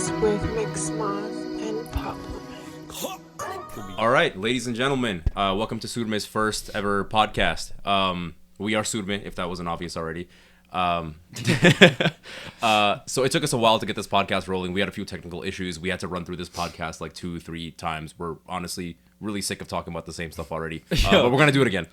Surmas with Mixmoth and Pablo. All right, ladies and gentlemen, welcome to Surme's first ever podcast. We are Surme, if that wasn't obvious already. So it took us a while to get this podcast rolling. We had a few technical issues. We had to run through this podcast like 2-3 times. We're honestly really sick of talking about the same stuff already. But we're gonna do it again.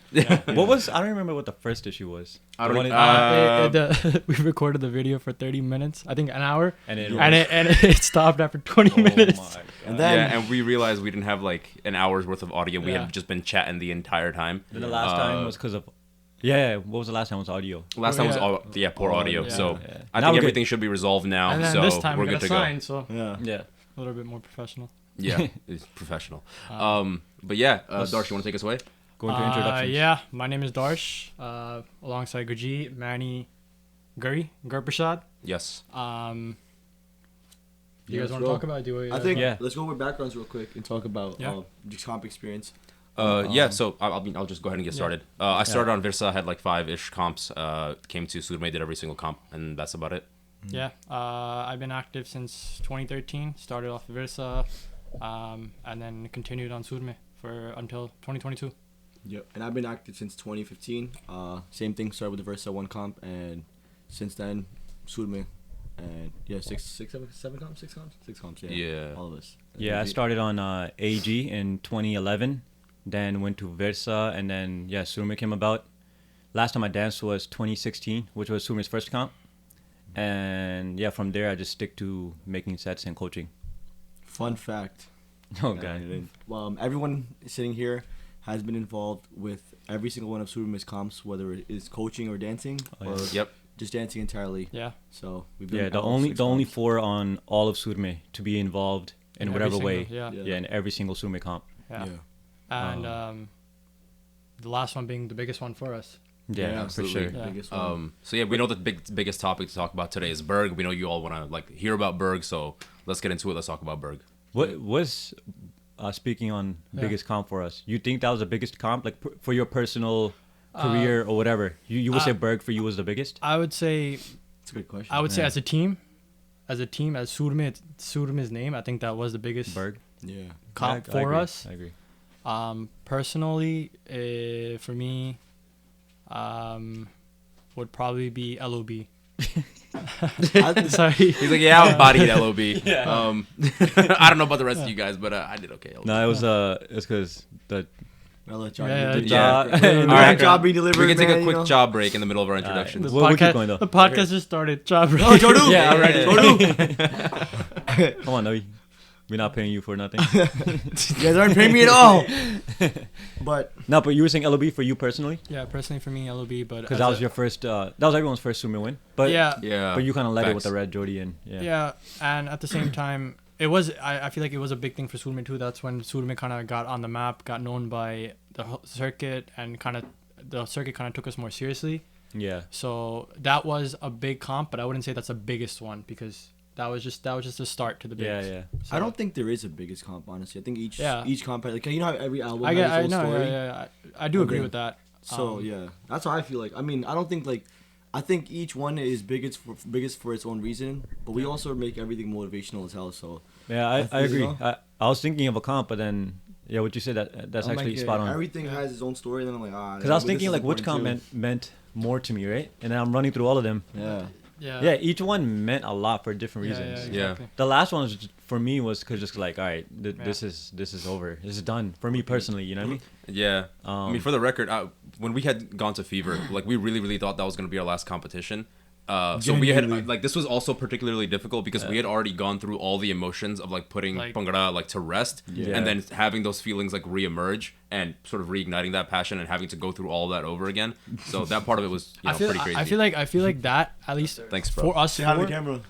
What was? I don't remember what the first issue was. I don't. We recorded the video for 30 minutes, I think an hour, And it stopped after 20 minutes. My God. And then and we realized we didn't have like an hour's worth of audio. We Yeah. had just been chatting the entire time. Then the last time was because of. Yeah, what was the last time? It was audio. Last time was poor audio. Yeah. So Yeah. I Now think we're everything should be resolved now. And then so this time we're we good got to a go. sign, so yeah. Yeah. a little bit more professional. Yeah, it's professional. But yeah, Darsh, you want to take us away? Go into introductions. Yeah, my name is Darsh, alongside Gurjeet, Manny, Gurprashad. Yes. Do you guys want to talk about it? I think Yeah. let's go over backgrounds real quick and talk about Yeah. just comp experience. So I'll just go ahead and get started. I started on Virsa, had like 5-ish comps. Came to Surme, did every single comp, and that's about it. Yeah, I've been active since 2013. Started off Versa, and then continued on Surme until 2022. Yep. And I've been active since 2015. Same thing. Started with the Versa 1 comp, and since then, Surme. And yeah, six comps. Yeah. Yeah. All of us. Yeah, I started on AG in 2011, then went to Versa, and then Surme came about. Last time I danced was 2016, which was Surme's first comp. And yeah, from there I just stick to making sets and coaching. Fun fact. Oh god. Everyone sitting here has been involved with every single one of Surme's comps, whether it is coaching or dancing, or Yep. just dancing entirely. Yeah, So we've been Yeah, at the all only 6 the only comps. 4 on all of Surme to be involved in every whatever single- way. Yeah, Yeah. Yeah, in every single Surme comp. yeah. Yeah. And the last one being the biggest one for us. Yeah, for absolutely. sure. Yeah. Biggest one. So yeah, we know the biggest topic to talk about today is Burgh. We know you all want to like hear about Burgh, so let's get into it. Let's talk about Burgh. What was speaking on Yeah. biggest comp for us? You think that was the biggest comp, like for your personal career or whatever? You would say Burgh for you was the biggest? I would say That's a good question. I would say as a team, as Surme's name, I think that was the biggest Burgh. Yeah. comp I for agree. us. I agree. Personally, for me, would probably be LOB. Sorry. He's like, yeah, I embodied LOB. Yeah. I don't know about the rest of you guys, but I did okay. LOB. No, it was it's because the I'll let y'all Yeah, do the yeah. job. All All right, right, job being delivered. We can take man, a you quick know? job break in the middle of our introductions. The We'll keep podcast, going, though. the podcast just started. Job Oh, Jodu. Yeah, already. Jodu. come on, no, we're not paying you for nothing. You guys aren't paying me at all. But No, but you were saying LOB for you personally, Yeah, personally for me, LOB, but because as that was a- your first. That was everyone's first Sumo win. But yeah, Yeah. but you kind of led it with Facts. the red Jody and yeah, and at the same time, it was. I feel like it was a big thing for Surme too. That's when Surme kind of got on the map, got known by the circuit, and the circuit kind of took us more seriously. yeah. So that was a big comp, but I wouldn't say that's the biggest one because that was just a start to the Yeah, biggest. yeah. So, I don't think there is a biggest comp, honestly. I think Yeah. each comp, like, you know how every album I has get. its I own know. story? Yeah. I do agree Okay. with that. So yeah, that's how I feel like. I mean, I don't think like, I think each one is biggest for its own reason, but we also make everything motivational as hell. So Yeah, I I think, agree. you know. I was thinking of a comp, but then what you said that's I'm actually like, spot on. everything has its own story, and then I'm like, Because I was thinking like which comp meant more to me, right? And then I'm running through all of them. Yeah. Yeah, each one meant a lot for different reasons. Yeah. Exactly. The last one was for me was cause just like, all right, Yeah. this is over. This is done for me personally. You know what I mean? Yeah. I mean, for the record, when we had gone to Fever, like we really thought that was going to be our last competition. So we had Genuinely. like this was also particularly difficult because we had already gone through all the emotions of like putting Like- Pangara like to rest, Yeah. and then having those feelings like reemerge and sort of reigniting that passion and having to go through all that over again. So that part of it was pretty crazy. I feel like that at least Thanks, bro. for us Say hi to the four, camera.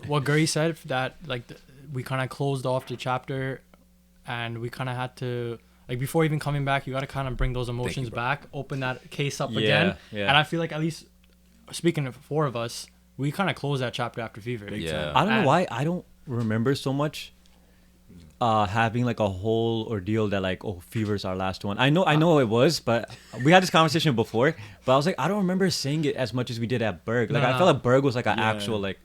what Guri said that like we kind of closed off the chapter, and we kind of had to like before even coming back, you got to kind of bring those emotions bro. back, open that case up Yeah, again, yeah. and I feel like at least speaking of 4 of us, we kind of closed that chapter after Fever. Big Yeah. I don't know And- why I don't remember so much. Having like a whole ordeal that like Fever's our last one. I know it was, but we had this conversation before. But I was like, I don't remember saying it as much as we did at Burgh. Like No, I no. felt like Burgh was like an Yeah. actual like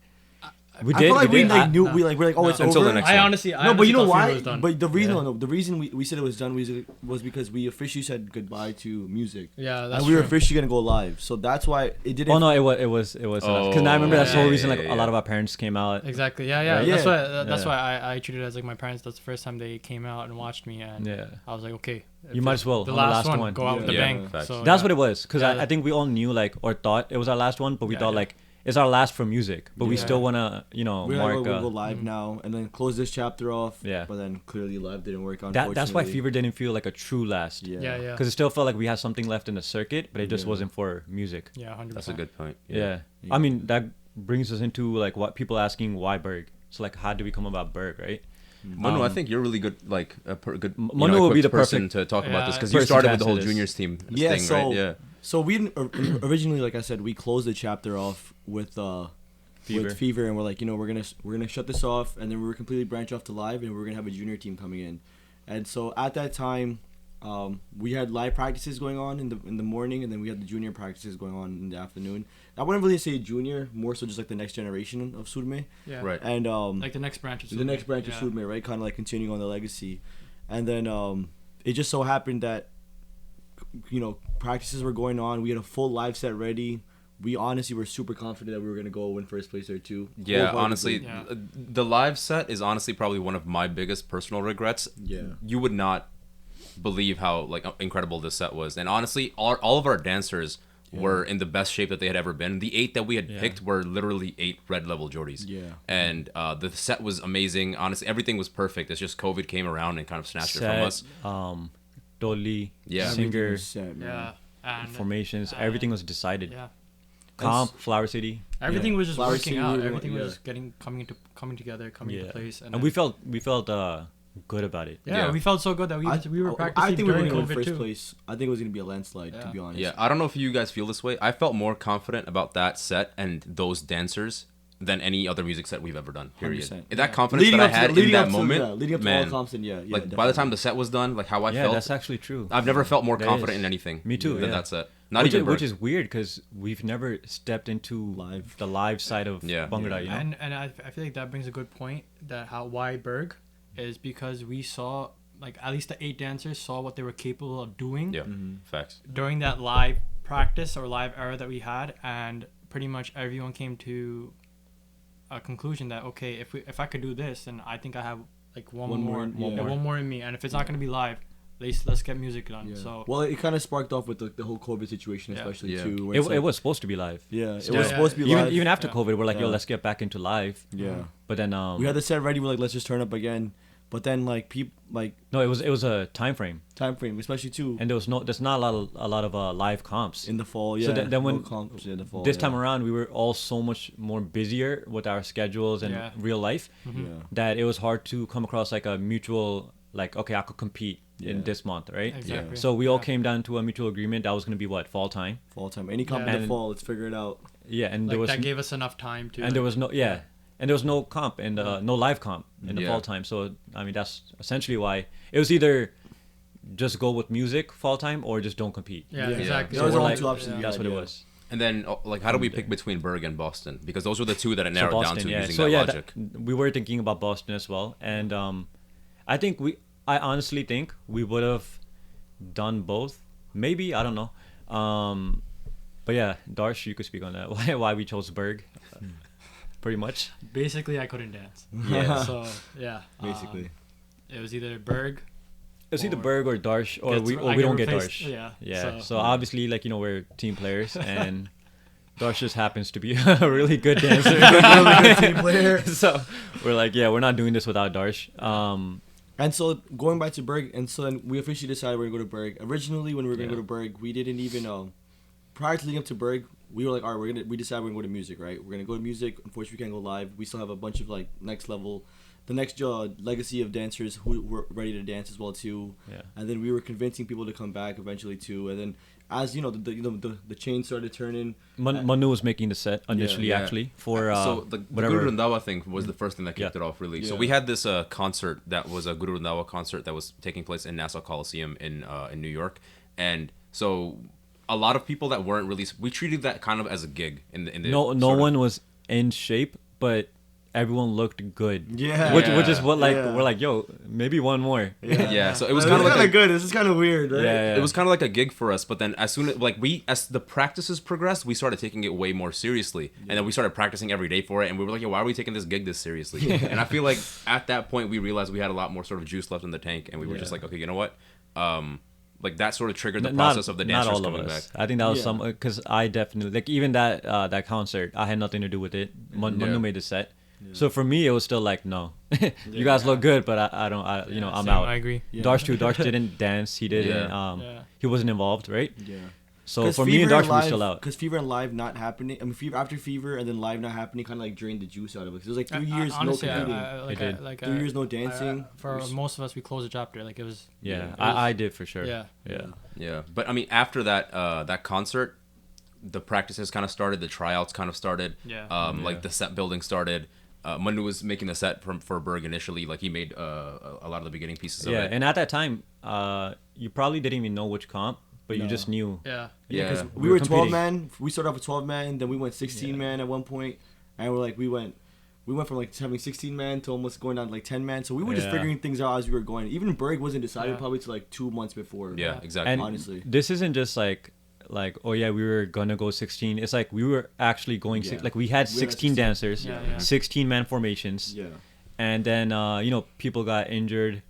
We I did. feel like we did. like knew we're like, oh, it's Until over. the next I one. honestly, No, but you know thought Fever why? was done. But the reason, Yeah. no, the reason we said it was done was because we officially said goodbye to music, yeah, that's and we were true. officially gonna go live. So that's why it didn't. Oh no, it was because I remember that's the whole reason like a lot of our parents came out. Exactly. Yeah, yeah. Right? That's Yeah. why. That's Yeah. why I treated it as like my parents. That's the first time they came out and watched me, and Yeah. I was like, okay, You might as well, The on the last, last one, one. go out with a Yeah. bang. Facts. So That's yeah. what it was because Yeah. I think we all knew like or thought it was our last one, but we Yeah, thought yeah. like it's our last for music, but we Yeah. still wanna we're mark. like, we'll go live now and then close this chapter off. Yeah. But then clearly live didn't work. that's why Unfortunately. Fever didn't feel like a true last. Yeah. Yeah, yeah. Because it still felt like we had something left in the circuit, but it just Yeah. wasn't for music. Yeah, 100%. That's a good point. Yeah. I mean that brings us into like what people asking why Burgh. So like how do we come about Burgh, right? Manu, I think you're really good, like a good. Manu would be equipped the person perfect to talk about this because person you started to with the whole answer this. juniors team Yeah, thing, so right? Yeah. so we didn't originally, like I said, we closed the chapter off with Fever. Fever, and we're like, we're gonna shut this off, and then we were completely branch off to live, and we're gonna have a junior team coming in, and so at that time, we had live practices going on in the morning, and then we had the junior practices going on in the afternoon. I wouldn't really say junior, more so just like the next generation of Surme, Yeah. Right. and Like the next branch of the next branch yeah. of Surme, right? Kind of like continuing on the legacy, and then it just so happened that practices were going on. We had a full live set ready. We honestly were super confident that we were gonna go win first place there too. Yeah, Wholeheartedly. honestly, Yeah. the live set is honestly probably one of my biggest personal regrets. Yeah. You would not believe how like incredible this set was, and honestly, all of our dancers were in the best shape that they had ever been. The 8 that we had Yeah. picked were literally 8 red level Jordies. Yeah. And the set was amazing. Honestly, everything was perfect. It's just COVID came around and kind of snatched it from us. Dolly, Yeah. Everything singer, was set, man. Yeah. And formations, everything was decided. yeah. Comp, Flower City. Everything was just Flower working City, out. we were- Everything yeah. was just coming together, coming into place. And we felt good about it. Yeah. we felt so good that we were practicing I think we were during gonna win COVID first too. place. I think it was gonna be a landslide, to Yeah. be honest. Yeah, I don't know if you guys feel this way. I felt more confident about that set and those dancers than any other music set we've ever done. Period. 100%. That confidence that I had in that moment, leading up to man. all comps, and yeah, Like by the definitely. time the set was done, like how I Yeah, felt, that's actually true. I've never felt more That confident is. in anything. Me too, Than yeah. that set. Not which even is, which Burgh. is weird because we've never stepped into the live side of Yeah. Bhangra, you know? And I feel like that brings a good point that why Burgh is because we saw like at least the 8 dancers saw what they were capable of doing Yeah, facts. during that live practice or live era that we had, and pretty much everyone came to a conclusion that okay, if I could do this, then I think I have like one more in me, and if it's not gonna be live, let's get music done. Yeah. So Well, it kind of sparked off with the whole COVID situation, Yeah. especially Yeah. too. where It, it's it like- was supposed to be live. Yeah, it Yeah. was supposed to be Even live. even after Yeah. COVID, we're like, yo, Yeah. let's get back into live. Yeah. But then We had the set ready. We're like, let's just turn up again. But then like no, it was a time frame, time frame, especially too and there's not a lot of live comps. in the fall. Yeah. So then when no comps in the fall. this yeah. time around, we were all so much more busier with our schedules and Yeah. real life Yeah. that it was hard to come across like a mutual like okay, I could compete in Yeah. this month, right? exactly. So we all Yeah. came down to a mutual agreement that was going to be what, fall time. Fall time. Any comp Yeah. in the And- fall. Let's figure it out. Yeah, and like there was that gave us enough time to. and there was no and there was no comp and no live comp in the Yeah. fall time. So I mean that's essentially why it was either just go with music fall time or just don't compete. Yeah, Yeah. exactly. Those are we're only like- two options. we That's had, what it yeah. was. And then, like, how do we pick between Burgh and Boston? Because those were the two that it So narrowed down Boston, to yeah. using So that yeah, logic. we were thinking about Boston as well, and I think I honestly think we would have done both. Maybe I don't know. But yeah, Darsh, you could speak on that. Why we chose Burgh, pretty much. Basically, I couldn't dance. Yeah. So yeah, Basically. it was either Burgh. It's either Or Burgh or Darsh, or gets- we I don't get replaced- Darsh. Yeah. Yeah. So, So obviously, like we're team players, and Darsh just happens to be a really good dancer. Really good team player. So we're like, yeah, we're not doing this without Darsh. And so going back to Burgh, and so then we officially decided we're gonna go to Burgh. Originally, when we were gonna go to Burgh, we didn't even prior to leading up to Burgh, we were like, all right, we decided we're gonna go to music, right? We're gonna go to music. Unfortunately, we can't go live. We still have a bunch of like next level, the next legacy of dancers who were ready to dance as well too. Yeah. And then we were convincing people to come back eventually too. And then as the chain started turning. Manu was making the set initially, Yeah. actually, for so the whatever. Guru Randawa thing was the first thing that kicked Yeah. it off, really. So Yeah. we had this concert that was a Guru Randawa concert that was taking place in Nassau Coliseum in New York, and so a lot of people that weren't really, we treated that kind of as a gig in the No sort of- one was in shape, but everyone looked good. Yeah. Which is what like Yeah. we're like, yo, maybe one more. Yeah, so it was This kind is of like kind of good. This is kind of weird, right? Yeah. it was kind of like a gig for us. But then as soon as the practices progressed, we started taking it way more seriously, and then we started practicing every day for it. And we were like, yo, why are we taking this gig this seriously? And I feel like at that point we realized we had a lot more sort of juice left in the tank, and we were just like, okay, you know what? Like that sort of triggered the process of the dancers not all coming of back. us. I think that was Yeah. some because I definitely like even that concert. I had nothing to do with it. Manu made the set, so for me it was still like no, you guys look good, but I don't. I'm Same, out. I agree. Yeah. Darsh too. Darsh didn't dance. He didn't. Yeah. He wasn't involved, right? Yeah. So for me and Darsh, we were still out. Because Fever and Live not happening. I mean, Fever after Fever and then Live not happening kind of like drained the juice out of it. 'Cause it was like 3 years Honestly, no competing. It did. 3 years no dancing. For most of us, we closed the chapter. Like it was. Yeah, Yeah. I did for sure. Yeah. Yeah, but I mean, after that concert, the practices kind of started, the tryouts kind of started. Yeah. Like the set building started. Manu was making the set for Burgh initially. Like he made a lot of the beginning pieces of Yeah, it. and at that time, you probably didn't even know which comp, but you No. just knew. Yeah. Yeah. Because We we were were competing. 12 man. We started off with 12 man, then we went 16 man at one point, and we went from like having 16 man to almost going down to like 10 man. So we were just Yeah. figuring things out as we were going. Even Berg wasn't decided Yeah. probably to like 2 months before. Yeah, exactly. And Honestly. this isn't just like oh yeah, we were gonna go 16. It's like we were actually going Yeah. like we had We had 16 16. dancers, Yeah. 16 man formations, Yeah. and then people got injured,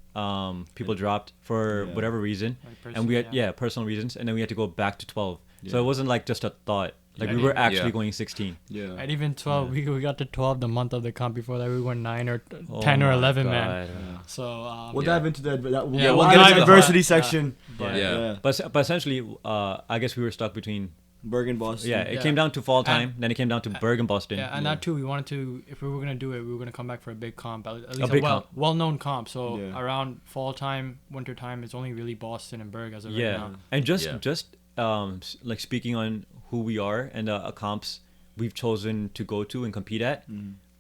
people dropped for Yeah. whatever reason, Like and we had personally, personal reasons, and then we had to go back to 12. So Yeah. it wasn't like just a thought. Like Yeah. we were actually Yeah. going 16. Yeah. And even 12, we got to 12 the month of the comp. Before that, we went 9 or Oh 10 or my 11 man. God. So We'll Yeah. dive into that. Yeah, We'll we'll get get into into the the diversity yeah. section. But Yeah. But essentially, I guess we were stuck between. Berg and Boston. Yeah, it Yeah. came down to fall time, And- then it came down to Burgh and Boston. Yeah, and that too, we wanted to, if we were gonna do it, we were gonna come back for a big comp, at least big a comp. well-known comp. So Yeah. around fall time, winter time, it's only really Boston and Burgh as of right Yeah, now. and just Yeah. like speaking on who we are and comps we've chosen to go to and compete at,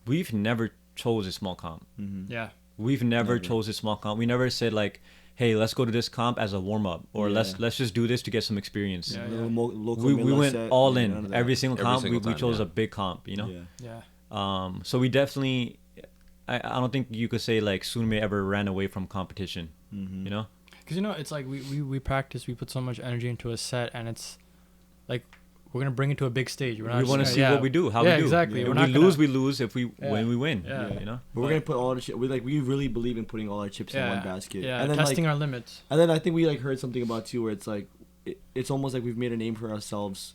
we've never chose a small comp. Yeah, We've never chose a small comp. We never said like, hey, let's go to this comp as a warm up, or Yeah. let's just do this to get some experience. Yeah. Local We Miller went set, all yeah, in none of that. every single Every comp. single we time, chose yeah. a big comp, you know. Yeah. yeah, So we definitely, I don't think you could say like Sunmei ever ran away from competition. You know. because it's like we practice, we put so much energy into a set, and it's like we're gonna bring it to a big stage. We're not We just want to gonna- see yeah. what we do, how yeah, we do. exactly. If We're we not lose, gonna- we lose. If we win, we win. Yeah. You know. But we're gonna put all the shit. We really believe in putting all our chips in Yeah, one basket. yeah, And then testing our limits. And then I think we like heard something about too, where it's like, it's almost like we've made a name for ourselves,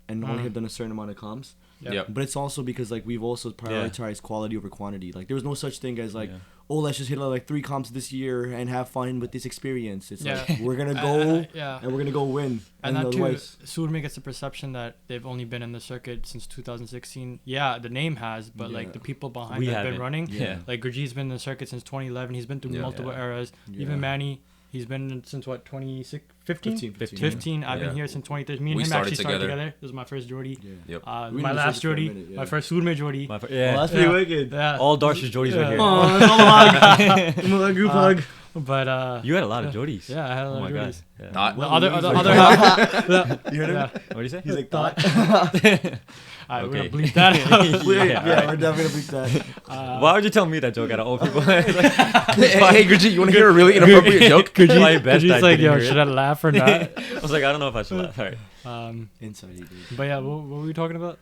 and only have done a certain amount of comps. Yep. But it's also because like we've also prioritized quality over quantity. Like there was no such thing as like, Yeah. oh, let's just hit like 3 comps this year and have fun with this experience. It's Yeah. like we're gonna go Yeah. and we're gonna go win. And that too, otherwise, Surme gets the perception that they've only been in the circuit since 2016. Yeah, the name has, but Yeah. like the people behind We that have been haven't. running. Yeah. Like Gurjeet's been in the circuit since 2011. He's been through Yeah. multiple Yeah. eras. Yeah. Even Manny, he's been in since what 2015. 15. 15. I've Yeah. been here since 2013. Me and We him started actually started together. together. This was my first Jordy. Yeah. Yep. We My knew last each other for a Jordy. minute, yeah. My first Surme Jordy. Yeah. Oh, that's pretty Yeah. wicked. Yeah. All Darsh's Jordis were here. Oh, it's all a hug. Give him a group hug. But You had a lot of Jordis. yeah, I had a Oh lot my of god. Jordies. Yeah. Not- The other Like- half. You heard him? Yeah. What do you say? He's like thought. Alright, we're Okay. gonna bleep that out. Yeah, we're definitely gonna beat that. Why would you tell me that joke out of old people? Hey, Gurjeet, you want to hear a really inappropriate joke? My best Gurjeet's I like, didn't yo, hear it. should I laugh or not? I was like, I don't know if I should laugh. All right. Inside, he did. But yeah, what were we talking about?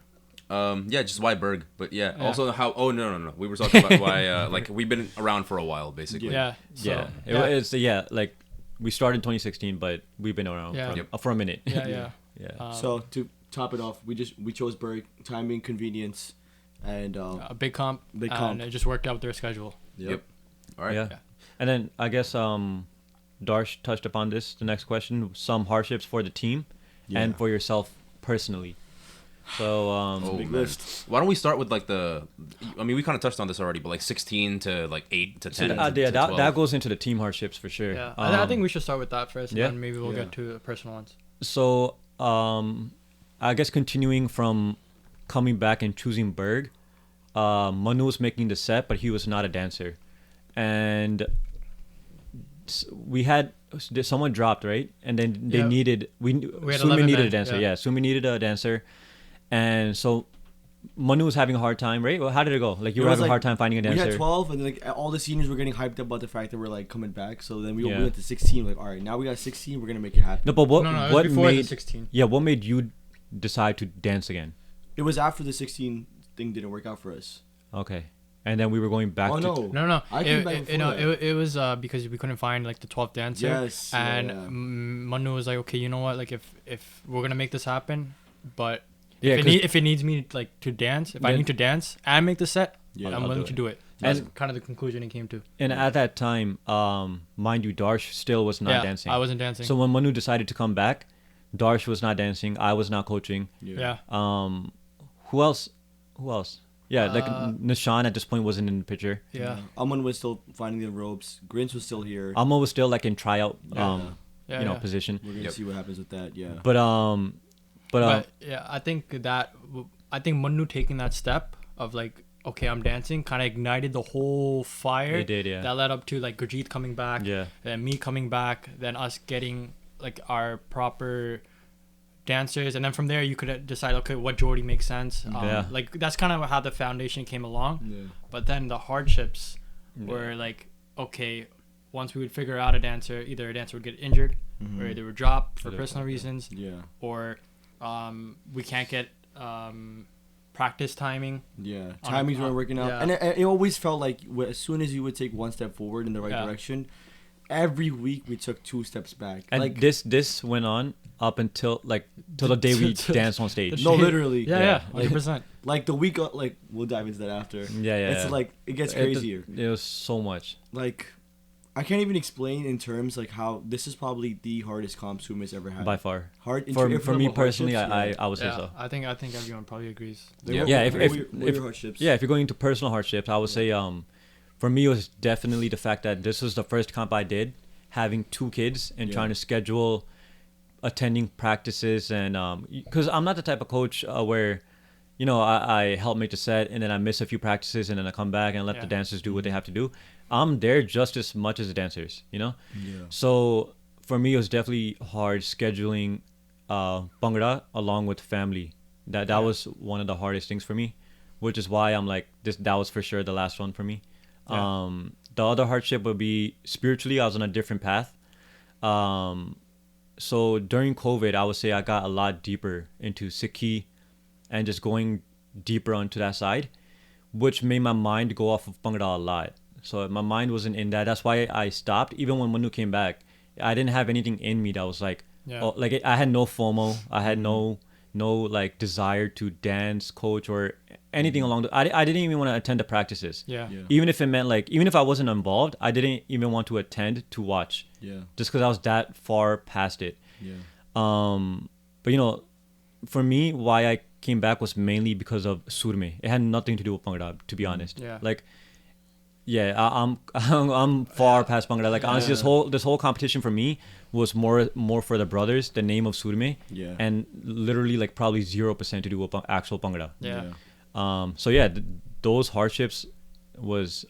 Yeah, just why Burgh, but yeah, Yeah. also how. Oh no, we were talking about why. Like we've been around for a while, basically. Yeah. So, Yeah. yeah. It's like we started in 2016, but we've been around Yeah. for, Yep. for a minute. Yeah, yeah. Yeah. So to top it off, we chose Berg, timing, convenience, and A big comp. Big And comp. it just worked out with their schedule. Yep. All right. Yeah. And then I guess Darsh touched upon this. The next question: some hardships for the team and Yeah. for yourself personally. So Oh, big man. list. Why don't we start with like the? I mean, we kind of touched on this already, but like 16 to like 8 to 10. yeah, to 12. that goes into the team hardships for sure. Yeah. I think we should start with that first, yeah. and then maybe we'll Yeah. get to personal ones. So I guess continuing from coming back and choosing Burgh, Manu was making the set, but he was not a dancer, and we had someone dropped, right, and then they Yeah. needed had Sumi 11 needed men, a dancer, yeah. Sumi needed a dancer, and so Manu was having a hard time, right? Well, how did it go? Like you It were was having a hard time finding a We dancer. had 12, and then like all the seniors were getting hyped up about the fact that we're like coming back. So then we Yeah. went to 16. Like, all right, now we got 16. We're gonna make it happen. No, but what No, it was what before the made 16. yeah what made you decide to dance again? It was after the 16 thing didn't work out for us. Okay, and then we were going back Oh to no, No. I came back before that. It was because we couldn't find like the 12th dancer. Yes, And yeah. Manu was like, okay, you know what? Like if we're gonna make this happen, but yeah. if it needs me like to dance, if I Then- need to dance and make the set, Yeah, I'm I'll willing do to it. do it. That's And- kind of the conclusion he came to. And at that time, mind you, Darsh still was not dancing. I wasn't dancing. So when Manu decided to come back, Darsh was not dancing. I was not coaching. yeah. Who else? Yeah, like Uh, Nishan at this point wasn't in the picture. Yeah. Aman was still finding the ropes. Grins was still here. Amo was still like in tryout, Yeah. position. We're gonna Yep. see what happens with that. Yeah. But But yeah, I think Manu taking that step of like, okay, I'm dancing, kind of ignited the whole fire. It did, yeah. That led up to like Gurjeet coming back, Yeah. then me coming back, then us getting like our proper dancers, and then from there you could decide, okay, what Jordy makes sense. Yeah. Like that's kind of how the foundation came along. Yeah. But then the hardships were like, okay, once we would figure out a dancer, either a dancer would get injured, or they would drop for Either personal way, yeah. reasons, Yeah. or we can't get practice timing. Yeah. On- Timings weren't working out, yeah. and it always felt like as soon as you would take one step forward in the right Yeah. direction, every week we took 2 steps back. and like this went on up until like till the day we danced on stage. No, literally. Yeah, Yeah. 100%. like the week, like we'll dive into that after. Yeah. It's like it gets crazier. It was so much. Like I can't even explain in terms like how this is probably the hardest comp Sumi's ever had. By far. Hard For if me we're about personally, hardships, I would say Yeah, so. I think everyone probably agrees. Like, Yeah, what were your hardships? Yeah, if you're going into personal hardships, I would say for me it was definitely the fact that this was the first comp I did, having 2 kids and Yeah. trying to schedule attending practices, and because I'm not the type of coach where I help make the set and then I miss a few practices and then I come back and let the Yeah. dancers do what they have to do. I'm there just as much as the dancers, Yeah. So for me, it was definitely hard scheduling Bhangra along with family. That was one of the hardest things for me, which is why I'm like that was for sure the last one for me. Yeah. The other hardship would be spiritually. I was on a different path. So during COVID, I would say I got a lot deeper into Sikhi and just going deeper onto that side, which made my mind go off of Bhangra a lot. So my mind wasn't in that. That's why I stopped. Even when Manu came back, I didn't have anything in me that was like, Yeah. oh, like I had no FOMO. I had no like desire to dance, coach, or anything along the. I didn't even want to attend the practices. Yeah. Yeah. Even if it meant like, even if I wasn't involved, I didn't even want to attend to watch, Yeah. just because I was that far past it. Yeah. But for me, why I came back was mainly because of Surme. It had nothing to do with Bhangra, to be honest. Yeah. Like, yeah, I'm far past Bhangra. Like honestly, this whole competition for me was more for the brothers, the name of Surme, Yeah. and literally like probably 0% to do with actual Bhangra. Yeah. So yeah, those hardships was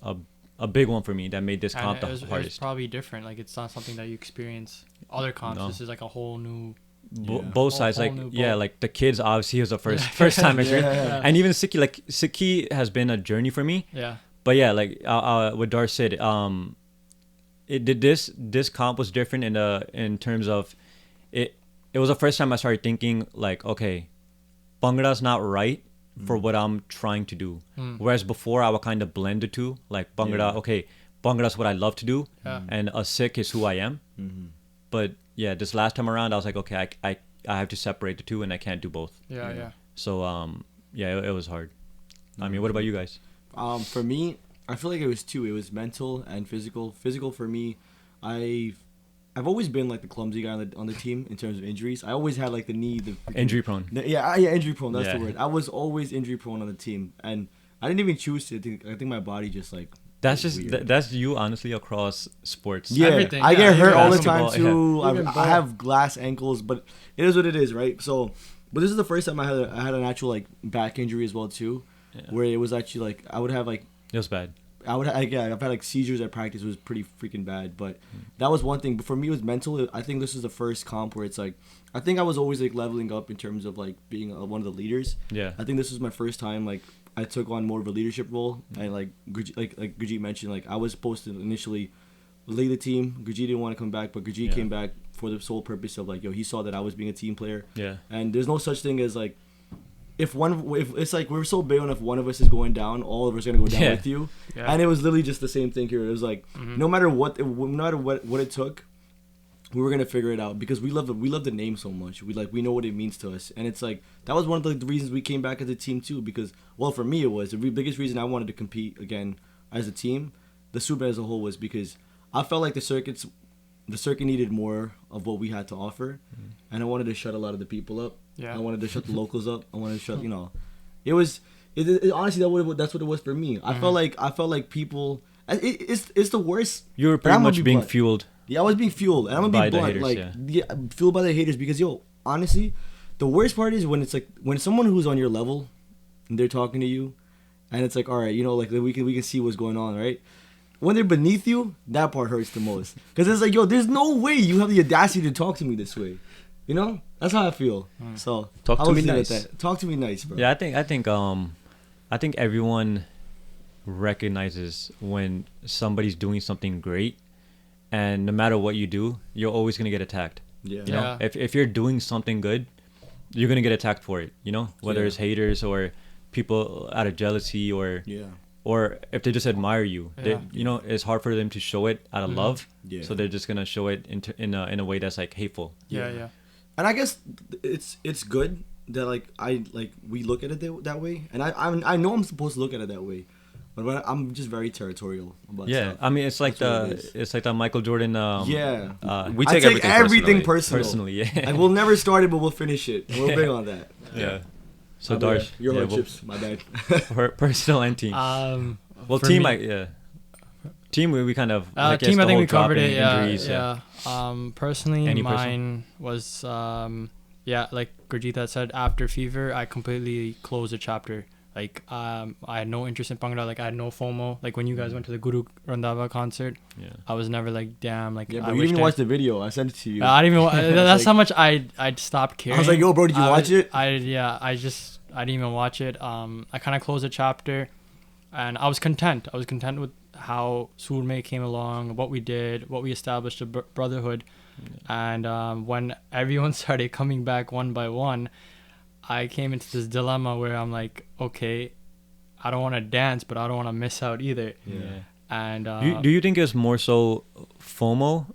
a big one for me that made this comp And the it was hardest. probably different. Like it's not something that you experience other comps. No. This is like a whole new. Yeah. Both sides, Whole like new yeah, boat. like the kids obviously was the first time experience, Yeah. and even Sikhi has been a journey for me. Yeah. But yeah, like what Dar said, it did this comp was different in terms of it. It was the first time I started thinking like, okay, Bhangra's not right for what I'm trying to do. Whereas before I would kind of blend the two, like Bhangra, Yeah. okay, Bhangra's what I love to do, Yeah. and a Sikh is who I am. Mm-hmm. But yeah, this last time around, I was like, okay, I have to separate the two, and I can't do both. Yeah. Yeah. Yeah. So yeah, it was hard. I mean, what about you guys? For me, I feel like it was 2. It was mental and physical. Physical for me, I've always been like the clumsy guy on the team in terms of injuries. I always had like the knee, the freaking- Injury prone. Yeah, injury prone. That's Yeah. the word. I was always injury prone on the team, and I didn't even choose to. I think my body just like. That's just weird. that's you honestly across sports. Yeah, Everything, I yeah, get hurt even all the time basketball, too. yeah. Even I ball. have glass ankles, but it is what it is, right? So, but this is the first time I had an actual like back injury as well too, Yeah. where it was actually like I would have like It was bad. I've had like seizures at practice. It was pretty freaking bad, but that was one thing. But for me, it was mental. I think this is the first comp where it's like, I think I was always like leveling up in terms of like being one of the leaders. Yeah. I think this was my first time like I took on more of a leadership role, and like Gurjeet mentioned, like I was supposed to initially lead the team. Gurjeet didn't want to come back, but Gurjeet came back for the sole purpose of like, yo, he saw that I was being a team player. Yeah. And there's no such thing as like, if it's like we're so big on if one of us is going down, all of us are gonna go down with you. Yeah. And it was literally just the same thing here. It was like no matter what it took, we were gonna figure it out because we love the name so much. We know what it means to us, and it's like that was one of the reasons we came back as a team too. Because for me it was the biggest reason I wanted to compete again as a team, the Super as a whole, was because I felt like the circuit needed more of what we had to offer, and I wanted to shut a lot of the people up. Yeah, I wanted to shut the locals up. I wanted to shut it honestly that's what it was for me. I felt like people. It's the worst. You were pretty much being fueled. Yeah, I was being fueled, and I'm gonna be blunt, fueled by the haters because honestly, the worst part is when it's like when someone who's on your level, and they're talking to you, and it's like, all right, like we can see what's going on, right? When they're beneath you, that part hurts the most because it's like, there's no way you have the audacity to talk to me this way, That's how I feel. So talk to me nice. Talk to me nice, bro. Yeah, I think everyone recognizes when somebody's doing something great. And no matter what you do, you're always gonna get attacked. Yeah. If you're doing something good, you're gonna get attacked for it. Whether it's haters or people out of jealousy or if they just admire you. It's hard for them to show it out of love. Yeah. So they're just gonna show it in a way that's like hateful. Yeah. And I guess it's good that we look at it that way. And I know I'm supposed to look at it that way. But I'm just very territorial about stuff. I mean, it's like the Michael Jordan. We take everything personally. Yeah. Like, we'll never start it, but we'll finish it. We're big on that. Yeah. So Darsh, your hardships, my bad. Personal and team. Well, team, team we kind of. Team, I think we covered it. Injuries, Personally, mine was like Gurjeet had said, after Fever, I completely closed the chapter. Like, I had no interest in Bhangra. Like, I had no FOMO. Like, when you guys went to the Guru Randhawa concert, I was never like, damn. Like, but you didn't even watch the video. I sent it to you. I didn't even. That's how much I stopped caring. I was like, yo, bro, did you watch it? I didn't even watch it. I kind of closed the chapter, and I was content. I was content with how Surme came along, what we did, what we established a brotherhood, and when everyone started coming back one by one, I came into this dilemma where I'm like, okay, I don't want to dance, but I don't want to miss out either. Yeah. And do you think it's more so FOMO,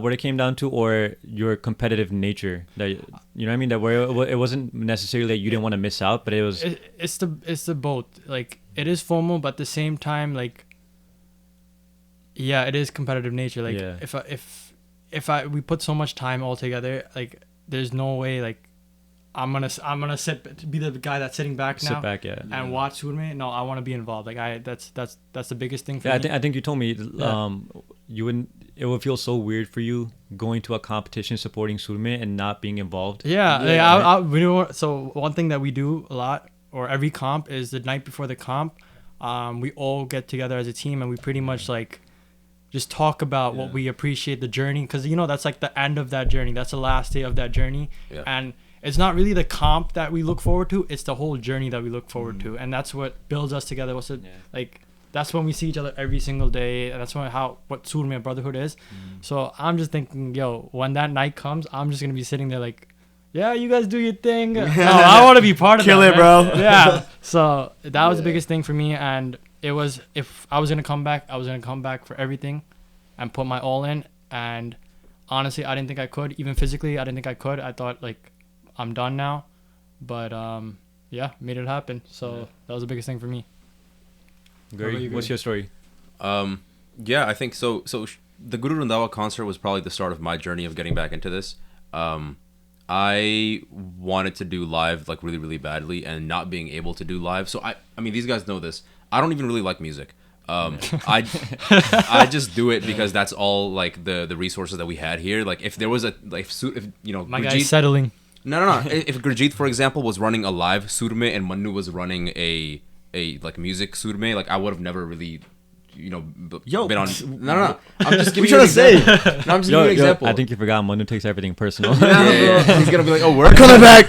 what it came down to, or your competitive nature? That you know what I mean? That where it wasn't necessarily that you didn't want to miss out, but it was. It's the both. Like, it is FOMO, but at the same time, like, it is competitive nature. Like, if we put so much time all together, like, there's no way like. I'm gonna be the guy that's sitting back now. Sit back, and watch Surme. No, I want to be involved. Like, that's the biggest thing for me. I think you told me you wouldn't. It would feel so weird for you going to a competition supporting Surme and not being involved. Yeah. So one thing that we do a lot, or every comp, is the night before the comp, we all get together as a team and we pretty much like just talk about what we appreciate the journey, because that's like the end of that journey. That's the last day of that journey, and it's not really the comp that we look forward to. It's the whole journey that we look forward to. And that's what builds us together. Like, that's when we see each other every single day. And that's what Surme Brotherhood is. So I'm just thinking, when that night comes, I'm just going to be sitting there like, yeah, you guys do your thing. No, I want to be part of Kill that. Kill it, bro. Yeah. So that was the biggest thing for me. And it was, if I was going to come back, I was going to come back for everything and put my all in. And honestly, I didn't think I could. Even physically, I didn't think I could. I thought, like, I'm done now, but made it happen. So that was the biggest thing for me. Gary, what's your story? I think so. The Guru Randhawa concert was probably the start of my journey of getting back into this. I wanted to do live like really, really badly, and not being able to do live. So I mean, these guys know this. I don't even really like music. I just do it because that's all like the resources that we had here. Like, if there was a my guy's settling. No. If Gurjeet, for example, was running a live Surme and Manu was running a like music Surme, like, I would have never really been on. No. I'm just giving We you an trying to say. example. No, I'm just giving you an example. I think you forgot Manu takes everything personal. Yeah. He's gonna be like, oh, we're Coming back.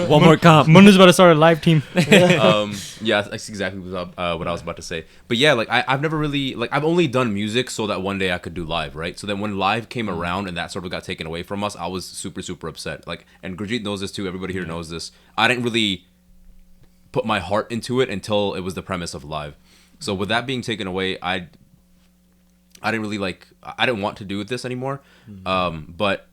One more comp. Mundu's about to start a live team. Yeah, that's exactly what I was about to say. But yeah, like I've never really I've only done music so that one day I could do live, right? So then when live came around and that sort of got taken away from us, I was super super upset. Like, and Gurjeet knows this too. Everybody here knows this. I didn't really put my heart into it until it was the premise of live. So with that being taken away, I didn't really I didn't want to do this anymore. But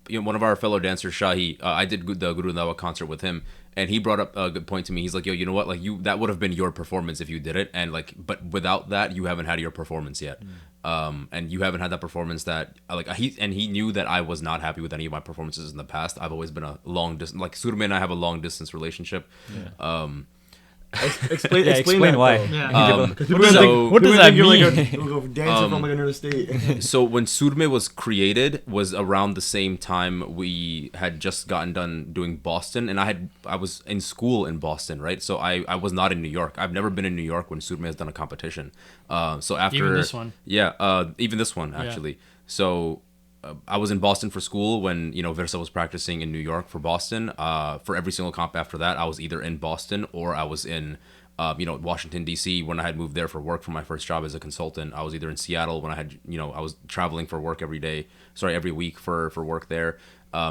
one of our fellow dancers, Shahi, I did the Guru Nawa concert with him, and he brought up a good point to me. He's like, yo, you know what? Like, that would have been your performance if you did it, and but without that, you haven't had your performance yet. And you haven't had that performance that he knew that I was not happy with any of my performances in the past. I've always been a long distance, Surme and I have a long distance relationship. Yeah. Explain why. What does that mean? You're dancing from another state. So when Surme was created was around the same time we had just gotten done doing Boston, and I was in school in Boston, right? So I was not in New York. I've never been in New York when Surme has done a competition. So after Even this one. Yeah, even this one actually. Yeah. So I was in Boston for school when Versa was practicing in New York for Boston. For every single comp after that, I was either in Boston or I was in Washington D.C. when I had moved there for work for my first job as a consultant. I was either in Seattle when I had I was traveling for work every week for work there.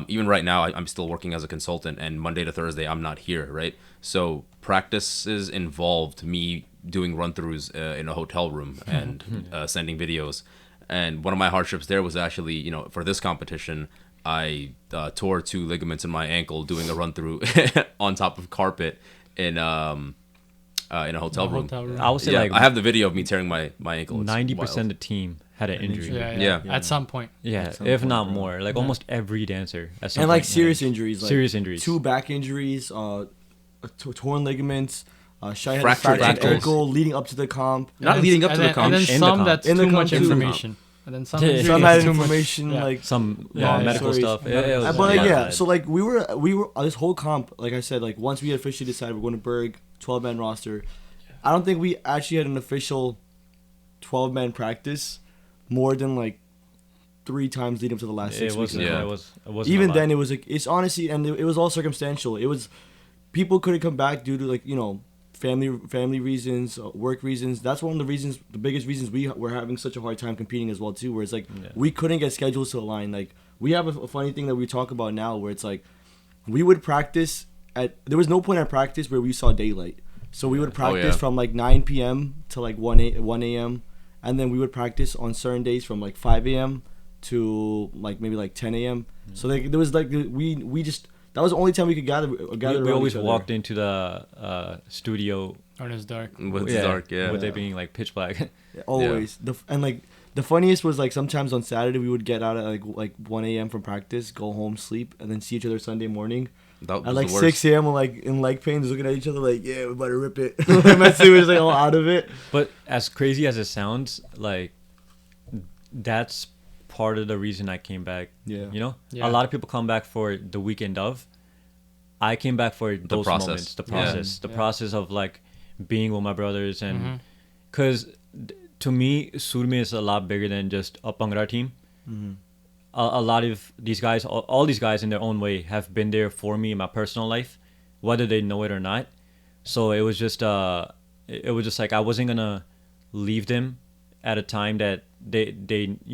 Even right now, I'm still working as a consultant, and Monday to Thursday I'm not here, right? So practices involved me doing run-throughs in a hotel room and sending videos. And one of my hardships there was actually, for this competition, I tore 2 ligaments in my ankle doing a run through on top of carpet in a hotel room. I would say I have the video of me tearing my ankle. 90% of the team had an injury. Yeah. At some point. Yeah, if not more. Like almost every dancer. At some And point, serious injuries. Serious injuries. 2 back injuries, torn ligaments. Shai had a Fractured fractured ankle leading up to the comp. Not leading up to the comp. And then In the some comp. that's In the too comp much too. information. And then some Yeah. Some that's had too much. information Yeah. like Some medical stories. stuff. It was but a lot yeah, bad. so we were this whole comp, like I said, once we officially decided we're going to Burgh 12-man roster, I don't think we actually had an official 12-man practice more than 3 times leading up to the last 6 weeks. It wasn't Even a lot. then, it was it's honestly, and it was all circumstantial. It was people couldn't come back due to family reasons, work reasons. That's one of the reasons, the biggest reasons we were having such a hard time competing as well too. Where it's we couldn't get schedules to align. We have a funny thing that we talk about now, where it's we would practice there was no point at practice where we saw daylight. So we would practice from 9 p.m. to 1 a.m. and then we would practice on certain days from 5 a.m. to maybe 10 a.m. So there was we just. That was the only time we could gather. We always walked into the studio When it's dark. When it's dark, yeah. With it being pitch black. Always. The funniest was sometimes on Saturday we would get out at 1 a.m. from practice, go home, sleep, and then see each other Sunday morning. That was At the worst. 6 a.m. in leg pain, just looking at each other yeah, we're about to rip it. Messi was all out of it. But as crazy as it sounds, that's part of the reason I came back. Yeah. Yeah. A lot of people come back for the weekend of. I came back for those process. moments, the process of being with my brothers, and because to me, Surme is a lot bigger than just a Bhangra team. Mm-hmm. A lot of these guys, all these guys in their own way, have been there for me in my personal life, whether they know it or not. So it was just I wasn't gonna leave them at a time that they didn't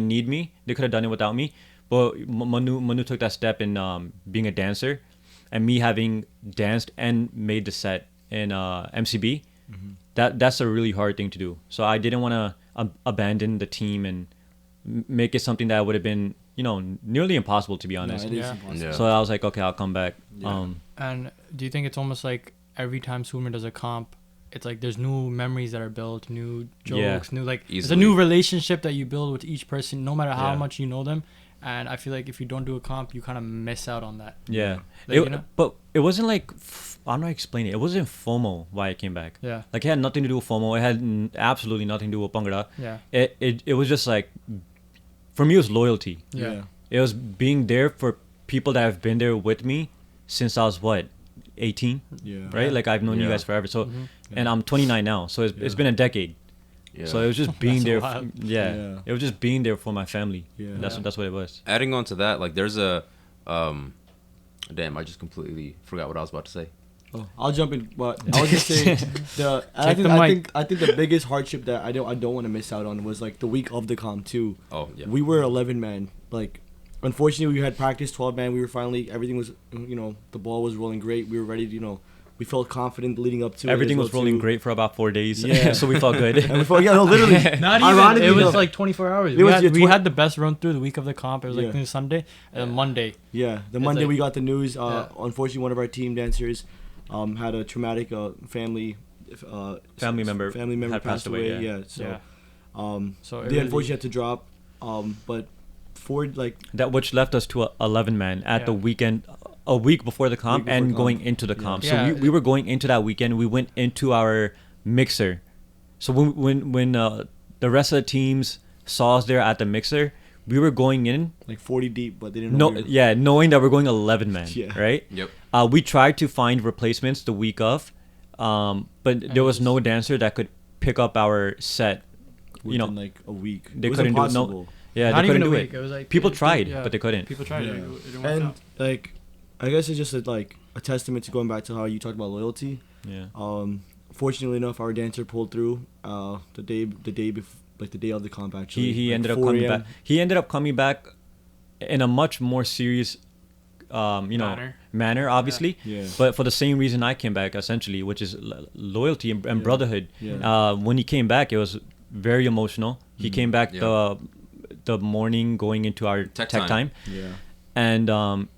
need me. They could have done it without me. But Manu took that step in being a dancer, and me having danced and made the set in MCB. Mm-hmm. That's a really hard thing to do. So I didn't want to abandon the team and make it something that would have been nearly impossible, to be honest. No, it is impossible. Yeah. So I was like, okay, I'll come back. Yeah. And do you think it's almost every time Surme does a comp, it's there's new memories that are built, new jokes, new it's a Easily. new relationship that you build with each person, no matter how Yeah. much you know them. And I feel if you don't do a comp, you kind of miss out on that. Yeah. Like, But it wasn't I'm not explaining it. It wasn't FOMO why I came back. Yeah. It had nothing to do with FOMO. It had absolutely nothing to do with Bhangra. Yeah. It was just for me, it was loyalty. Yeah. It was being there for people that have been there with me since I was 18, Yeah. right? Like I've known you Yeah. guys forever. So, and I'm 29 now. So it's been a decade. Yeah. So it was just being there. wild. Yeah. It was just being there for my family. Yeah. That's what it was. Adding on to that, like there's a, damn, I just completely forgot what I was about to say. Oh, I'll jump in. But I was just saying I think the biggest hardship that I don't want to miss out on was like the week of the comp too. Oh yeah. We were 11 man. Like, unfortunately, we had practice 12 man. We were finally everything was the ball was rolling great. We were ready to we felt confident leading up to Everything it. was rolling great for about 4 days. Yeah. So we felt good. And we felt literally. Not even. Ironically, It was no. like 24 hours. It was, We had the best run through the week of the comp. It was like Yeah. Sunday and then Monday. Yeah, the It's Monday like- we got the news. Yeah. Unfortunately, one of our team dancers had a traumatic family member had passed away. Yeah, so Yeah. So it they really- unfortunately had to drop. But for That which left us to 11 man at the Yeah. weekend, a week before the comp, before and comp. going into the Yeah. comp. Yeah. So we were going into that weekend. We went into our mixer. So when the rest of the teams saw us there at the mixer, we were going in. 40 deep, but they didn't know. Knowing that we're going 11 man. Yeah. Right. Yep. We tried to find replacements the week of, but there was no dancer that could pick up our set. Within like a week. They It was couldn't do it. impossible. No. Yeah, Not they even couldn't a do week. it. It was like People it- tried, yeah. but they couldn't. People tried. Yeah. It didn't work And out. I guess it's just a testament to going back to how you talked about loyalty. Yeah. Fortunately enough, our dancer pulled through the day before, like the day of the comp. Actually, He like ended up 4 coming a.m. back. He ended up coming back in a much more serious, manner, obviously. Yeah. But for the same reason I came back, essentially, which is loyalty and Yeah. brotherhood. Yeah. When he came back, it was very emotional. He came back Yeah. the morning going into our Tech tech time. Yeah. And that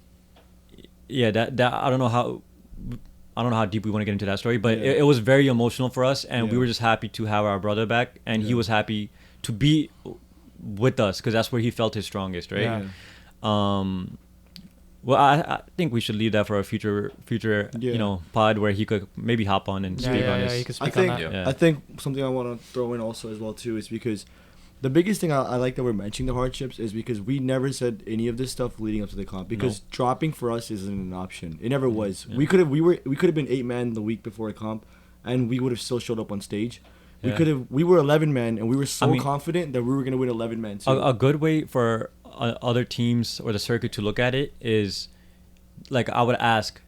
I don't know how deep we want to get into that story, but Yeah. it was very emotional for us, and we Yeah. were just happy to have our brother back, and he Yeah. was happy to be with us because that's where he felt his strongest, right? Yeah. Well, I think we should leave that for a future Yeah. pod where he could maybe hop on and speak on You this. can I speak think on that. Yeah. I think something I want to throw in also as well too is because the biggest thing I like that we're mentioning the hardships is because we never said any of this stuff leading up to the comp because dropping for us isn't an option. It never was. Yeah. We could have been 8 man the week before a comp, and we would have still showed up on stage. Yeah. We were 11 man, and we were so I mean, confident that we were gonna win 11 man too. A good way for other teams or the circuit to look at it is, like, I would ask,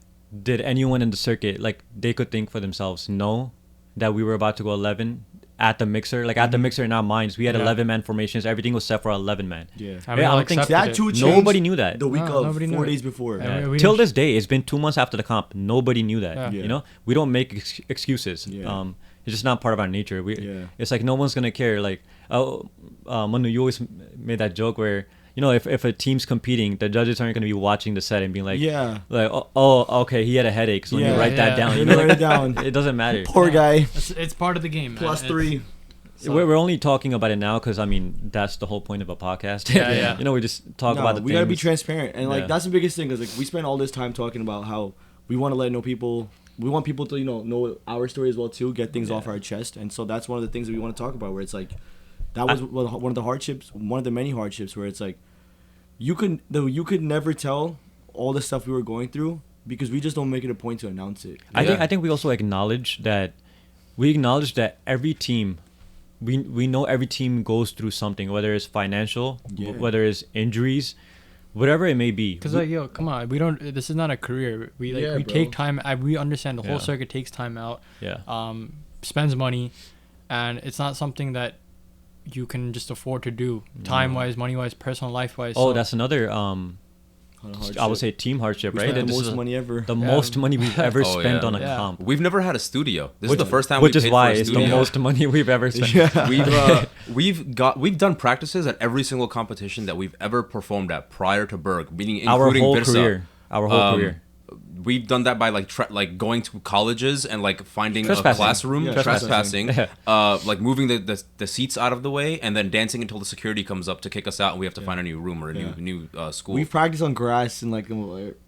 did anyone in the circuit, like, they could think for themselves, know that we were about to go 11 at the mixer? Like, at the mixer in our minds, we had Yeah. 11 man formations. Everything was set for 11 man. Yeah. I mean, I I'll don't think accept That it. too changed Nobody knew that. the week No, of nobody knew 4 it. days before. Yeah. Yeah. we Till didn't- this day, it's been 2 months after the comp. Nobody knew that. Yeah. You know, we don't make excuses. Yeah. It's just not part of our nature. Yeah. It's like no one's gonna care. Like, Manu, you always made that joke where, if a team's competing, the judges aren't gonna be watching the set and being like, Yeah. okay, he had a headache, so let Yeah. me write that Yeah. down. Let You me know, write like, it down. it doesn't matter. Poor guy. It's part of the game. Man. Plus It's- 3. so- We're only talking about it now because that's the whole point of a podcast. Yeah, yeah. We just talk No, about the we gotta be things. transparent, and Yeah. that's the biggest thing. Cause we spend all this time talking about how we want to let people. We want people to know our story as well too, get things off our chest, and so that's one of the things that we want to talk about. Where it's like, that was one of the hardships, one of the many hardships, where it's like, you could never tell all the stuff we were going through because we just don't make it a point to announce it. I think we also acknowledge that every team, we know every team goes through something, whether it's financial, Yeah. whether it's injuries, whatever it may be. Cause come on, we don't. This is not a career. We Yeah, we bro. take time. We understand the whole Yeah. circuit takes time out. Yeah. Spends money, and it's not something that you can just afford to do. Time wise, money wise, personal life wise. Oh, that's another On a hardship. I would say team hardship, We right? spent And the this most is money ever. the Yeah. most money we've ever Oh, spent yeah. on a Yeah. comp. We've never had a studio. This Which- is the first time which we is paid why for a it's the studio. most money we've ever spent. Yeah. We've done practices at every single competition that we've ever performed at prior to Burgh, meaning Our including whole Birsa. career. Our whole career. We've done that by like going to colleges and like finding a Trespassing. classroom, Yeah, trespassing, trespassing. like moving the seats out of the way, and then dancing until the security comes up to kick us out, and we have to find a new room or a Yeah. new school. We've practiced on grass and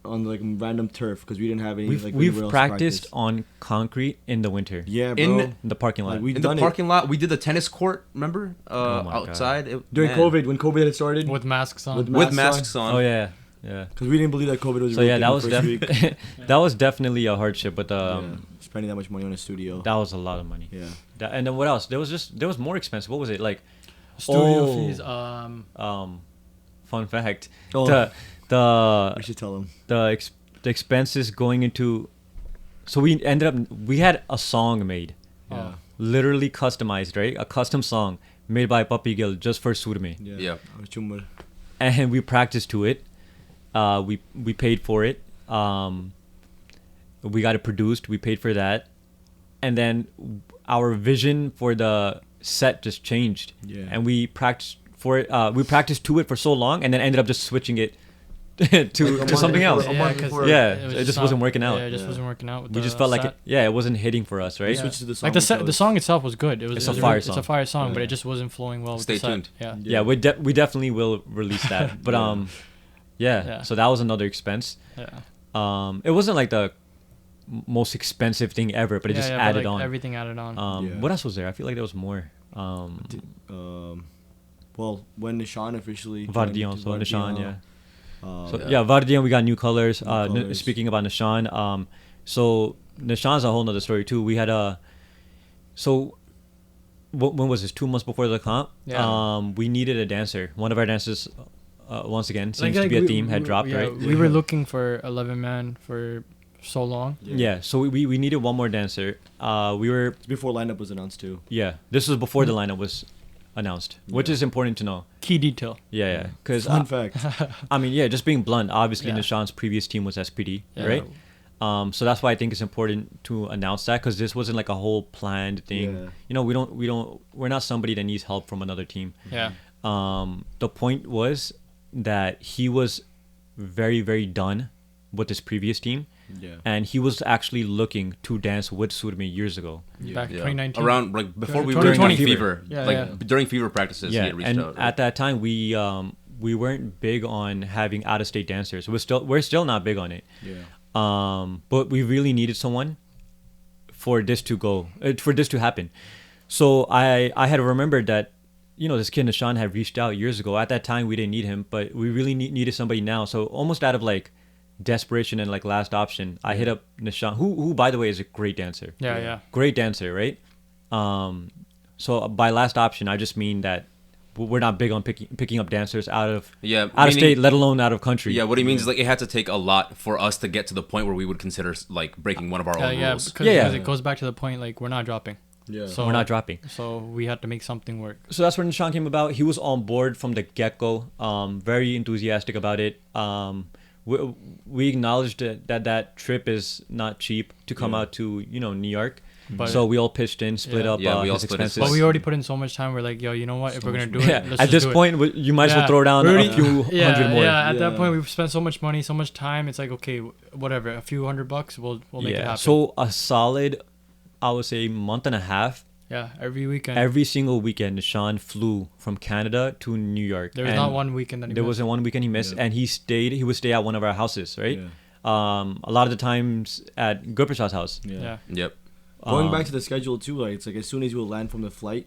on random turf because we didn't have any. We've anywhere else to practiced practice. on concrete in the winter. Yeah, bro. In- In the parking lot. Like, we've in the done parking lot, we did the tennis court. Remember, Oh my God. outside during man. COVID when COVID had started. with masks on. With with masks masks on. Oh yeah. Yeah. Because we didn't believe that COVID was. So yeah, that was that was definitely a hardship. But spending that much money on a studio. that was a lot of money. Yeah. And then what else? There was more expensive. What was it like? Studio fees. Fun fact. Oh. The We should tell them. the expenses going into. So we had a song made, Yeah. literally customized, right? A custom song made by Papi Gill just for Surme. Yeah. Chumbar. And we practiced to it. We paid for it. We got it produced. We paid for that, and then our vision for the set just changed. Yeah. And we practiced for it. We practiced to it for so long, and then ended up just switching it to something else. It just wasn't working out. Yeah, it just wasn't working out. With We just felt like it wasn't hitting for us, right? We switched to the song. Like the song itself was good. It's a fire song. It's a fire song, but it just wasn't flowing well. Stay with the tuned. Set. Yeah, we definitely will release that. But Yeah. So that was another expense. Yeah. It wasn't like the most expensive thing ever, but it just added on. Everything added on. What else was there? I feel like there was more. Well, when Nishan officially. Vardion, so Nishan, yeah. So Yeah. Vardion, we got new colors. colors. Speaking about Nishan, so Nishan's a whole nother story too. We had when was this? 2 months before the comp. Yeah. We needed a dancer. One of our dancers, once again, seems to be a theme, had dropped, right? We were looking for 11 man for so long. Yeah. So we needed one more dancer. We were Before lineup was announced too. This was before the lineup was announced, which is important to know. Key detail. Yeah. Because Fun fact. I mean, just being blunt, obviously Yeah. Nishan's previous team was SPD, Yeah. right? So that's why I think it's important to announce that, because this wasn't like a whole planned thing. Yeah. You know, we're not somebody that needs help from another team. Yeah. The point was that he was very, very done with his previous team, Yeah. and he was actually looking to dance with Surme years ago. Back Yeah. 2019. Around like before we were doing 2020 fever. Yeah, like yeah. during fever practices, he Yeah, had reached and out. Right? at that time we weren't big on having out of state dancers. We're still not big on it. Yeah. But we really needed someone for this to happen. So I had remembered that, you know, this kid Nishan had reached out years ago. At that time, we didn't need him, but we really needed somebody now. So almost out of like desperation and like last option, I hit up Nishan, who by the way is a great dancer. Yeah. Great dancer, right? So by last option, I just mean that we're not big on picking up dancers out of state, let alone out of country. Yeah, what he means is like it had to take a lot for us to get to the point where we would consider like breaking one of our own rules. Because it goes back to the point, like, we're not dropping. Yeah. So We're not dropping. So we had to make something work. So that's where Nishan came about. He was on board from the get-go, very enthusiastic about it. We acknowledged that trip is not cheap to come out to, you know, New York. But So we all pitched in, split up we all his split expenses. But we already put in so much time. We're like, yo, you know what? If we're gonna do it, let's at just this do it. point, you might as well throw down Already- a few hundred more. Yeah, at that Yeah. point, we've spent so much money, so much time. It's like, okay, whatever, a few $100, we'll make it happen. So a solid, I would say, month and a half. Yeah, every weekend. Every single weekend, Nishan flew from Canada to New York. There was And not one weekend that he There missed. wasn't one weekend he missed, Yeah. and he would stay at one of our houses, right? Yeah. A lot of the times at Gurprashad's house. Yeah. Yep. Going back to the schedule too, like it's like as soon as we would land from the flight,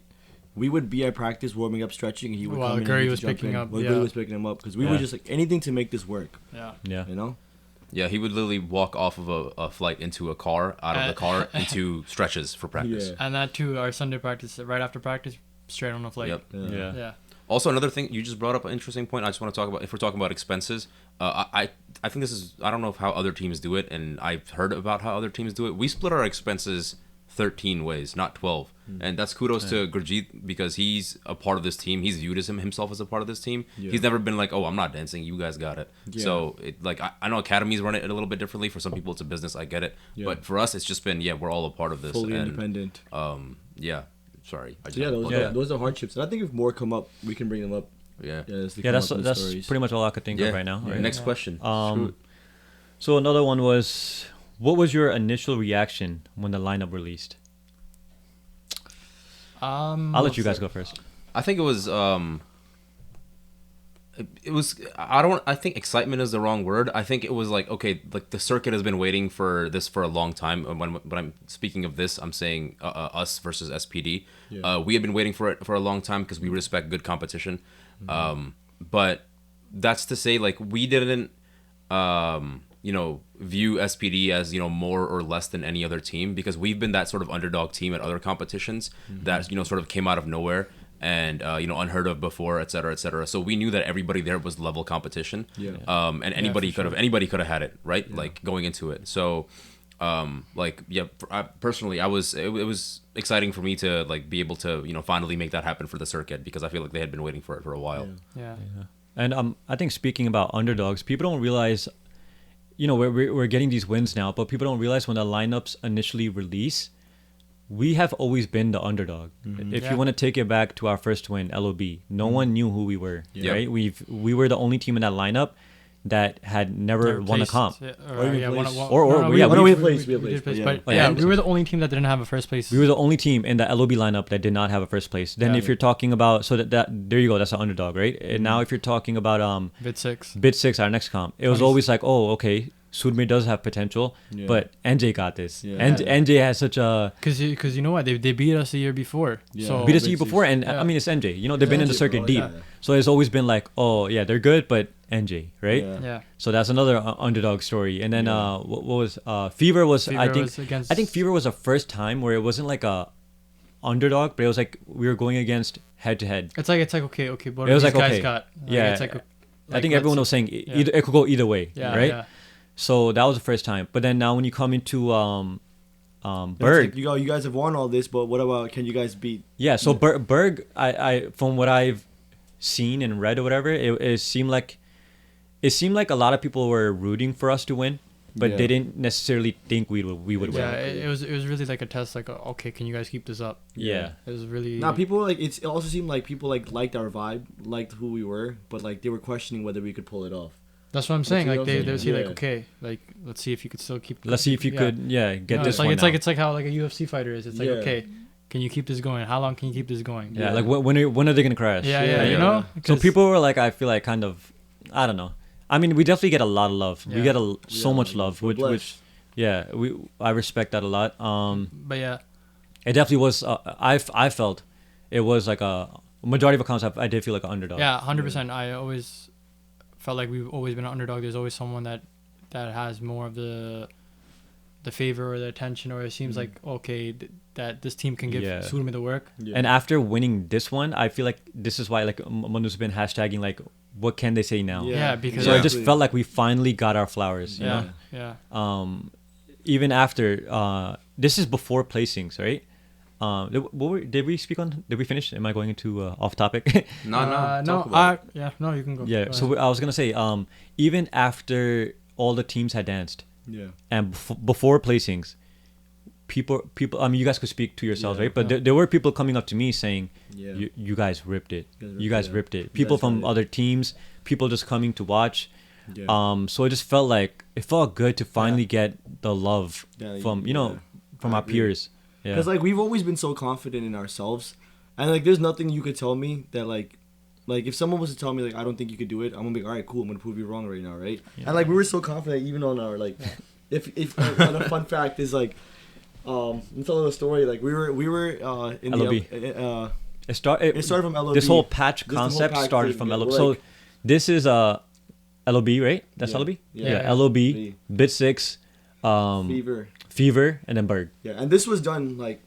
we would be at practice warming up, stretching, and he would While come in. Gary and he'd was jump picking in. up, While yeah. Gary was picking him up because we Yeah. were just like anything to make this work. Yeah. Yeah. You know. Yeah, he would literally walk off of a flight into a car, out of the car into stretches for practice. Yeah. And that too, our Sunday practice, right after practice, straight on the flight. Yep. Yeah. Yeah. Also, another thing you just brought up an interesting point. I just want to talk about if we're talking about expenses. I think this is I don't know how other teams do it, and I've heard about how other teams do it. We split our expenses 13 ways, not 12, and that's kudos to Gurjeet because he's a part of this team. He's viewed as himself as a part of this team. Yeah. He's never been like, oh, I'm not dancing. You guys got it. Yeah. So I know academies run it a little bit differently. For some people, it's a business. I get it, Yeah. but for us, it's just been we're all a part of this. Fully and, independent. Yeah. Sorry. I just So yeah, had to those, plug are, that. those are hardships, and I think if more come up, we can bring them up. Yeah. As they Yeah, come that's up in the that's stories. pretty much all I could think of right now. Yeah. Right? Next question. So another one was, what was your initial reaction when the lineup released? I'll let you guys go first. I think it was I think excitement is the wrong word. I think it was like, okay, like the circuit has been waiting for this for a long time. And when I'm speaking of this, I'm saying us versus SPD. Yeah. We had been waiting for it for a long time because we respect good competition. But that's to say, like, we didn't view SPD as, more or less than any other team, because we've been that sort of underdog team at other competitions that, sort of came out of nowhere and, unheard of before, et cetera, et cetera. So we knew that everybody there was level competition. Yeah. And anybody could have had it, right? Yeah. Like going into it. So, personally, it was exciting for me to like be able to, finally make that happen for the circuit, because I feel like they had been waiting for it for a while. Yeah. And I think speaking about underdogs, people don't realize, we're getting these wins now, but people don't realize when the lineups initially release, we have always been the underdog. If you want to take it back to our first win, LOB, no one knew who we were, right? We were the only team in that lineup that had never won a comp. We we were the only team that didn't have a first place. We were the only team in the LOB lineup that did not have a first place. Then if you're talking about, so that there you go, that's an underdog, right? And now if you're talking about Bit 6, our next comp, it was always like, oh, okay, Sudme does have potential, but NJ got this. NJ has such a... Because you know what? They beat us the year before. So beat us the year before, and I mean, it's NJ. They've been in the circuit deep. So it's always been like, oh, yeah, they're good, but NJ, right? Yeah. So that's another underdog story. And then what was... Fever was... I think Fever was the first time where it wasn't like a underdog, but it was like we were going against head-to-head. It's like okay, but it was these like, guys okay. got... I think everyone was saying it could go either way, right? Yeah. So that was the first time. But then now when you come into Burgh, you guys have won all this, but what about, can you guys beat? Yeah, so Burgh, I from what I've seen and read or whatever, it seemed like a lot of people were rooting for us to win, but they didn't necessarily think we would win. Yeah, it was really like a test, like, okay, can you guys keep this up? Yeah. It was really... Now people it also seemed like people liked our vibe, liked who we were, but like they were questioning whether we could pull it off. That's what I'm saying. Like they would see like, okay, like let's see if you could still keep. Let's see if you could, get this one. It's like how like a UFC fighter is. It's like, okay, can you keep this going? How long can you keep this going? Yeah, like when are they gonna crash? Yeah. So people were like, I feel like kind of, I don't know. I mean, we definitely get a lot of love. We get so much love, which I respect that a lot. But yeah, it definitely was. I felt it was like a majority of accounts. I did feel like an underdog. Yeah, 100%. I always felt like we've always been an underdog. There's always someone that has more of the favor or the attention, or it seems like, okay, that this team can give Surumi the work. And after winning this one, I feel like this is why like Manu's been hashtagging like, what can they say now? Yeah, because so it just felt like we finally got our flowers. You know? Yeah. Even after this is before placings, right? Did we speak on? Did we finish? Am I going into off topic? No. No, you can go. Yeah. So I was gonna say, even after all the teams had danced, and before placings, people. I mean, you guys could speak to yourselves, right? But there were people coming up to me saying, "You guys ripped it. You guys ripped it." People from other teams, people just coming to watch. So it just felt good to finally get the love from from our peers. Because like we've always been so confident in ourselves, and like there's nothing you could tell me that like if someone was to tell me like I don't think you could do it, I'm gonna be like, all right, cool, I'm gonna prove you wrong right now, right? And like we were so confident even on our like if a fun fact is like let me tell a story, like we were in LOB. It started from LOB. This whole patch concept started from LOB. So this is LOB, right? That's LOB? Yeah, LOB, Bit 6, Fever, and then Burgh. Yeah, and this was done like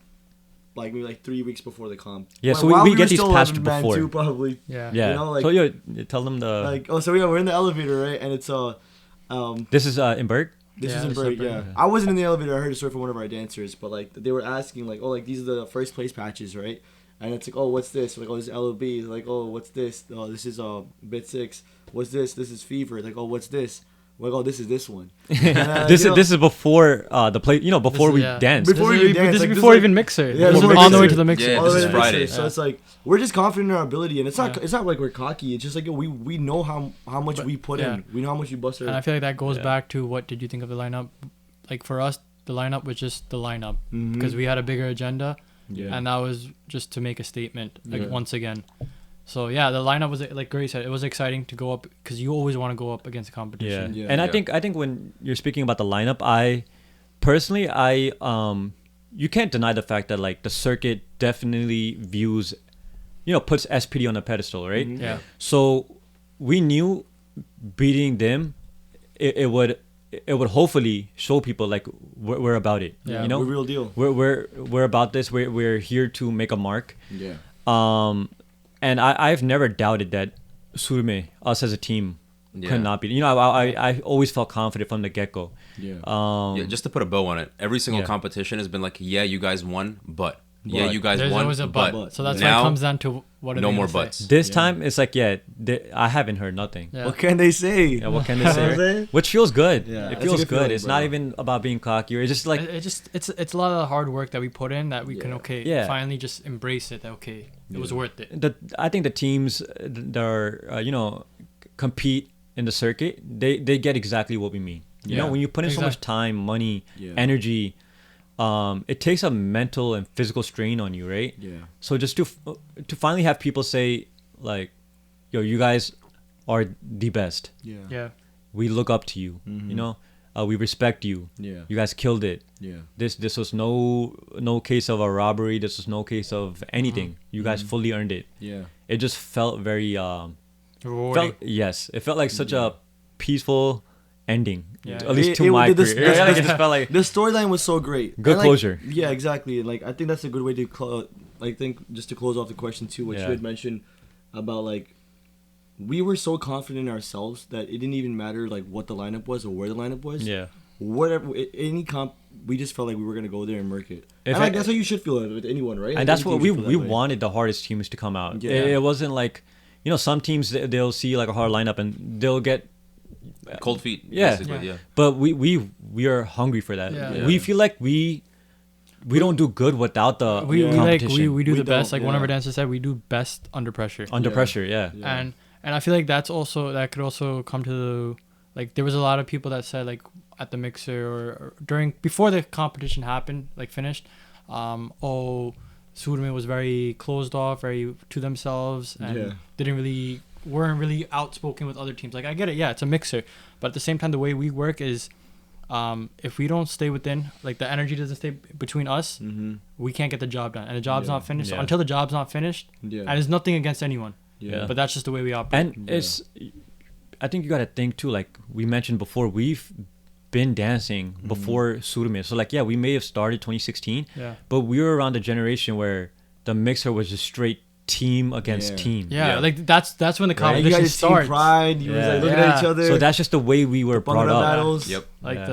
maybe like 3 weeks before the comp. Yeah, so we get these patched before. Too, probably. Yeah. You know, like, so tell them the... Like, we're in the elevator, right? And it's this is in Burgh? This is in Burgh, yeah. I wasn't in the elevator. I heard a story from one of our dancers, but like they were asking like, oh, like these are the first place patches, right? And it's like, oh, what's this? Like, oh, this is LOB. Like, oh, what's this? Oh, this is Bit 6. What's this? This is Fever. Like, oh, what's this? Like, oh, this is this one. And, this is before the play. Before we danced. Before we danced. This is before even mixer. Yeah, on the way to the mixer. Yeah, this is Friday. So it's like we're just confident in our ability, and it's not like we're cocky. It's just like we know how much we put in. We know how much we bust our. And I feel like that goes back to what did you think of the lineup? Like for us, the lineup was just the lineup because we had a bigger agenda, and that was just to make a statement. Like once again. So yeah, the lineup was, like Gary said, it was exciting to go up because you always want to go up against the competition. And I think when you're speaking about the lineup, I personally you can't deny the fact that like the circuit definitely views, puts SPD on a pedestal, right? Yeah. So we knew beating them, it would hopefully show people like we're about it. Yeah, you know, we're real deal. We're about this. We're here to make a mark. Yeah. And I've never doubted that Surme, us as a team, Yeah. could not be. You know, I always felt confident from the get go. Yeah. Yeah, just to put a bow on it, every single Yeah. competition has been like, yeah, you guys won, but yeah, you guys There's won, always a but so that's now why it comes down to what are no they more gonna buts. say? This time it's like, I haven't heard nothing. Yeah. What can they say? Yeah, what can they You know what I'm say? saying? Which feels good. Yeah, It that's a feels good good. feeling, It's not bro. even about being cocky. It's just like It's a lot of the hard work that we put in that we can Yeah. finally just embrace it. That it was worth it. I think the teams that are compete in the circuit, they get exactly what we mean. You know, Yeah. when you put in so much time, money, Yeah. energy, it takes a mental and physical strain on you, right? Yeah. So just to finally have people say like, yo, you guys are the best. Yeah. Yeah. We look up to you. You know, we respect you. Yeah. You guys killed it. Yeah. This was no case of a robbery. This was no case of anything. You guys fully earned it. Yeah. It just felt very Rewarding. it felt like such a peaceful ending. Yeah. At least It- to it- my this- career. this- Like, it this- just felt like The storyline was so great. Good And, like, closure. Yeah, exactly. And, like, I think that's a good way to think just to close off the question too, what Yeah. you had mentioned about like we were so confident in ourselves that it didn't even matter like what the lineup was or where the lineup was. yeah. Whatever, any comp, we just felt like we were gonna go there and murk it. If And, like, I- that's how you should feel with anyone, right? Like, And that's any what team we should feel we that way. wanted the hardest teams to come out. Yeah. It wasn't like, some teams they'll see like a hard lineup and they'll get Cold feet. Yeah. Basically, yeah. but we are hungry for that. Yeah. We feel like we don't do good without the We competition. we do We the best. don't, Like one of yeah. our dancers said, we do best under pressure. under Yeah. pressure, yeah. Yeah. And I feel like that could also come to like there was a lot of people that said like at the mixer or before the competition happened, like finished, Surme was very closed off, very to themselves, and weren't really outspoken with other teams. Like I get it, yeah, it's a mixer, but at the same time, the way we work is, if we don't stay within, like the energy doesn't stay between us, we can't get the job done, and the job's Yeah. not finished. So Yeah. until the job's not finished, Yeah. and it's nothing against anyone, Yeah. but that's just the way we operate. And I think you got to think too, like we mentioned before, we've been dancing before Surme. So like, yeah, we may have started 2016, Yeah. but we were around the generation where the mixer was just straight team against Yeah. team. Yeah, like that's when the Right? You competition guys team starts. pride. You was Yeah. like looking Yeah. at each other. So that's just the way we were bunking brought up up. battles. Yep. Like Yeah.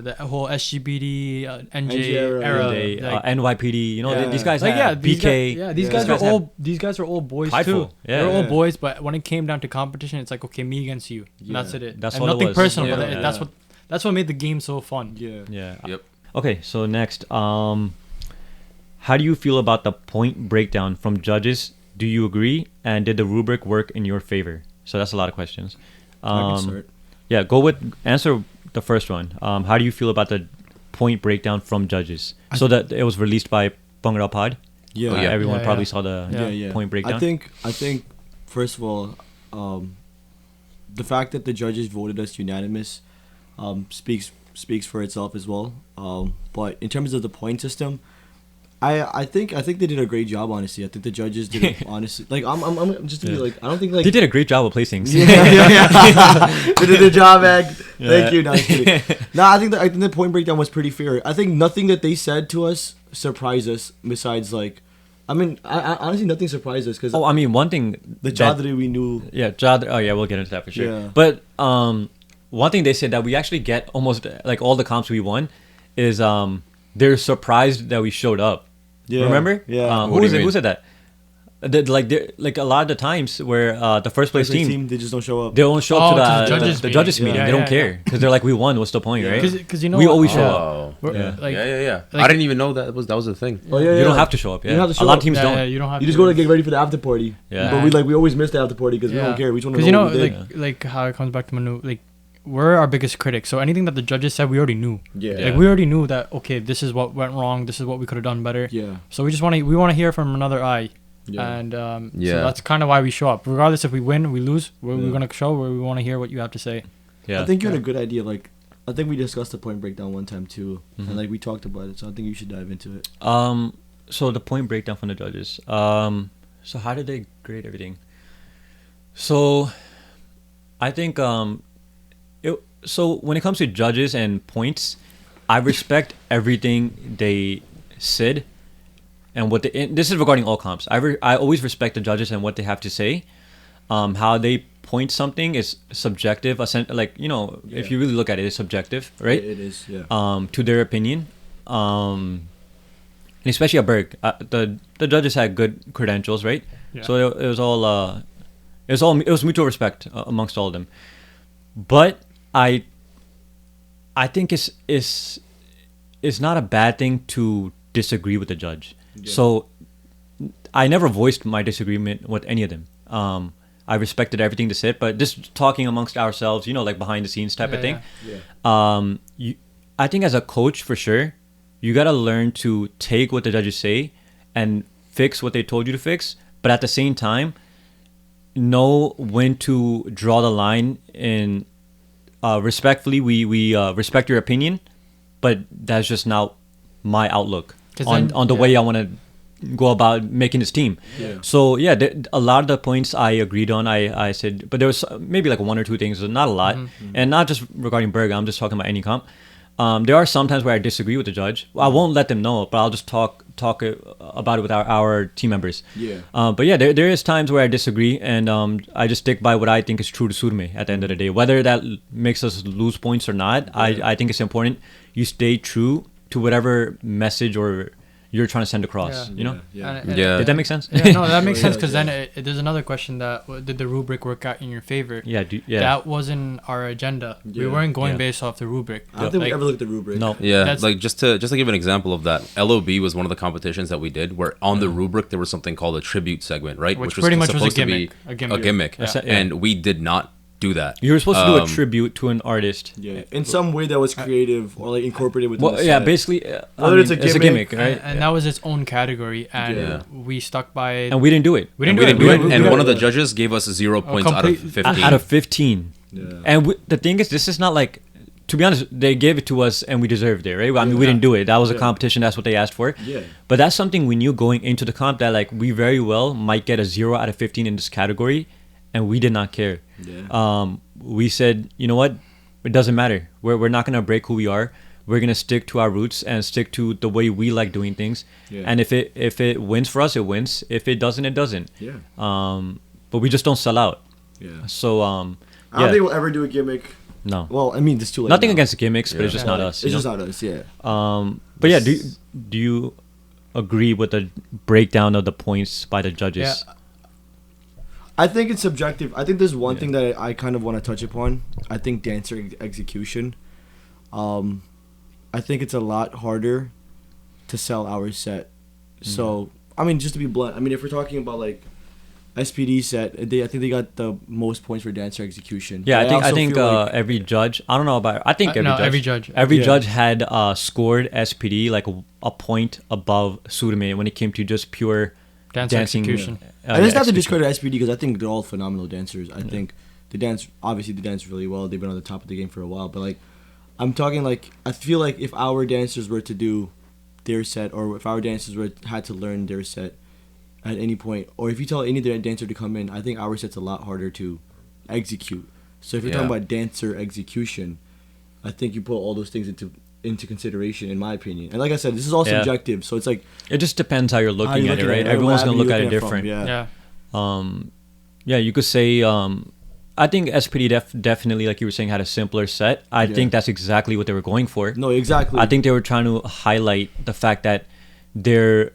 the whole SGBD, NJ NJ era. era. They, like, NYPD, Yeah. these guys like yeah, have these BK. guys, these Yeah. guys These guys are these guys are all boys prideful. too. Yeah. They're all Yeah. boys, but when it came down to competition, it's like okay, me against you. And that's Yeah. it. That's and all it nothing was. personal, Yeah. but Yeah. that's what made the game so fun. Yeah. Yeah. Yep. Okay, so next, how do you feel about the point breakdown from judges? Do you agree? And did the rubric work in your favor? So that's a lot of questions. I can start. Yeah, answer the first one. How do you feel about the point breakdown from judges? So that it was released by Bhangra Pod. Yeah. yeah. Everyone Yeah, probably yeah. saw the Yeah. point breakdown. I think first of all, the fact that the judges voted us unanimous speaks for itself as well. But in terms of the point system, I think they did a great job. Honestly, I think the judges did it, honestly. Like I'm just to be like I don't think like they did a great job of placings. yeah. They did a job, man. Yeah. Thank you. No, I'm just kidding. Nah, I think the point breakdown was pretty fair. I think nothing that they said to us surprised us. Besides, like, I mean, I honestly nothing surprised us because Oh, I mean, one thing the that- Jadri we knew. Yeah, Jad. Oh, yeah, we'll get into that for sure. Yeah. But one thing they said that we actually get almost like all the comps we won is they're surprised that we showed up. Yeah. Remember? Yeah. What do you Who mean? said that? Like a lot of the times where the first place team they just don't show up. they don't show up Oh, to to the judges meeting. meeting. Yeah, They don't yeah, care because they're like, we won. What's the point, Yeah. right? Because you know We what? always show up. Oh. We're- Yeah. Like, Yeah. like- I didn't even know that was a thing. Oh yeah, You yeah. don't have to show up. Yeah, You don't have to a show lot up. of teams yeah, don't. yeah, you don't have You to just go to get ready for the after party. Yeah. But we always miss the after party because we don't care. We just want to Because know you know, what we did. like how it comes back to Manu, like we're our biggest critic. So anything that the judges said, we already knew. Yeah. Yeah. Like we already knew that okay, this is what went wrong. This is what we could have done better. Yeah. So we just want to hear from another eye. Yeah. And so Yeah. that's kind of why we show up. Regardless if we win, we lose, we're Yeah. gonna show where we want to hear what you have to say. Yeah. I think you had a good idea. Like, I think we discussed the point breakdown one time too, and like we talked about it. So I think you should dive into it. So the point breakdown from the judges. So how did they grade everything? So I think So when it comes to judges and points, I respect everything they said, and this is regarding all comps. I always respect the judges and what they have to say. How they point something is subjective. Like, if you really look at it, it's subjective, right? It is, yeah. To their opinion. And especially at Burgh, the judges had good credentials, right? Yeah. So it was mutual respect amongst all of them. But I think it's not a bad thing to disagree with the judge. Yeah. So I never voiced my disagreement with any of them. I respected everything they said, but just talking amongst ourselves, like behind the scenes type of thing. Yeah. I think as a coach, for sure, you got to learn to take what the judges say and fix what they told you to fix. But at the same time, know when to draw the line. In respectfully, we respect your opinion, but that's just not my outlook on the way I want to go about making this team. Yeah. So yeah, a lot of the points I agreed on. I said, but there was maybe like one or two things, not a lot, and not just regarding Burgh. I'm just talking about any comp. There are some times where I disagree with the judge. I won't let them know, but I'll just talk about it with our team members. Yeah. But yeah, there is times where I disagree, and I just stick by what I think is true to Surme at the end of the day. Whether that makes us lose points or not, I think it's important you stay true to whatever message or you're trying to send across. Yeah. Yeah. Did that make sense? Yeah, no, that makes sense, because then there's another question that did the rubric work out in your favor? Yeah. That wasn't our agenda. Yeah. We weren't going based off the rubric. I don't think we ever looked at the rubric. No. Yeah, like just to give an example of that, LOB was one of the competitions that we did where on the rubric there was something called a tribute segment, right? Which was pretty much supposed was a gimmick. Yeah. And we did not do that. You were supposed to do a tribute to an artist. Yeah, in some way that was creative or like incorporated with. Basically, it's a gimmick, right? And that was its own category, and we stuck by it. And we didn't do it. We didn't do it. And one of the judges gave us 0 points out of 15. Out of 15. Yeah. And the thing is, this is not like, to be honest, they gave it to us and we deserved it, right? I mean, we didn't do it. That was a competition. That's what they asked for. Yeah. But that's something we knew going into the comp, that like we very well might get a 0 out of 15 in this category, and we did not care. Yeah. We said, you know what? It doesn't matter. We're not gonna break who we are. We're gonna stick to our roots and stick to the way we like doing things. Yeah. And if it wins for us, it wins. If it doesn't, it doesn't. Yeah. But we just don't sell out. Yeah. So I don't think we'll ever do a gimmick. No. Well, I mean, it's too late. Nothing now. against the gimmicks, but it's just not us. It's just not us. Yeah. But yeah, do you agree with the breakdown of the points by the judges? Yeah. I think it's subjective. I think there's one thing that I kind of want to touch upon. I think dancer execution. I think it's a lot harder to sell our set. So, I mean, just to be blunt, I mean, if we're talking about like SPD set, I think they got the most points for dancer execution. Yeah, I think every judge. I don't know about. I think every judge. Every judge had scored SPD like a point above Surme when it came to just pure dancing execution. And it's not to discredit SPD, because I think they're all phenomenal dancers. I think they dance really well. They've been on the top of the game for a while. But like, I'm talking like, I feel like if our dancers were to do their set, or if our dancers had to learn their set at any point, or if you tell any dancer to come in, I think our set's a lot harder to execute. So if you're talking about dancer execution, I think you put all those things into consideration, in my opinion. And like I said, this is all subjective, so it's like, it just depends how you're looking at it, right? Everyone's gonna look at it different. You could say I think SPD definitely, like you were saying, had a simpler set. I think that's exactly what they were going for. No, exactly. I think they were trying to highlight the fact that they're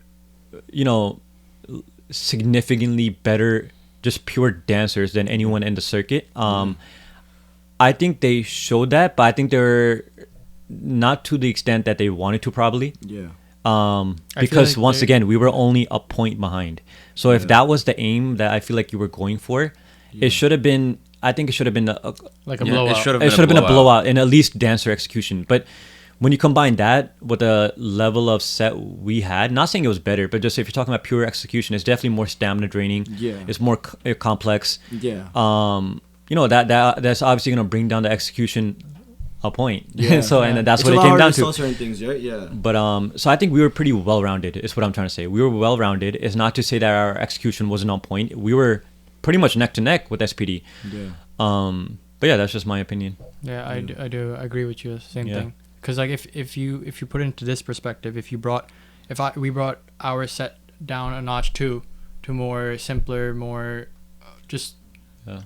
significantly better, just pure dancers than anyone in the circuit. I think they showed that, but I think they're not to the extent that they wanted to, probably. Yeah. Because once again, we were only a point behind. So if that was the aim that I feel like you were going for, it should have been. I think it should have been a blowout. It should have been a blowout in at least dancer execution. But when you combine that with the level of set we had, not saying it was better, but just if you're talking about pure execution, it's definitely more stamina draining. Yeah. It's more complex. Yeah. That's obviously gonna bring down the execution a point. Yeah. And that's it's what it came down to. Certain things, right? Yeah. But so I think we were pretty well rounded. Is what I'm trying to say. We were well rounded. It's not to say that our execution wasn't on point. We were pretty much neck to neck with SPD. Yeah. But yeah, that's just my opinion. Yeah, I do agree with you. Same thing. Because like if you put it into this perspective, we brought our set down a notch too, to more simpler, more just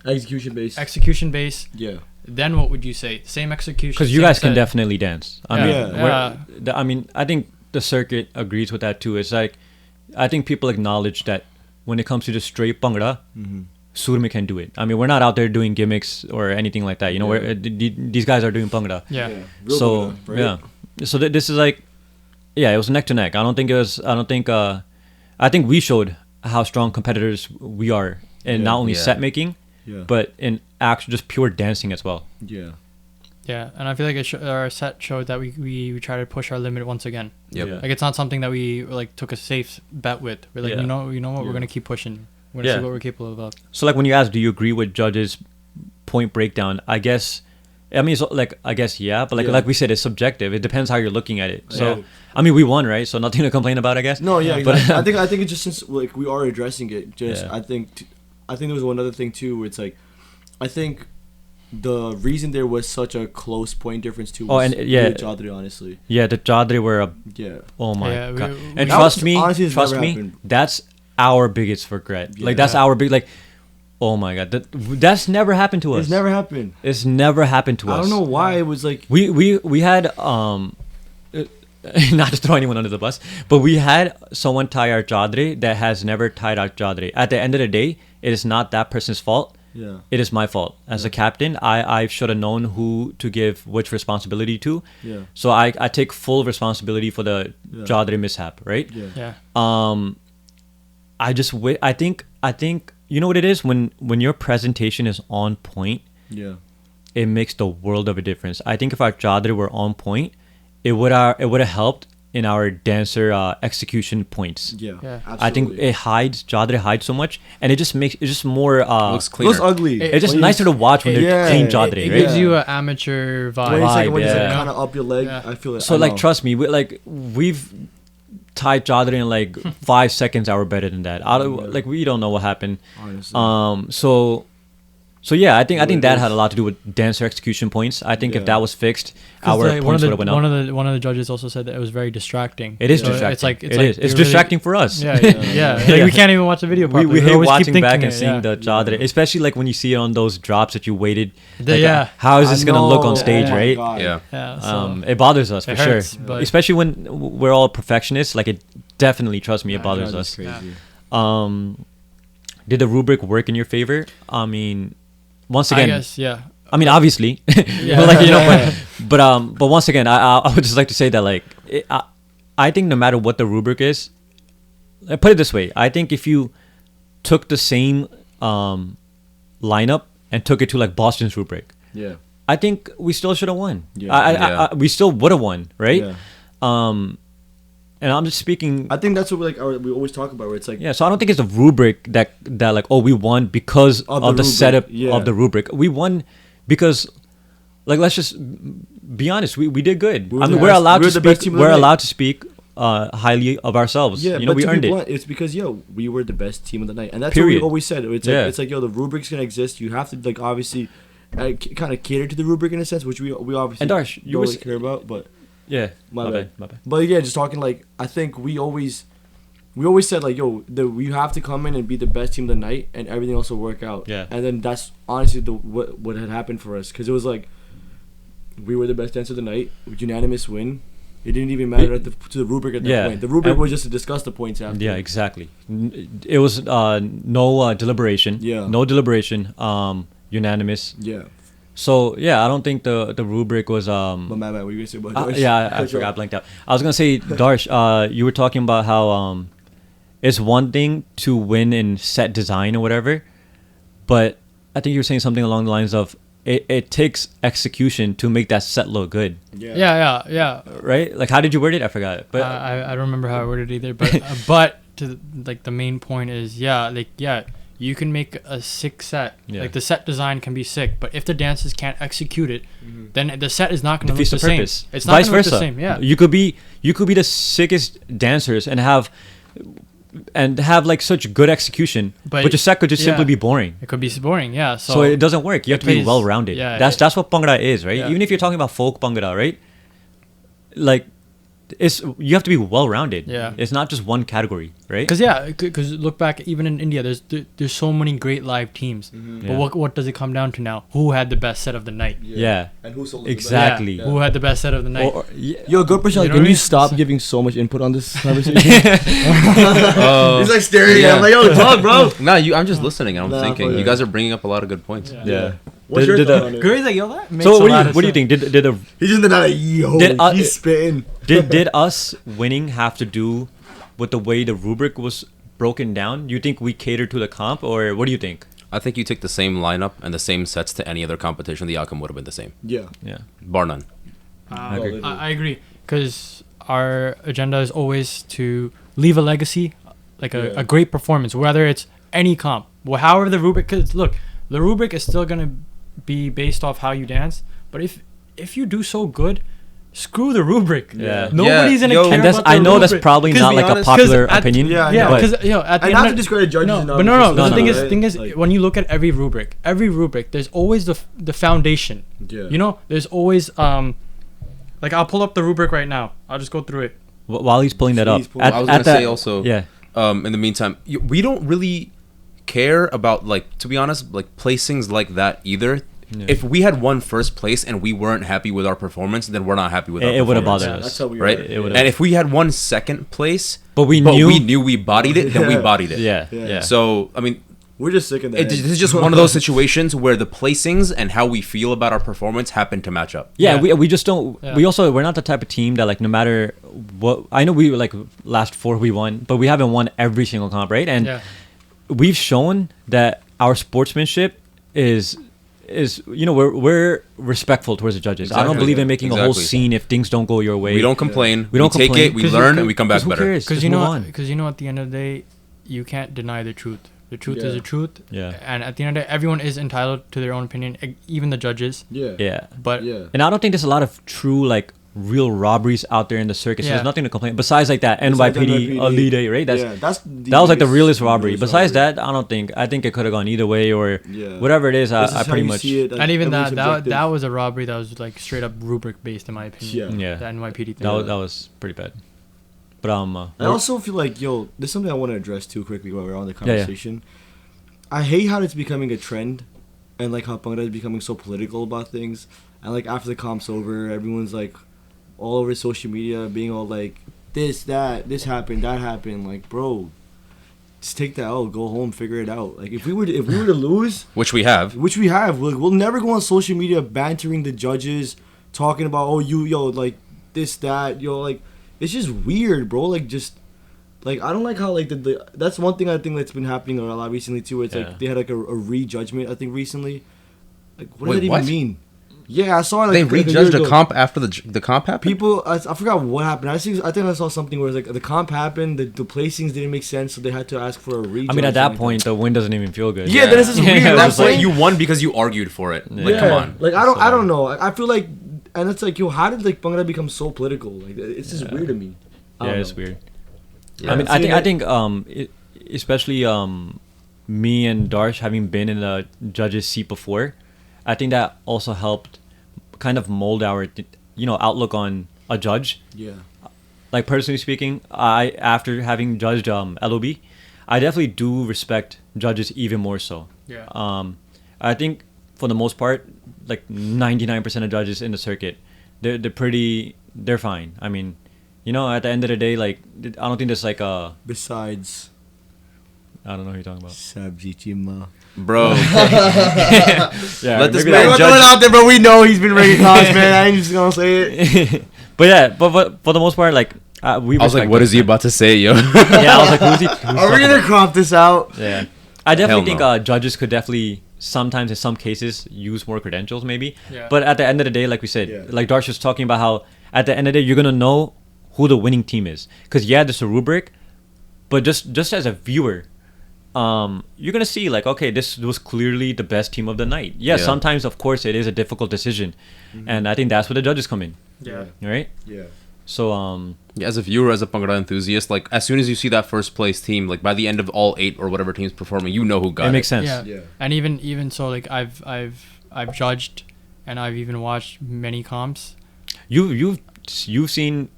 execution based. Yeah. Then what would you say? Same execution. Because you guys can definitely dance. I Yeah. mean, I think the circuit agrees with that too. It's like, I think people acknowledge that when it comes to just straight bhangra, Surme can do it. I mean, we're not out there doing gimmicks or anything like that. You know, these guys are doing bhangra. Yeah. So bhangra, right? yeah. So this is like, it was neck to neck. I think we showed how strong competitors we are in not only set making, but in actual just pure dancing as well. Yeah. Yeah, and I feel like our set showed that we try to push our limit once again. Yep. Yeah. Like it's not something that we like took a safe bet with. We're like, you know what, we're gonna keep pushing. We're gonna see what we're capable of. So like when you ask, do you agree with judges' point breakdown? I guess, I mean, it's like but like we said, it's subjective. It depends how you're looking at it. So I mean, we won, right? So nothing to complain about, I guess. No, yeah, but exactly. I think it's just since like we are addressing it. I think there was one other thing too, where it's like, I think the reason there was such a close point difference too was the Jadri, honestly. Yeah, the Jadri were oh my god. And trust me, that's our biggest regret. Like that's our big oh my god, that's never happened to us. It's never happened. It's never happened to us. I don't know why it was like we had not to throw anyone under the bus, but we had someone tie our Jadri that has never tied our Jadri. At the end of the day, it is not that person's fault. Yeah. It is my fault. As a captain, I should have known who to give which responsibility to. Yeah. So I take full responsibility for the Jadri mishap, right? Yeah. I think you know what it is when your presentation is on point. Yeah. It makes the world of a difference. I think if our Jadri were on point, it would have helped in our dancer execution points. Yeah, absolutely. I think Jadri hides so much, and it just more looks cleaner. Looks ugly. It's just nicer to watch when they're clean Jadri. It right? gives you an amateur vibe. When it's kind of up your leg, I feel it. So like, trust me, we've tied Jadri in like 5 seconds. We're better than that. Like we don't know what happened. Honestly. So yeah, I think that had a lot to do with dancer execution points. I think if that was fixed, our points would have went up. One of the judges also said that it was very distracting. It is distracting. It's distracting for us. Yeah. Like we can't even watch the video properly. We hate watching back and seeing the Jadri, especially like when you see it on those drops that you waited. How is this gonna look on stage, right? Yeah. It bothers us for sure, but especially when we're all perfectionists. Like it definitely, trust me, it bothers us. Crazy. Did the rubric work in your favor? I mean, once again, I guess, I mean, obviously, but once again, I would just like to say that like I think no matter what the rubric is, I put it this way: I think if you took the same lineup and took it to like Boston's rubric, I think we still should have won. We still would have won, right? And I'm just speaking. I think that's what we always talk about. Where it's like so I don't think it's a rubric that like we won because of the setup of the rubric. We won because like let's just be honest. We did good. We're allowed to speak. We're allowed to speak highly of ourselves. Yeah, we earned it. It's because we were the best team of the night, and that's what we always said. It's like the rubric's gonna exist. You have to like obviously kind of cater to the rubric in a sense, which we obviously and Darsh, don't really care about, but. Yeah, my bad. But yeah, just talking like I think we always said like we have to come in and be the best team of the night, and everything else will work out. Yeah, and then that's honestly what had happened for us, because it was like we were the best dancer of the night, unanimous win. It didn't even matter to the rubric at that point. The rubric was just to discuss the points after. Yeah, exactly. It was no deliberation. Yeah, no deliberation. Unanimous. Yeah. So yeah, I don't think the rubric was But what were you gonna say about Darsh? I forgot, blanked out. I was gonna say Darsh. You were talking about how it's one thing to win in set design or whatever, but I think you were saying something along the lines of it takes execution to make that set look good. Yeah. Right? Like how did you word it? I forgot. But I don't remember how I worded it either. But but to like the main point is you can make a sick set. Yeah. Like the set design can be sick, but if the dancers can't execute it, then the set is not going to look the same. It's not going to look the same. Yeah. You could be the sickest dancers and have and have like such good execution, but your set could just simply be boring. It could be boring, yeah. So it doesn't work. You have to be well-rounded. Yeah, that's what Bhangra is, right? Yeah. Even if you're talking about folk Bhangra, right? Like, you have to be well-rounded. Yeah. It's not just one category, right? Because look back, even in India, there's so many great live teams. Mm-hmm. But what does it come down to now? Who had the best set of the night? Yeah. And who sold Exactly. Yeah. Who had the best set of the night? Yo, good person. You know Can what I you mean? stop giving so much input on this conversation? He's like staring at him like, yo, talk, bro. No, I'm just listening and I'm Nah, thinking. but- You guys are bringing up a lot of good points. Yeah. What's your thought on it? Gary's like, yo, that makes So a lot of what do you sense. think? Did He's just like, yo, Did, he's spitting. did us winning have to do with the way the rubric was broken down? You think we catered to the comp, or what do you think? I think you take the same lineup and the same sets to any other competition, the outcome would have been the same, Yeah. Yeah. bar none. agree. I agree, because our agenda is always to leave a legacy, like a great performance, whether it's any comp. Well, however the rubric, because look, the rubric is still going to be based off how you dance, but if you do so good, screw the rubric. Yeah. Nobody's gonna Yo, care And that's about the I know that's rubric. probably 'Cause not be like a honest, popular 'cause at- opinion. Yeah, Yeah, but- because at the And end not of to discredit judges. no, and all, but it's no. just The no, thing no, is, right? thing is, Like, when you look at every rubric, there's always the foundation. yeah. You know, there's always like I'll pull up the rubric right now. I'll just go through it. While he's pulling that up, Please pull at, I was at gonna that- say also. Yeah. In the meantime, we don't really care about, like, to be honest, like placings like that either. Yeah. If we had won first place and we weren't happy with our performance, then we're not happy with our It would have performance. bothered Yeah, that's us. how we Right? are. It would've- And if we had won second place, But we but knew. we knew we bodied it, then we Yeah. bodied it. Yeah. Yeah. Yeah. So, I mean, We're just sick of that. this is just one of those situations where the placings and how we feel about our performance happen to match up. Yeah, Yeah. we just don't. Yeah. We're not the type of team that, like, no matter what. I know we were like last 4 we won, but we haven't won every single comp, right? And Yeah. we've shown that our sportsmanship is we're respectful towards the judges. I don't Exactly. believe in making a whole Exactly. scene if things don't go your way. We don't complain. We don't take complain. it, we 'Cause learn, you- and we come back 'cause who better. cares? Because Just you move know, on. at the end of the day, you can't deny the truth. The truth is Yeah. the truth. Yeah. And at the end of the day, everyone is entitled to their own opinion, even the judges. Yeah. Yeah. But Yeah. And I don't think there's a lot of true, like, real robberies out there in the circus. Yeah. There's nothing to complain. Besides, like, that Besides NYPD Elite 8, right? That's yeah, that's that was like the realest robbery. realest Besides robbery. that, I think it could have gone either way, or Yeah. whatever it is. This is I how pretty you much see it, like, and even everything's that subjective. was a robbery that was like straight up rubric based, in my opinion. Yeah. yeah. The NYPD thing. That was pretty bad. But I also feel like, yo, there's something I want to address too quickly while we're on the Yeah, yeah. conversation. I hate how it's becoming a trend, and like how Bhangra is becoming so political about things. And like after the comp's over, everyone's like all over social media being all like, this happened, that happened. Like, bro, just take that out, go home, figure it out. Like if we were to lose, Which we have. which we have, we'll never go on social media bantering the judges, talking about, oh, like this, that, like, it's just weird, bro. Like, just, like, I don't like how, like, that's one thing I think that's been happening a lot recently, too. It's Yeah. like, they had, like, a rejudgment, I think, recently. Like, what Wait, does that what? even mean? Yeah, I saw it, like, They like, a year rejudged the ago. comp after the comp happened? People, I forgot what happened. I think I saw something where it's like the comp happened, the placings didn't make sense, so they had to ask for a rejudge. I mean, at or that something point, the win doesn't even feel good. Yeah, then it's just Yeah. weird. Yeah, That's it's like like you won because you argued for it. Like, Yeah. come on. Like I don't know. I feel like, and it's like, yo, how did like Bhangra become so political? Like it's just weird to me. I Yeah, don't it's know. weird. Yeah. I mean, See, I think especially me and Darsh having been in the judge's seat before, I think that also helped kind of mold our outlook on a judge. Yeah. Like, personally speaking, after having judged LOB, I definitely do respect judges even more so. Yeah. I think for the most part, like 99% of judges in the circuit, they're fine. I mean, at the end of the day, like, I don't think there's like a, Besides I don't know who you're talking about. Sabzi Chima. Bro. Yeah, Let this maybe man that- judge. out there, but we know he's been rating comments, man. I ain't just gonna say it. But yeah, but for the most part, like, we. I was like, respect what them. is he about to say, yo? Yeah, I was like, who's he? Who's Are we talking gonna about? crop this out? Yeah, I definitely Hell think judges could definitely sometimes in some cases use more credentials, maybe. Yeah. But at the end of the day, like we said, Yeah. like Darsh was talking about how at the end of the day you're gonna know who the winning team is, because there's a rubric, but just as a viewer, you're gonna see like, okay, this was clearly the best team of the night. Yeah, Yeah. sometimes of course it is a difficult decision, and I think that's where the judges come in, Yeah. right? Yeah. So As a viewer, as a Bhangra enthusiast, like as soon as you see that first place team, like by the end of all 8 or whatever teams performing, you know who got it. it makes sense. Yeah. And even so, like I've judged and I've even watched many comps. You've seen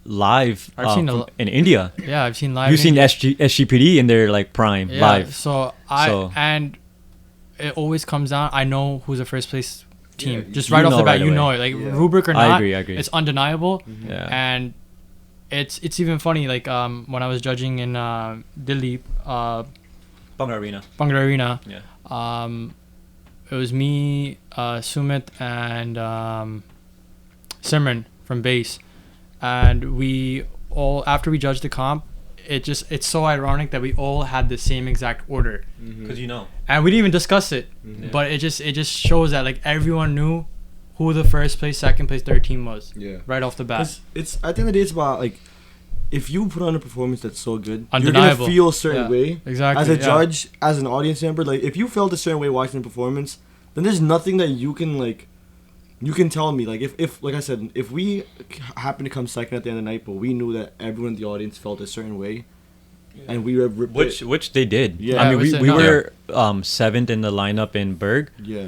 live I've seen in India. Yeah, I've seen live. You've seen SGPD in their like prime live. So and it always comes down. I know who's the first place team. Yeah, Just right off the bat, right you away. know it. Like rubric or not, I agree. it's undeniable. Yeah. And it's even funny. Like when I was judging in Delhi, Bhangra Arena. Yeah. It was me, Sumit, and Simran from base, and we all, after we judged the comp, it's so ironic that we all had the same exact order, Because you know. and we didn't even discuss it, but it just shows that like everyone knew who the first place, second place, third team was. Yeah. Right off the bat. 'Cause it's at the end of the day, it's about like if you put on a performance that's so good, Undeniable. you're gonna feel a certain Yeah. way. Exactly. As a yeah. judge, as an audience member, like if you felt a certain way watching the performance, then there's nothing that you can tell me. Like if like I said, if we happen to come second at the end of the night, but we knew that everyone in the audience felt a certain way, and we were Which they did. Yeah. I mean, Yeah, we no. were 7th in the lineup in Burgh. yeah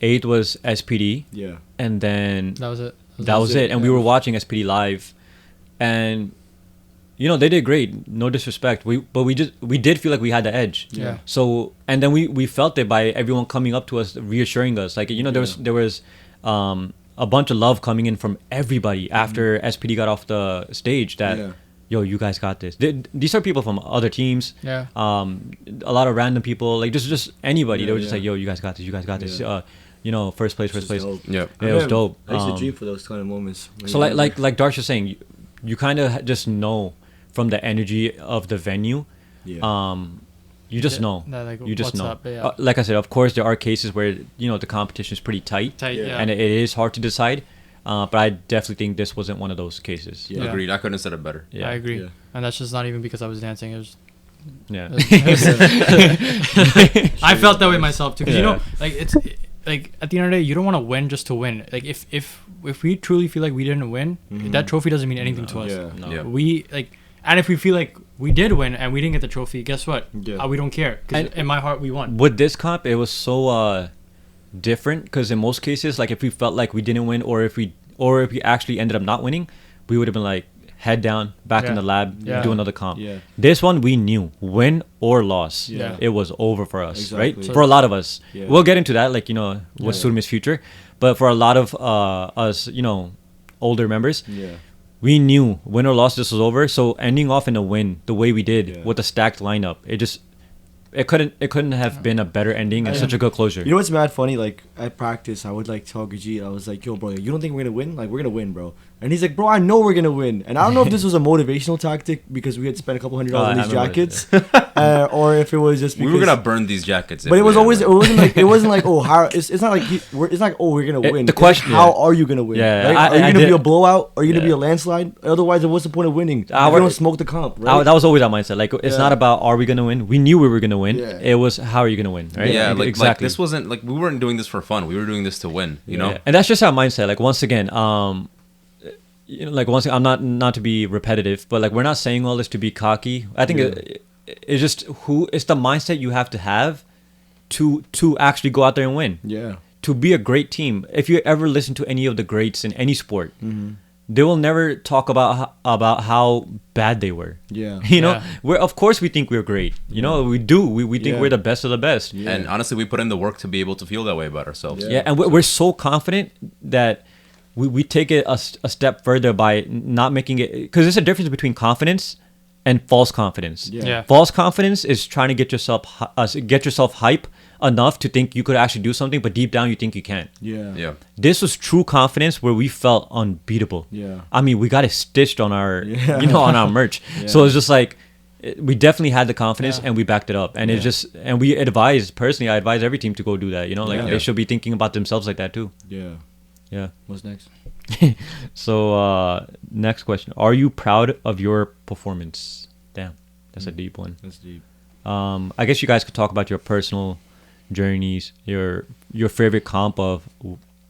8th was SPD, yeah and then That was it. that was it. And we were watching SPD live, and you know they did great. No disrespect, but we did feel like we had the edge. Yeah. So and then we felt it by everyone coming up to us, reassuring us. Like there was a bunch of love coming in from everybody after SPD got off the stage. That Yeah. yo, you guys got this. These are people from other teams. Yeah. A lot of random people, like just anybody. Yeah, They were just yeah. like, yo, you guys got this. You guys got this. Yeah. First place. It's dope. Yeah. Yeah, it was dope. I used to dream for those kind of moments. when So you're younger. like Darsh was saying, you kind of just know from the energy of the venue. yeah. You just know. That, like, You just what's know. up, yeah. Like I said, of course, there are cases where the competition is pretty tight, Tight, Yeah. yeah. and it is hard to decide. But I definitely think this wasn't one of those cases. Yeah. Agreed. I couldn't have said it better. Yeah. I agree. Yeah. And that's just not even because I was dancing. It was. Yeah. I felt that way myself too. 'Cause, Yeah. you know, like it's like at the end of the day, you don't want to win just to win. Like if we truly feel like we didn't win, that trophy doesn't mean anything to us. Yeah. No. Yeah. We like, and if we feel like we did win and we didn't get the trophy, guess what? Yeah. We don't care. Because And- in my heart, we won. With this comp, it was so different because in most cases, like if we felt like we didn't win, or if we actually ended up not winning, we would have been like head down, back in Yeah. the lab, Yeah. do another comp. Yeah. This one we knew, win or loss, Yeah. it was over for us, Exactly. right? For a lot of us, Yeah. we'll get into that, like with Yeah. Surmi's future, but for a lot of us, older members, Yeah. we knew win or loss this was over. So ending off in a win the way we did Yeah. with a stacked lineup, it couldn't have been a better ending and such a good closure. You know what's mad funny? Like at practice, I would like tell Gajit, I was like, "Yo, bro, you don't think we're gonna win? Like we're gonna win, bro." And he's like, "Bro, I know we're gonna win." And I don't know if this was a motivational tactic because we had spent a couple $100 on I these remember jackets, or if it was just because We were gonna burn these jackets. if But it we was had always it. it wasn't like oh how it's not like it's not like oh we're gonna win. The It's like, question- how yeah. are you gonna win? Yeah, right? I- Are you I gonna be did- a blowout? Are you gonna be Yeah. a landslide? Otherwise, what's the point of winning? If Our- you don't smoke the comp, right? That was always our mindset. Like it's Yeah. not about are we gonna win. We knew we were gonna win. Yeah. It was how are you gonna win, right? Yeah, like exactly. this wasn't like we weren't doing this for fun. We were doing this to win. You know. Yeah. And that's just our mindset. Like once again, like once again, I'm not to be repetitive, but like we're not saying all this to be cocky. I think it's just it's the mindset you have to have to actually go out there and win. yeah, To be a great team. If you ever listen to any of the greats in any sport, they will never talk about how bad they were. yeah, You know, Yeah. we're of course we think we're great. You know, we do. We think Yeah. we're the best of the best. Yeah. And honestly, we put in the work to be able to feel that way about ourselves. Yeah. Yeah, and we're so confident that we take it a step further by not making it, because there's a difference between confidence and false confidence. Yeah. Yeah. False confidence is trying to get yourself hype enough to think you could actually do something, but deep down you think you can't. yeah, Yeah. This was true confidence where we felt unbeatable. Yeah. I mean, we got it stitched on our, Yeah. on our merch. Yeah. So it's just like, we definitely had the confidence Yeah. and we backed it up. And it's Yeah. just, and we advise, personally, I advise every team to go do that. Like Yeah. they should be thinking about themselves like that too. yeah. Yeah. What's next? So, next question. Are you proud of your performance? Damn, that's a deep one. That's deep. I guess you guys could talk about your personal journeys, your favorite comp of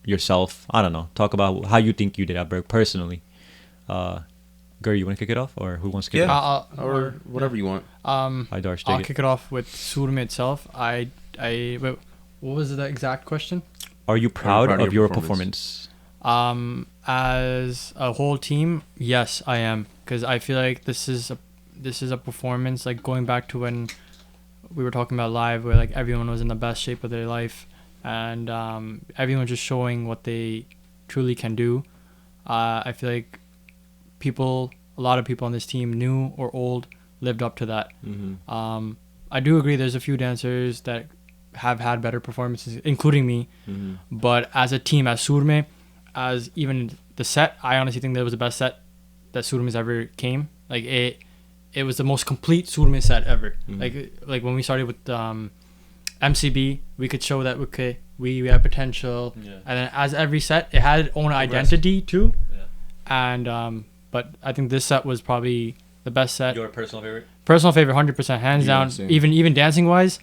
yourself. I don't know. Talk about how you think you did at Burgh personally. Gary, you want to kick it off, or who wants to kick it off? Or whatever you want. Hi, Darsh, I'll kick it off with Surme itself. Wait, what was the exact question? Are you proud of your performance? As a whole team, yes, I am, because I feel like this is a performance, like going back to when we were talking about live, where like everyone was in the best shape of their life, and everyone just showing what they truly can do. I feel like a lot of people on this team, new or old, lived up to that. Mm-hmm. I do agree there's a few dancers that have had better performances, including me. Mm-hmm. But as a team, as Surme, as even the set, I honestly think that was the best set that Surme's ever came. Like it was the most complete Surme set ever. Mm-hmm. Like when we started with MCB, we could show that we have potential, and then as every set, it had its own identity too. And but I think this set was probably the best set. Your personal favorite? Personal favorite, 100%, hands down. Same. Even dancing wise,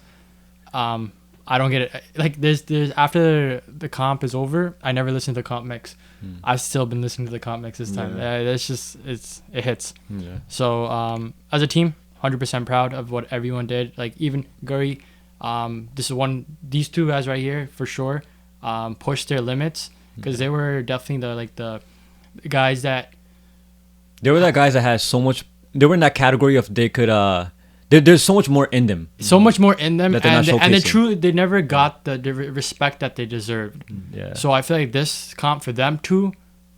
I don't get it. Like there's after the comp is over, I never listen to the comp mix. I've still been listening to the comp mix this time. It's just it hits. Yeah. So as a team, 100% proud of what everyone did. Like even Guri, these two guys right here for sure pushed their limits, because they were definitely the guys that. They were that guys that had so much. They were in that category of they could. There's so much more in them. So much more in them, That they're not and showcasing. they never got the respect that they deserved. Yeah. So I feel like this comp for them too,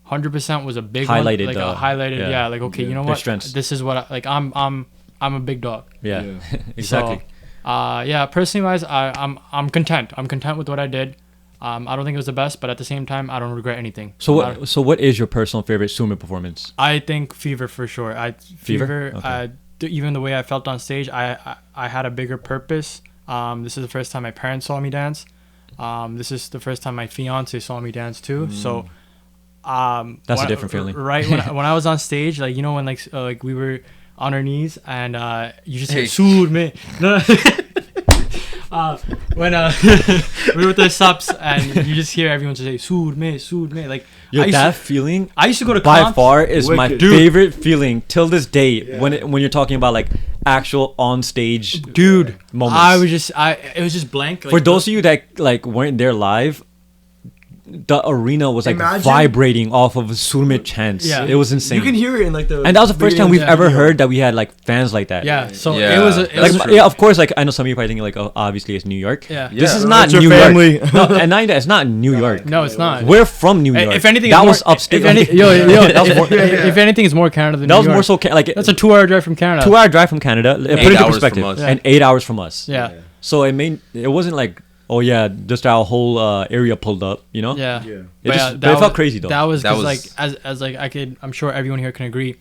100% was a big Highlighted one. the- Highlighted. yeah. Yeah. Like okay, you know Their what? strengths. This is what I'm a big dog. Yeah. Yeah. Exactly. So, personally wise, I'm content. I'm content with what I did. I don't think it was the best, but at the same time, I don't regret anything. So what is your personal favorite Sumo performance? I think Fever for sure. Fever. Okay. Even the way I felt on stage, I had a bigger purpose. This is the first time my parents saw me dance. This is the first time my fiance saw me dance too. So, That's a different feeling. Right when I was on stage, like when like we were on our knees and you just say Hey. "Sood me." No. When we were with the subs and you just hear everyone just say "Sood me," like Feeling I used to go to by comps. far is my Wicked. favorite feeling till this day. When you're talking about like actual on stage Dude, moments. it was just blank. For those of you that like weren't there live, the arena was like Imagine- vibrating off of Surme chants. Yeah. It was insane. You can hear it in like the. And that was the first time we've video. ever heard that we had like fans like that. yeah, so Yeah, it was that's Like, true. yeah, of course. Like I know some of you probably thinking like, oh, obviously it's New York. Yeah. This Yeah. is not It's your New family. York. No, and not even that, it's not New York. No, it's not. We're from New York. If anything, that it's was more, upstate. If, any, That was more, if anything, it's more Canada than that New was York. more so like That's a 2-hour drive from Canada. 2-hour drive from Canada. Put it 8 into hours perspective, from us. and 8 hours from us. Yeah, So it wasn't like, oh yeah, just our whole area pulled up. You know. yeah. Yeah. But it felt crazy though. That was That 'cause, was- like as like I'm sure everyone here can agree,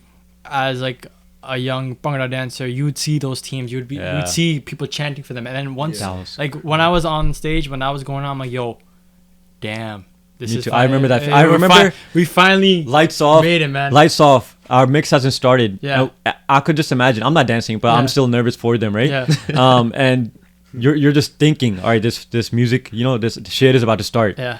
as like a young Bhangra dancer, you would see those teams. You Yeah. would see people chanting for them, and then once That was- like when I was on stage, when I was going on, I'm like, yo, damn, this Me is. too. I remember that. finally- I remember we finally Lights off. made it, man. Lights off. Our mix hasn't started. Yeah. I could just imagine. I'm not dancing, but I'm Yeah. still nervous for them, right? Yeah. And you're just thinking, all right, this music, this shit is about to start. Yeah.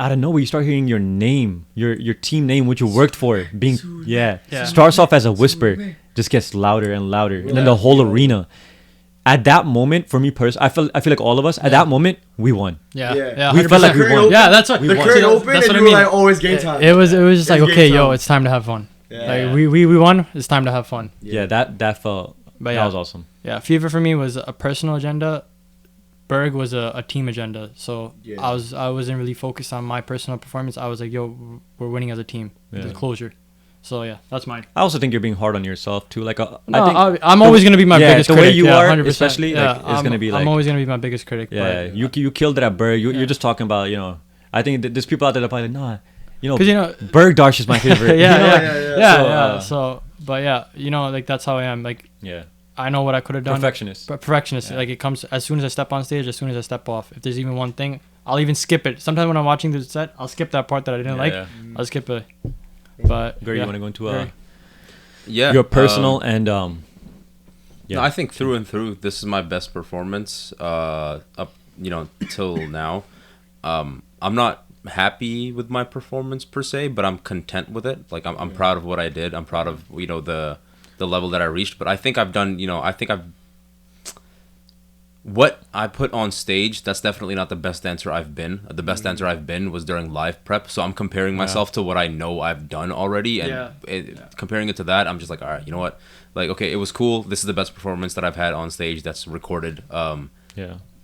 Out of nowhere, you start hearing your name, your team name, which you worked for, being Yeah. starts off as a whisper, just gets louder and louder, and then the whole arena. At that moment, for me personally, I feel like all of us at that moment we won. Yeah. Yeah. Yeah. We felt like we 100%. won. Yeah, that's what The won. curtain See, opened that's and what I you were mean. like, always game time. It was just like, It's okay, game yo, time. it's time to have fun. Yeah. Like we won. It's time to have fun. Yeah, that felt But that yeah. was awesome. Yeah, Fever for me was a personal agenda. Burgh was a team agenda. So Yeah. I wasn't really focused on my personal performance. I was like, yo, we're winning as a team. Yeah. The closure. So yeah, that's mine. I also think you're being hard on yourself too. Like No, I think I'm always gonna be my yeah, biggest the critic. way you yeah, are, 100%. especially, like, it's I'm, gonna be like- I'm always gonna be my biggest critic. yeah, but, you killed it at Burgh. You're just talking about I think there's people out there that are probably like, nah, 'Cause, Burgh Darsh is my favorite. yeah, You know, yeah, like- yeah, So, yeah. So, but yeah, like that's how I am. Like yeah, I know what I could have done. perfectionist. Perfectionist. Yeah. Like it comes as soon as I step on stage, as soon as I step off. If there's even one thing, I'll even skip it. Sometimes when I'm watching the set, I'll skip that part that I didn't like. Yeah. I'll skip it. But Gary, yeah. you want to go into Gary. Yeah. your personal and yeah. No, I think through and through, this is my best performance up, till now. I'm not happy with my performance per se, but I'm content with it. Like I'm proud of what I did. I'm proud of the level that I reached. But I think I've done what I put on stage. That's definitely not the best dancer I've been. The best dancer I've been was during live prep. So I'm comparing myself to what I know I've done already, and comparing it to that, I'm just like, all right, you know what? Like, okay, it was cool. This is the best performance that I've had on stage that's recorded. And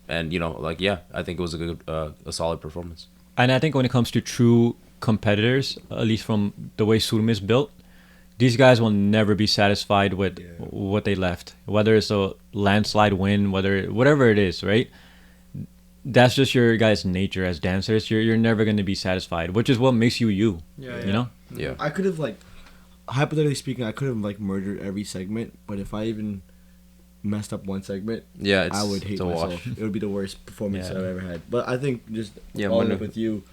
I think it was a good, a solid performance. And I think when it comes to true competitors, at least from the way Surum is built, these guys will never be satisfied with what they left. Whether it's a landslide win, whatever it is, right? That's just your guys' nature as dancers. You're never going to be satisfied, which is what makes you you. You know? Yeah. I could have hypothetically speaking, I could have murdered every segment, but if I even messed up one segment, I would hate myself. It would be the worst performance I've ever had. But I think just following up with you,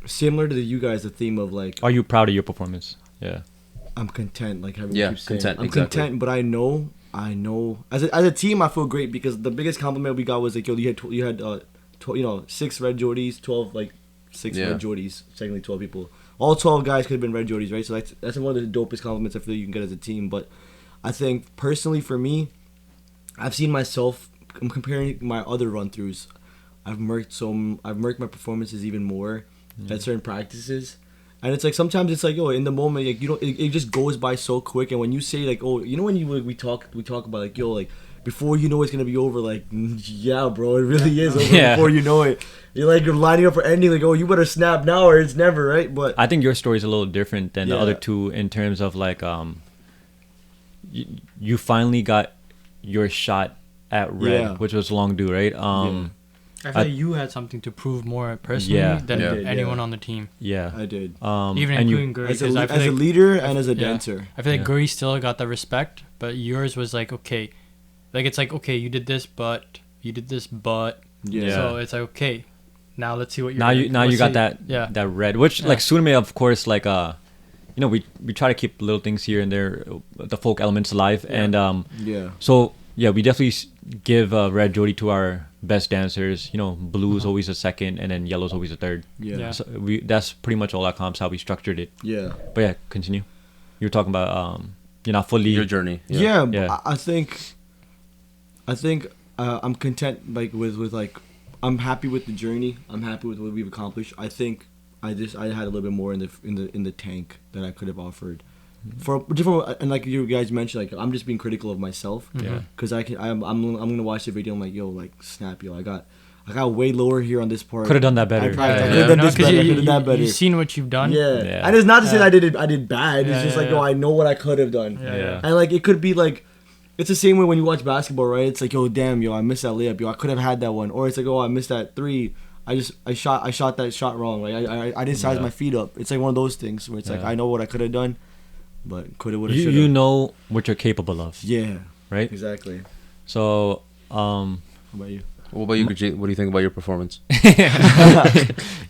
similar to you guys, the theme of are you proud of your performance? Yeah. I'm content, like everyone keeps saying. Content, I'm content, but I know. As a team, I feel great because the biggest compliment we got was like, yo, you had 6 red Jordis, 12 6 red Jordis, technically 12 people. All 12 guys could have been red Jordis, right? So that's one of the dopest compliments I feel you can get as a team. But I think personally for me, I've seen myself. I'm comparing my other run-throughs. I've murked my performances even more at certain practices, and it's like sometimes it's like, yo, in the moment, like, it just goes by so quick. And when you say like, oh, when we talk about like, yo, like before you know it's gonna be over, like, yeah, bro, it really is over before you know it. You're lining up for ending, like, oh, you better snap now or it's never, right? But I think your story is a little different than the other two in terms of like, you finally got your shot at red, which was long due, right? I feel like you had something to prove more personally than anyone on the team. Yeah, I did. Even including Guri, as a leader and as a dancer. I feel like Guri still got the respect, but yours was like, okay, like it's like, okay, you did this, but so it's like, okay, now let's see what you're now you got that red, which like Sunme, of course, like we try to keep little things here and there, the folk elements alive, and so we definitely give red Jody to our best dancers. Blue's always a second, and then yellow's always a third. So that's pretty much all our comps, how we structured it. But continue. You were talking about you're not fully your journey. I think I'm content with I'm happy with the journey. I'm happy with what we've accomplished. I think I had a little bit more in the tank that I could have offered. For different, and like you guys mentioned, like I'm just being critical of myself. Because I'm gonna watch the video. I'm like, yo, like snap, yo, I got way lower here on this part. Could have done that better. Could have done this better. Could have done that better. You've seen what you've done. And it's not to say that I did bad. It's just like, yo, I know what I could have done. And like it could be like, it's the same way when you watch basketball, right? It's like, yo, damn, yo, I missed that layup, yo, I could have had that one. Or it's like, oh, I missed that 3. I shot that shot wrong. Like I didn't size my feet up. It's like one of those things where it's like I know what I could have done, but coulda, woulda, shoulda. You know what you're capable of. Yeah. Right. Exactly. So, How about you? What about you, Gurjeet? What do you think about your performance?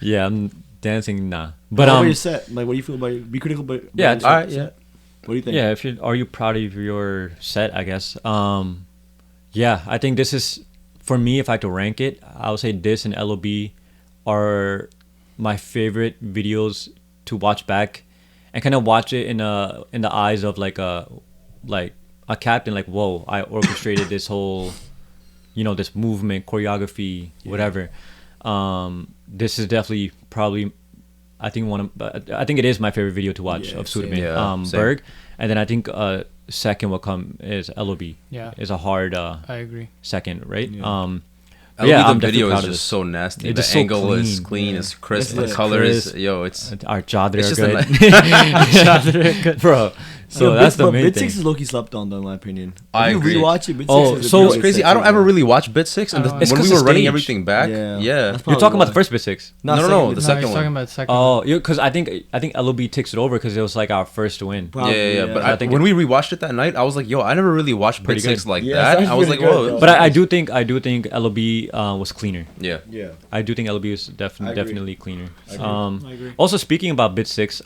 Yeah, I'm dancing but what about your set? Like, what do you feel about it? Be critical, but all right, yeah. What do you think? Yeah, are you proud of your set? I guess. I think this is, for me, if I had to rank it, I would say this and LOB are my favorite videos to watch back and kind of watch it in the eyes of like a captain. Like, whoa, I orchestrated this whole, this movement, choreography, whatever. This is definitely probably, I think it is my favorite video to watch of Surume, Burgh, and then I think second will come is LOB. Is a hard I agree. Second, right? The video is just so nasty. The angle is clean, it's crisp. The color is it's our chadra are good, bro. So that's the main Bit thing. 6 is low-key slept on, though, in my opinion. I if agree. you rewatch it, Bit 6 is so it's crazy. I don't ever really watch Bit 6, and when we were running everything back, you're talking about the first Bit 6. No, the second one. Talking about the second. Oh, because I think LOB takes it over because it was like our first win. Probably, But I think when we rewatched it that night, I was like, yo, I never really watched Bit 6 like that. I was like, whoa. But I do think LOB was cleaner. Yeah. I do think LOB was definitely cleaner. I agree. Also, speaking about Bit 6,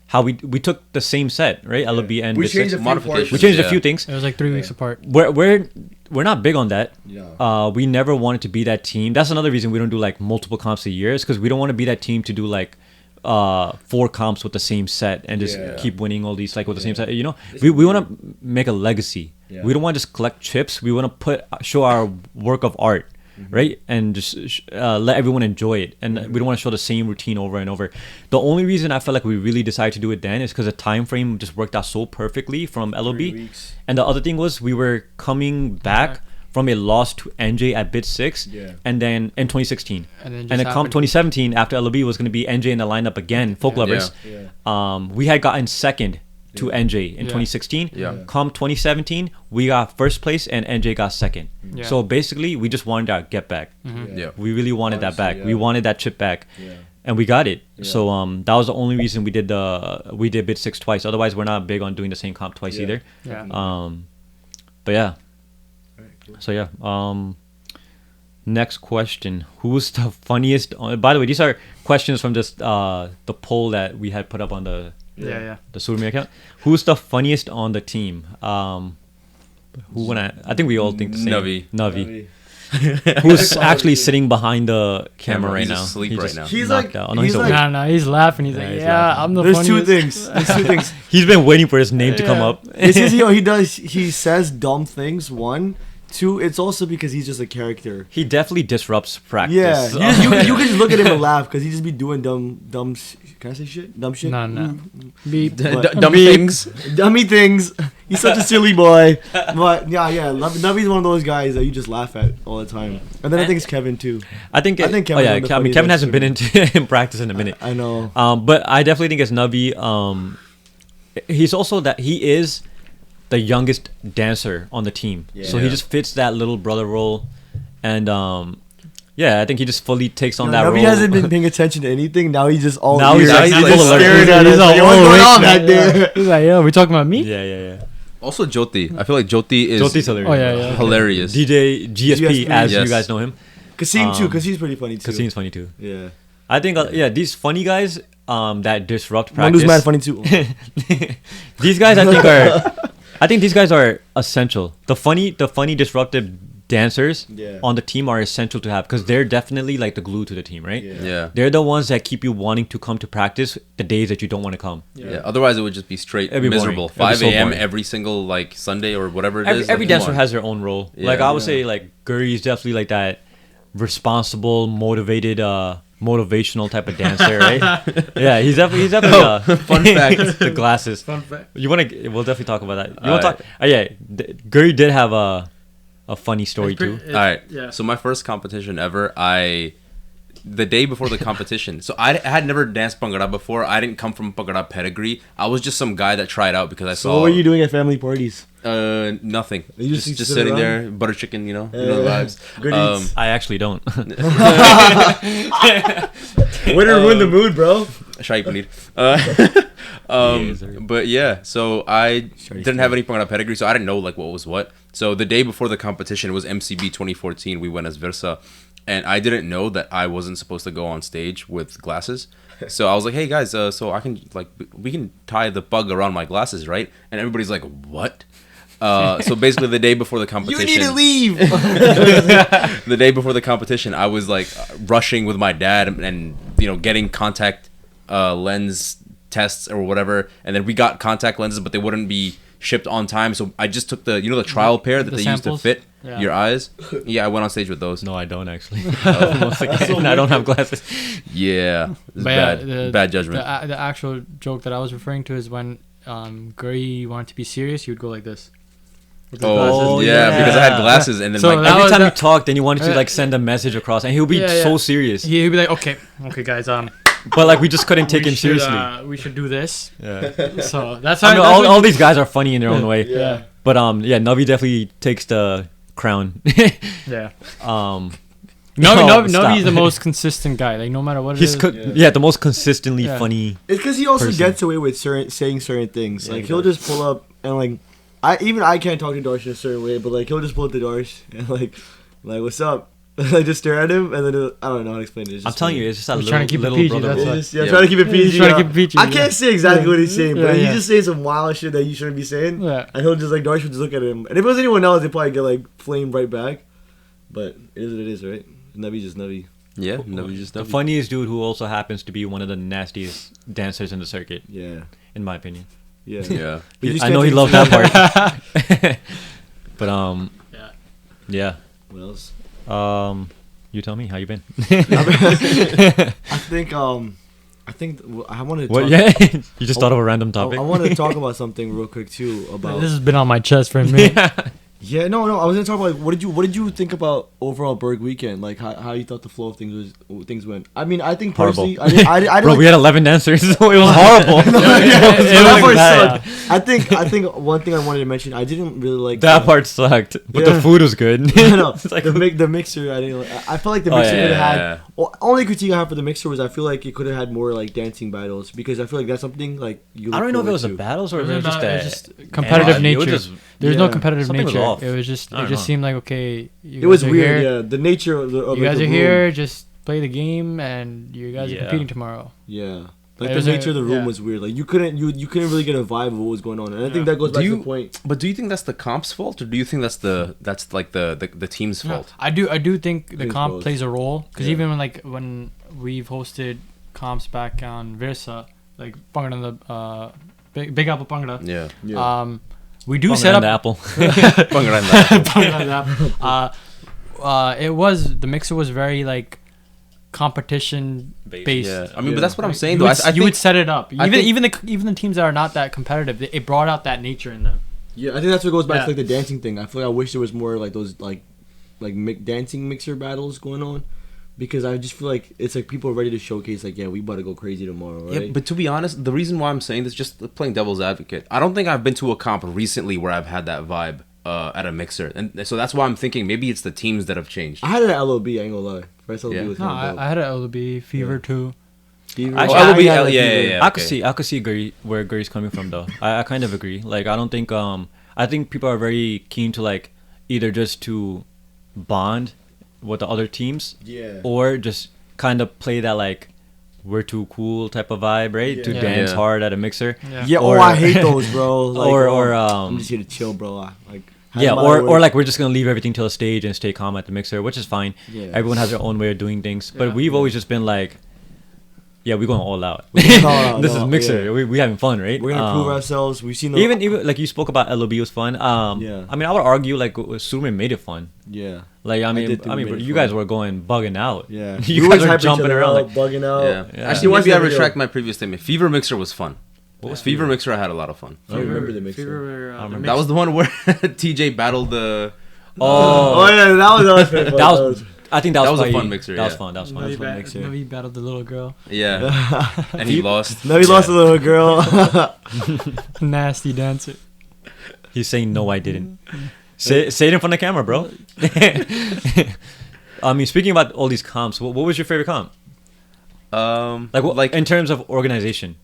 how we took the same set, right? LB and we bit changed six. a few Modifications. We changed a Yeah. few things. It was like 3 weeks apart. We're not big on that. Yeah. We never wanted to be that team. That's another reason we don't do like multiple comps a year, is because we don't want to be that team to do like 4 comps with the same set and just keep winning all these like with the same set. You know, we want to make a legacy. Yeah. We don't want to just collect chips. We want to show our work of art. Right, and just let everyone enjoy it, and we don't want to show the same routine over and over. The only reason I felt like we really decided to do it then is because the time frame just worked out so perfectly from LOB. 3 weeks. And the other thing was we were coming back from a loss to NJ at bit 6, and then in 2016, And then and then come 2017 after LOB was going to be NJ in the lineup again, Folk Lovers. We had gotten second to NJ in 2016. Come 2017, we got first place and NJ got second. So basically, we just wanted our get back. We really wanted that back. We wanted that chip back. And we got it. So that was the only reason we did bit 6 twice. Otherwise, we're not big on doing the same comp twice either. But yeah. So yeah. Next question: who's the funniest? By the way, these are questions from just the poll that we had put up on the Surumi account. Who's the funniest on the team? I think we all think the same. Navi. Who's actually sitting behind the camera right he's now? asleep right now. He's knocked like, out. Oh, no, he's he's awake. like, No, he's laughing. He's like, he's yeah, laughing. I'm the there's funniest. 2 things. There's 2 things. He's been waiting for his name to come up. It's just, he says dumb things. 1, 2. It's also because he's just a character. He definitely disrupts practice. Yeah, you can just look at him and laugh because he just be doing dumb. Can I say shit? Dumb shit. No. Beep. Dumb things. Dummy things. He's such a silly boy. But yeah, Navi's one of those guys that you just laugh at all the time. And then I think it's Kevin too. I think Kevin. Kevin hasn't been in practice in a minute. I know. But I definitely think it's Navi. He's also he is the youngest dancer on the team, so he just fits that little brother role, and I think he just fully takes on that role. Navi hasn't been paying attention to anything. Now he's just all Now he's ears. like- He's he's just all staring alert. at us. He's all Like, what's going on awake. back there? He's like, yo, we talking about me? Yeah. Also, Jyoti. I feel like Jyoti is Jyoti's hilarious. Oh yeah. hilarious. DJ GSP, as Yes. you guys know him. Kasim too, because he's pretty funny too. Kasim's funny too. Yeah. I think these funny guys that disrupt Mandu's practice. mad funny too. These guys I think these guys are essential. The funny disruptive dancers on the team are essential to have, because they're definitely like the glue to the team, right? Yeah. They're the ones that keep you wanting to come to practice the days that you don't want to come. Yeah. Otherwise, it would just be straight It'd be miserable. boring. 5 It'd be so a.m. boring. every single like Sunday or whatever it Every is. Like, come dancer on. has their own role. Yeah. Like I would say, like Guri is definitely like that responsible, motivated, motivational type of dancer, right? Yeah, he's definitely Fun fact. the glasses. Fun fact. We'll definitely talk about that. You want Alright. to talk? Guri did have a funny story too. All right. Yeah. So my first competition ever, the day before the competition. So I had never danced Bhangra before. I didn't come from Bhangra pedigree. I was just some guy that tried out because I saw. So what were you doing at family parties? Nothing. You Just sit sitting around? there, butter chicken, you know the vibes. Good eats. I actually don't. Way to ruin the mood, bro. Shahi paneer. Yes, sir. But yeah, so I didn't have any Bhangra pedigree, so I didn't know like what was what. So the day before the competition, it was MCB 2014. We went as Versa, and I didn't know that I wasn't supposed to go on stage with glasses. So I was like, "Hey guys, so I can we can tie the bug around my glasses, right?" And everybody's like, "What?" So basically, the day before the competition, You need to leave. the day before the competition, I was like rushing with my dad and getting contact lens tests or whatever, and then we got contact lenses, but they wouldn't be shipped on time. So I just took the the trial pair that The they samples? used to fit Yeah. your eyes. Yeah, I went on stage with those. No, I don't actually. Once again, I don't have glasses. Yeah, it's But yeah, bad judgment. The actual joke that I was referring to is when Guri wanted to be serious, he would go like this. With the Oh, glasses. yeah, because I had glasses, and then So like that Every was time you that- talked, then you wanted to like send a message across, and he would be Yeah, yeah. so serious. He'd be like, okay, guys, But like we just couldn't take we him should, seriously. we should do this. Yeah. So that's how I mean, all these guys are funny in their own way. Yeah. But Navi definitely takes the crown. Yeah. No, Navi's stop. the most consistent guy. Like no matter what it He's is. the most consistently Yeah. funny. It's because he also Person. gets away with saying certain things. Like he'll just pull up and like, I can't talk to Darsh in a certain way, but like he'll just pull up to Darsh and like what's up? I just stare at him, and then I don't know how to explain it. It's I'm just telling funny. you, it's just that He's little, trying to keep it little PG, brother. that's role. why. Yeah, trying to keep it PG. He's trying to keep it PG, I yeah. can't say exactly what he's saying, but Yeah. he's just saying some wild shit that you shouldn't be saying. Yeah. And he'll just like Darsh would just look at him, and if it was anyone else, they'd probably get like flamed right back. But it is what it is, right? Navi's just Navi. Yeah, no, just The funniest dude who also happens to be one of the nastiest dancers in the circuit, Yeah, in my opinion. yeah, Yeah. But you just I can't know he take loved it that seriously. part. But Yeah. yeah. What else? You tell me how you been. I think I wanted to. What? Talk, Yeah. You just thought of a random topic. I wanted to talk about something real quick too. About This has been on my chest for a minute. yeah, no. I was gonna talk about like, what did you think about overall Burgh weekend? Like how you thought the flow of things went. I mean, I think Horrible. personally, I didn't Bro, like, we had 11 dancers. So it was horrible. that part bad. sucked. I think one thing I wanted to mention, I didn't really like That part sucked, but Yeah. the food was good. I know. It's like, The mixer, I didn't. I felt like the Oh, mixer yeah, could have yeah, had. Well, only critique I have for the mixer was I feel like it could have had more like dancing battles because I feel like that's something like you. I don't know if it was a the battles or It if it was was just about- that. it was just competitive vibe. It nature. was just- There's no Yeah. competitive Something was nature. off. It was just I don't know. seemed like okay. You It was guys are weird, here, yeah. The nature of the. Of You like, guys the are room. here. Just play the game, and you guys are Yeah. competing tomorrow. Yeah. Like It the was nature of the room yeah. was weird. Like you couldn't really get a vibe of what was going on, and I think Yeah. that goes Do back to you- the point. But do you think that's the comp's fault, or do you think that's like the team's No, fault? I do think the Think comp both. plays a role because Yeah. even when we've hosted comps back on Versa, like Pangada, the Big Apple Pangada, Yeah. Yeah. we do Bung set around up the apple. Pangada, it was the mixer was very like competition based. Yeah. I mean, Yeah. but that's what I'm saying. You Though. would, I you think would set it up. I Even think- even the teams that are not that competitive, it brought out that nature in them. Yeah, I think that's what goes back Yeah. to like the dancing thing. I feel like I wish there was more like those like dancing mixer battles going on, because I just feel like it's like people are ready to showcase like, yeah, we about to go crazy tomorrow, right? Yeah, but to be honest, the reason why I'm saying this, just playing devil's advocate, I don't think I've been to a comp recently where I've had that vibe at a mixer, and so that's why I'm thinking maybe it's the teams that have changed. I had it at LOB. I ain't gonna lie. First LOB Yeah. was No, kind of dope. I had a LB Fever too. Fever- Actually, I LOB, had a yeah, Fever. yeah. I could okay. see where Gary's coming from though. I kind of agree. Like I don't think I think people are very keen to like either just to bond with the other teams Yeah. or just kind of play that like we're too cool type of vibe, right? To Yeah. dance Yeah. hard at a mixer. Yeah. Or- I hate those, bro. Like, or I'm just here to chill, bro. Like. Yeah, have my or way. like we're just gonna leave everything till the stage and stay calm at the mixer, which is fine. Yeah. Everyone has their own way of doing things, but Yeah. we've always just been like, yeah, we're going all out. going all out, This no, is mixer. yeah. We having fun, right? We're gonna prove ourselves. We've seen the Even like you spoke about LOB was fun. Yeah. I mean, I would argue like Suruman made it fun. Yeah. Like I mean, did think we bro, made it you fun. guys were going bugging out. Yeah. you We guys always were hype each jumping other around up, like. bugging out. Yeah. Yeah. Actually, Watch maybe I the video. retract my previous statement. Fever Mixer was fun. What was Fever Mixer? I had a lot of fun. I don't remember the mixer. Fever, I remember. That was the one where TJ battled the. Oh Oh, yeah, that was that was. I think that That was was a probably- fun mixer, That was yeah. fun. That was fun. That's what makes it. Navi battled the little girl. Yeah, and he lost. No, he lost a little girl. Nasty dancer. He's saying no, I didn't. Say it in front of the camera, bro. I mean, speaking about all these comps, what was your favorite comp? Like what, like in terms of organization,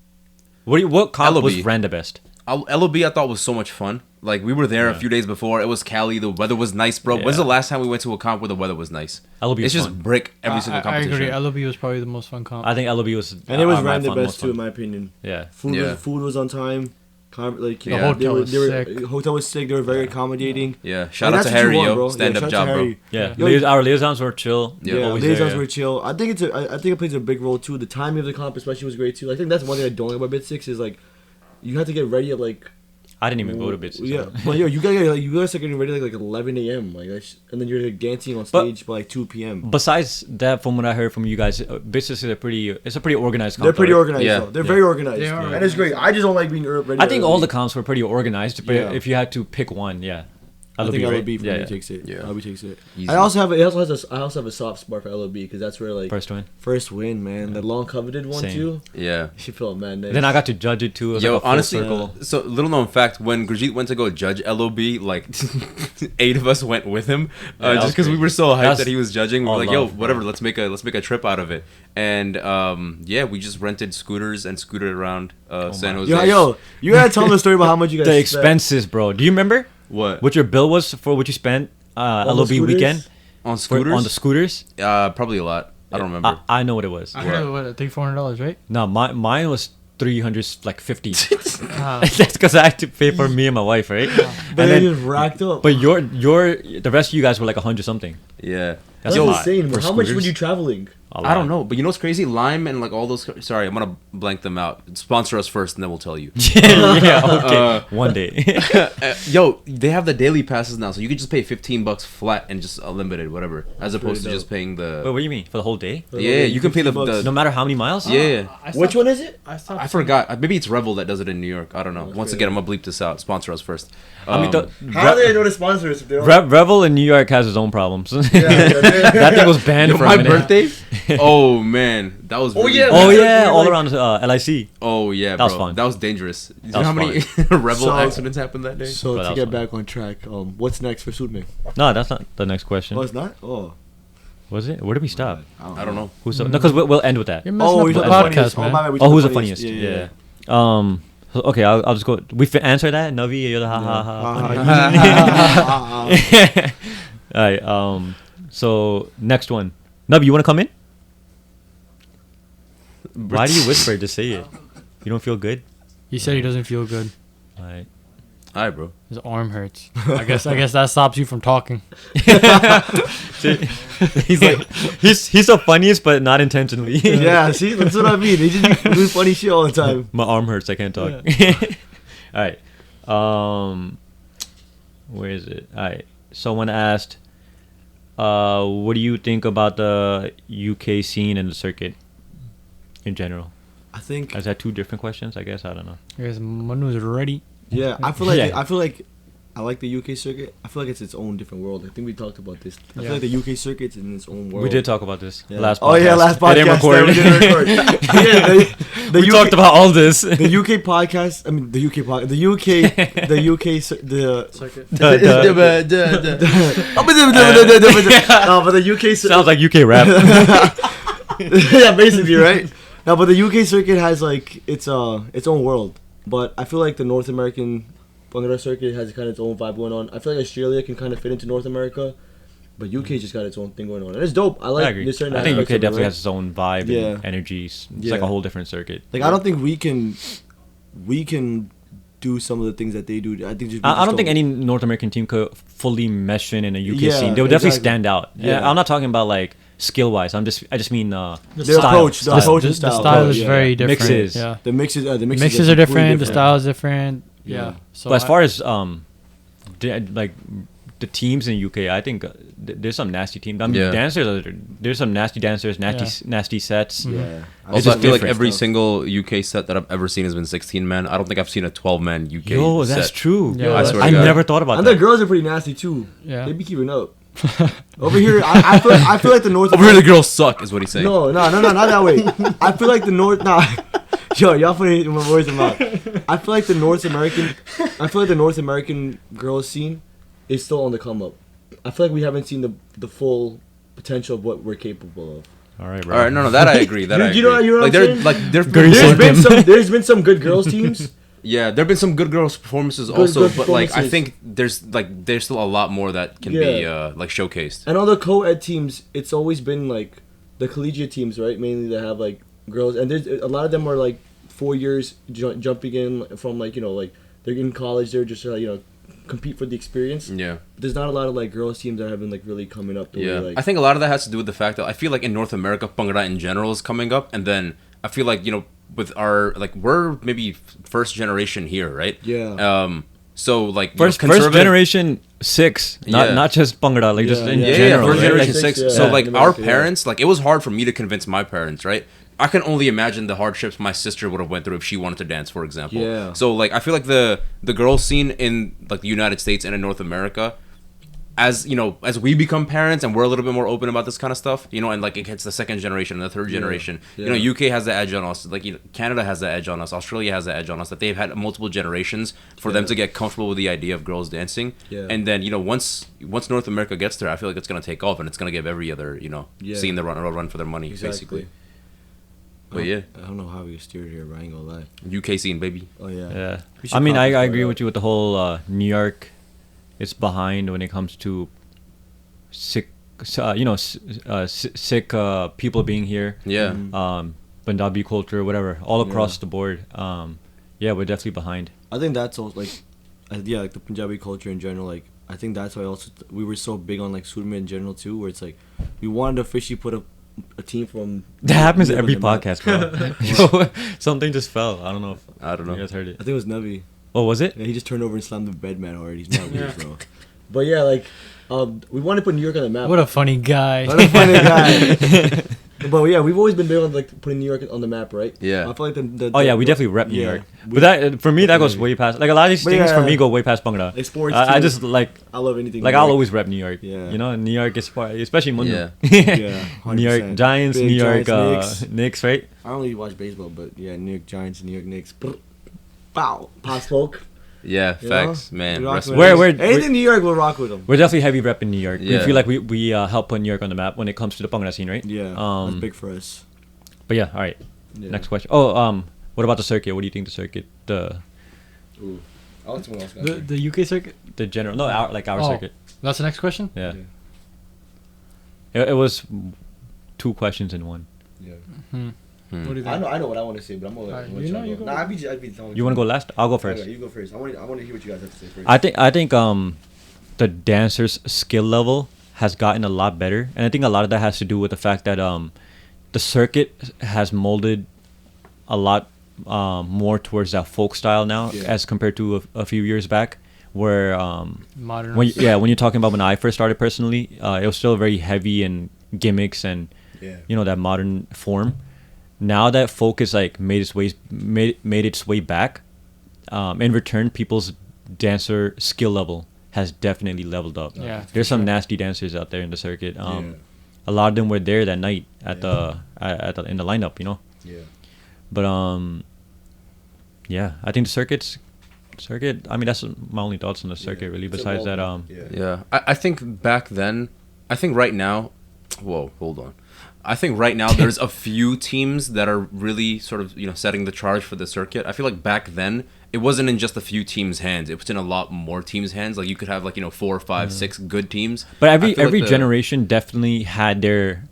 what comp LOB. was ran the best? LOB, I thought was so much fun. Like we were there a few days before. It was Cali. The weather was nice, bro. When's Yeah. the last time we went to a comp where the weather was nice? LOB It's was just fun. brick every single I competition. agree. LB was probably the most fun comp. I think LOB was, And it was my ran the fun, best most too, in fun. my opinion. Yeah. Food was on time. Like Yeah. The hotel was sick. Hotel was sick. They were very accommodating. Yeah, shout Like, out to that's what you Harry, want, yo. bro. Stand Yeah, up shout out job, to bro. Harry. Yeah, Yo, our liaisons were chill. Yeah. Yeah, always liaisons there. were chill. I think I think it plays a big role too. The timing of the comp, especially, was great too. I think that's one thing I don't like about Bit 6 is like you have to get ready at like. I didn't even go to bits. Yeah, but yo, you guys start getting ready like 11 a.m. Like, and then you're like dancing on But- stage by like 2 p.m. Besides that, from what I heard from you guys, bits is a pretty organized. They're comp, pretty right? organized. Yeah. Though. They're Yeah. very organized. They are And it's great. I just don't like being ready. I think all the early. comps were pretty organized, but Yeah. if you had to pick one, yeah, I think right? LOB for yeah, me yeah. takes it. Yeah. LOB takes it. Easy. I also have a soft spot for LOB because that's where like First win. win, man. The long coveted one Same. too. Yeah. She felt mad nice. Then I got to judge it too. It was Yo, like a full honestly, circle. so little known fact: when Gurjeet went to go judge LOB, like 8 of us went with him, Yeah, that just was because we crazy. were so hyped That's that he was judging. We're all like, yo, love, bro. whatever, let's make a trip out of it. And yeah, we just rented scooters and scooted around San Jose. yo, you gotta tell them the story about how much you guys The spent. expenses, bro. Do you remember What? what your bill was for what you spent the LOB scooters? weekend? On scooters? On the scooters? Probably a lot. I don't remember. I know what it was. I heard what $300-400, right? No, mine was 350. That's because I had to pay for me and my wife, right? But And then then, just racked up. but the rest of you guys were like 100 something. Yeah. That's That's a lot insane. for How much were scooters. you traveling? A I don't lot. know, but you know what's crazy? Lime and like all those. Sorry, I'm gonna blank them out. Sponsor us first, and then we'll tell you. Yeah, okay. One day. Yo, they have the daily passes now, so you can just pay $15 flat and just unlimited, whatever, as opposed to pretty just paying Wait, the. what do you mean? For the whole day? Yeah, you can pay the. $15. No matter how many miles? Yeah, Which one is it? I forgot. Maybe it's Revel that does it in New York. I don't know. Once again, I'm gonna bleep this out. Sponsor us first. I mean, How do they know the sponsors if they don't? Revel in New York has its own problems. Yeah, That thing was banned Yo, for my a minute. birthday. Oh man, that was. Really yeah, Oh Like, yeah, all like- around LIC. Oh yeah, That was bro. fun. That was dangerous. You That know how was many Revel So- accidents happened that day? So But that to was get fun. back on track, what's next for Sudme? No, that's not the next question. Oh, it's not. Oh, Was it? Where did we stop? I don't know. Who's no? Because we'll end with that. You're messing we up the took funniest. podcast, Oh, man. my bad, we Oh, took who's the funniest? Yeah. So, okay, I'll just go. We answer that. Navi, you're the ha ha ha. yeah. All right. So next one. Navi, you want to come in? Why do you whisper? Just say it. You don't feel good. He said he doesn't feel good. All right. All right, bro. His arm hurts. I guess that stops you from talking. He's like he's the funniest, but not intentionally. Yeah, see, that's what I mean. They just do funny shit all the time. My arm hurts. I can't talk. All right. Where is it? All right. Someone asked, what do you think about the UK scene and the circuit in general? I think. Is that two different questions? I guess I don't know. I guess Manu's ready. Yeah, I feel like Yeah. I like the UK circuit. I feel like it's its own different world. I think we talked about this. I Yeah. feel like the UK circuit's in its own world. We did talk about this Yeah. last. Oh yeah, last podcast. I didn't record. that we didn't record. Yeah, the We UK, talked about all this. the UK podcast. I mean, the UK podcast. The UK, the Circuit. no, but the UK Sounds like UK rap. yeah, basically, right? No, but the UK circuit has like its own world. But I feel like the North American Bangladesh circuit has kind of its own vibe going on. I feel like Australia can kind of fit into North America, but UK just got its own thing going on, and it's dope. I like. I agree. there's certain I think aspects UK of it, definitely right? has its own vibe Yeah. and energy. It's Yeah. like a whole different circuit. Like I don't think we can do some of the things that they do. I think just, I don't think any North American team could fully mesh in a UK Yeah, scene. They would definitely exactly. stand out. Yeah. I'm not talking about like skill wise. I just mean the style. approach, the Style. approach and The style. style is Yeah. very different. Mixes. Yeah. The mixes The mixes are different. The way style is different. Yeah. Yeah. So But as far as like the teams in UK, I think there's some nasty teams. I mean, Yeah. there's some nasty dancers, nasty sets. Yeah. Also, I just feel like different every stuff. single UK set that I've ever seen has been 16 man. I don't think I've seen a 12-man UK Yo, that's set. true. Yeah, I swear to I God. never thought about And that. the girls are pretty nasty too. Yeah. They be keeping up. Over here, I feel like the North. Over here, the girls suck, is what he's saying. No, not that way. I feel like the North. Nah, yo, y'all putting my words in my mouth. I feel like the North American girls scene is still on the come up. I feel like we haven't seen the full potential of what we're capable of. All right, All right, no, that I agree. That I agree. You know what like I'm they're saying? like they're Grease There's been some good girls teams. yeah, there've been some good girls performances Good- also, good but like I performances. think there's still a lot more that can be like showcased. And all the co-ed teams, it's always been like the collegiate teams, right? Mainly that have like girls, and there's a lot of them are like 4 years jumping in from like like they're in college, they're just compete for the experience. Yeah. There's not a lot of like girls teams that have been like really coming up. The Yeah, way, like, I think a lot of that has to do with the fact that I feel like in North America, Bhangra in general is coming up, and then I feel like with our like we're maybe first generation here, right? Yeah. So like First conservative- generation 6, Yeah. not just Bangla, like just Yeah, in Yeah, general. first right? generation Like, 6. yeah. So Yeah. like In our America, yeah. parents, like it was hard for me to convince my parents, right? I can only imagine the hardships my sister would have went through if she wanted to dance, for example. Yeah. So like I feel like the girl scene in like the United States and in North America, as as we become parents and we're a little bit more open about this kind of stuff, and like it hits the second generation and the third generation. Yeah. UK has the edge on us. Like Canada has the edge on us. Australia has the edge on us. That they've had multiple generations for them Yeah. to get comfortable with the idea of girls dancing. Yeah. And then once North America gets there, I feel like it's gonna take off and it's gonna give every other Yeah. scene the run for their money, Exactly. basically. But yeah, I don't know how we steered here, but I ain't gonna lie. UK scene, baby. Oh yeah. Yeah. We should I mean, I probably agree start with you with the whole New York. It's behind when it comes to sick people being here. Yeah. Punjabi culture, whatever, all across the board. Yeah, we're definitely behind. I think that's also like the Punjabi culture in general. Like I think that's why also we were so big on like Surma in general too, where it's like we wanted to officially put a team from. That happens every podcast, bro. Something just fell. I don't know if you guys heard it. I think it was Navi. Oh, was it? Yeah, he just turned over and slammed the bed man hard. He's not weird, bro. But yeah, like we want to put New York on the map. What a funny guy. What a funny guy. But yeah, we've always been big on like putting New York on the map, right? Yeah. I feel like we definitely rep New York. But that for me that goes way past. Like a lot of these things for me go way past Bhangra. Like sports. I just like. I love anything. Like I'll always rep New York. Yeah. You know, New York is especially Mundo. Yeah. New York Giants, Big New York Giants, Knicks, right? I don't really watch baseball, but yeah, New York Giants, New York Knicks. Pow, pop smoke. Yeah, You facts, know? man. We rock Rest with in Where- peace. where- anything New York, we'll rock with them. We're definitely heavy rep in New York. Yeah. We feel like we help put New York on the map when it comes to the Bhangra scene, right? Yeah, that's big for us. But yeah, all right. Yeah. Next question. Oh, what about the circuit? What do you think the circuit, Ooh. I'll let someone else The UK circuit. the general, no, our Oh. circuit? That's the next question. Yeah. It was 2 questions in one. Yeah. What do you think? I know what I want to say, but I'm gonna Alright, let you you know, go. you go. Nah, I'd be telling You want to go last? I'll go first. Okay, you go first. I want to hear what you guys have to say first. I think the dancers' skill level has gotten a lot better, and I think a lot of that has to do with the fact that the circuit has molded a lot more towards that folk style now as compared to a few years back, where Modern. when you're talking about when I first started personally, it was still very heavy in gimmicks and that modern form. Now that folk is like made its way back, in return, people's dancer skill level has definitely leveled up. Yeah, There's some nasty dancers out there in the circuit. A lot of them were there that night at the in the lineup, you know. Yeah. But I think the circuit. I mean, that's my only thoughts on the circuit, really. Besides that, Yeah, I think back then, I think right now, whoa, hold on. I think right now there's a few teams that are really sort of, setting the charge for the circuit. I feel like back then it wasn't in just a few teams' hands. It was in a lot more teams' hands. Like you could have 4, 5, 6 good teams. But every generation definitely had their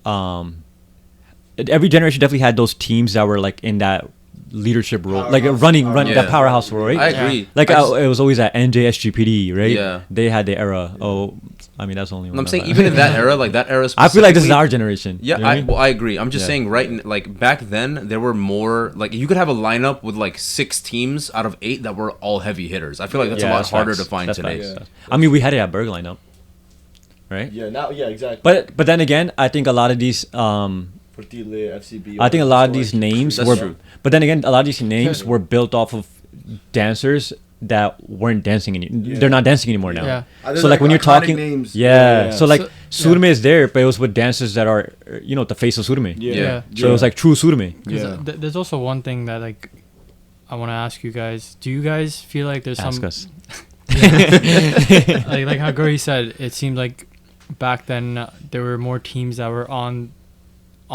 every generation definitely had those teams that were like in that leadership role, Powerhouse. like running Yeah. that powerhouse role, right? I agree. Like it was always at NJSGPD, right? Yeah. They had the era. Oh, I mean that's the only one. I'm saying even in that era, like that era. I feel like this is specifically- our generation. Yeah, you know what I mean? I agree. I'm just Yeah. saying, like back then, there were more. Like you could have a lineup with like 6 teams out of 8 that were all heavy hitters. I feel like that's a lot that's harder facts. to find That's today. facts. I mean, we had it at Burgh lineup, right? Yeah. Now. Yeah. Exactly. But then again, I think a lot of these Fortile, FCB. I think a lot of these names That's were, true. but then again, a lot of these names were built off of dancers that weren't dancing They're not dancing anymore now. Yeah. So like when you're iconic talking, names. So like So- Surme is there, but it was with dancers that are the face of Surme. Yeah. So it was like true Surme. 'Cause, Yeah. there's also one thing that like I want to ask you guys. Do you guys feel like there's Ask some us. like how Guri said, it seemed like back then there were more teams that were on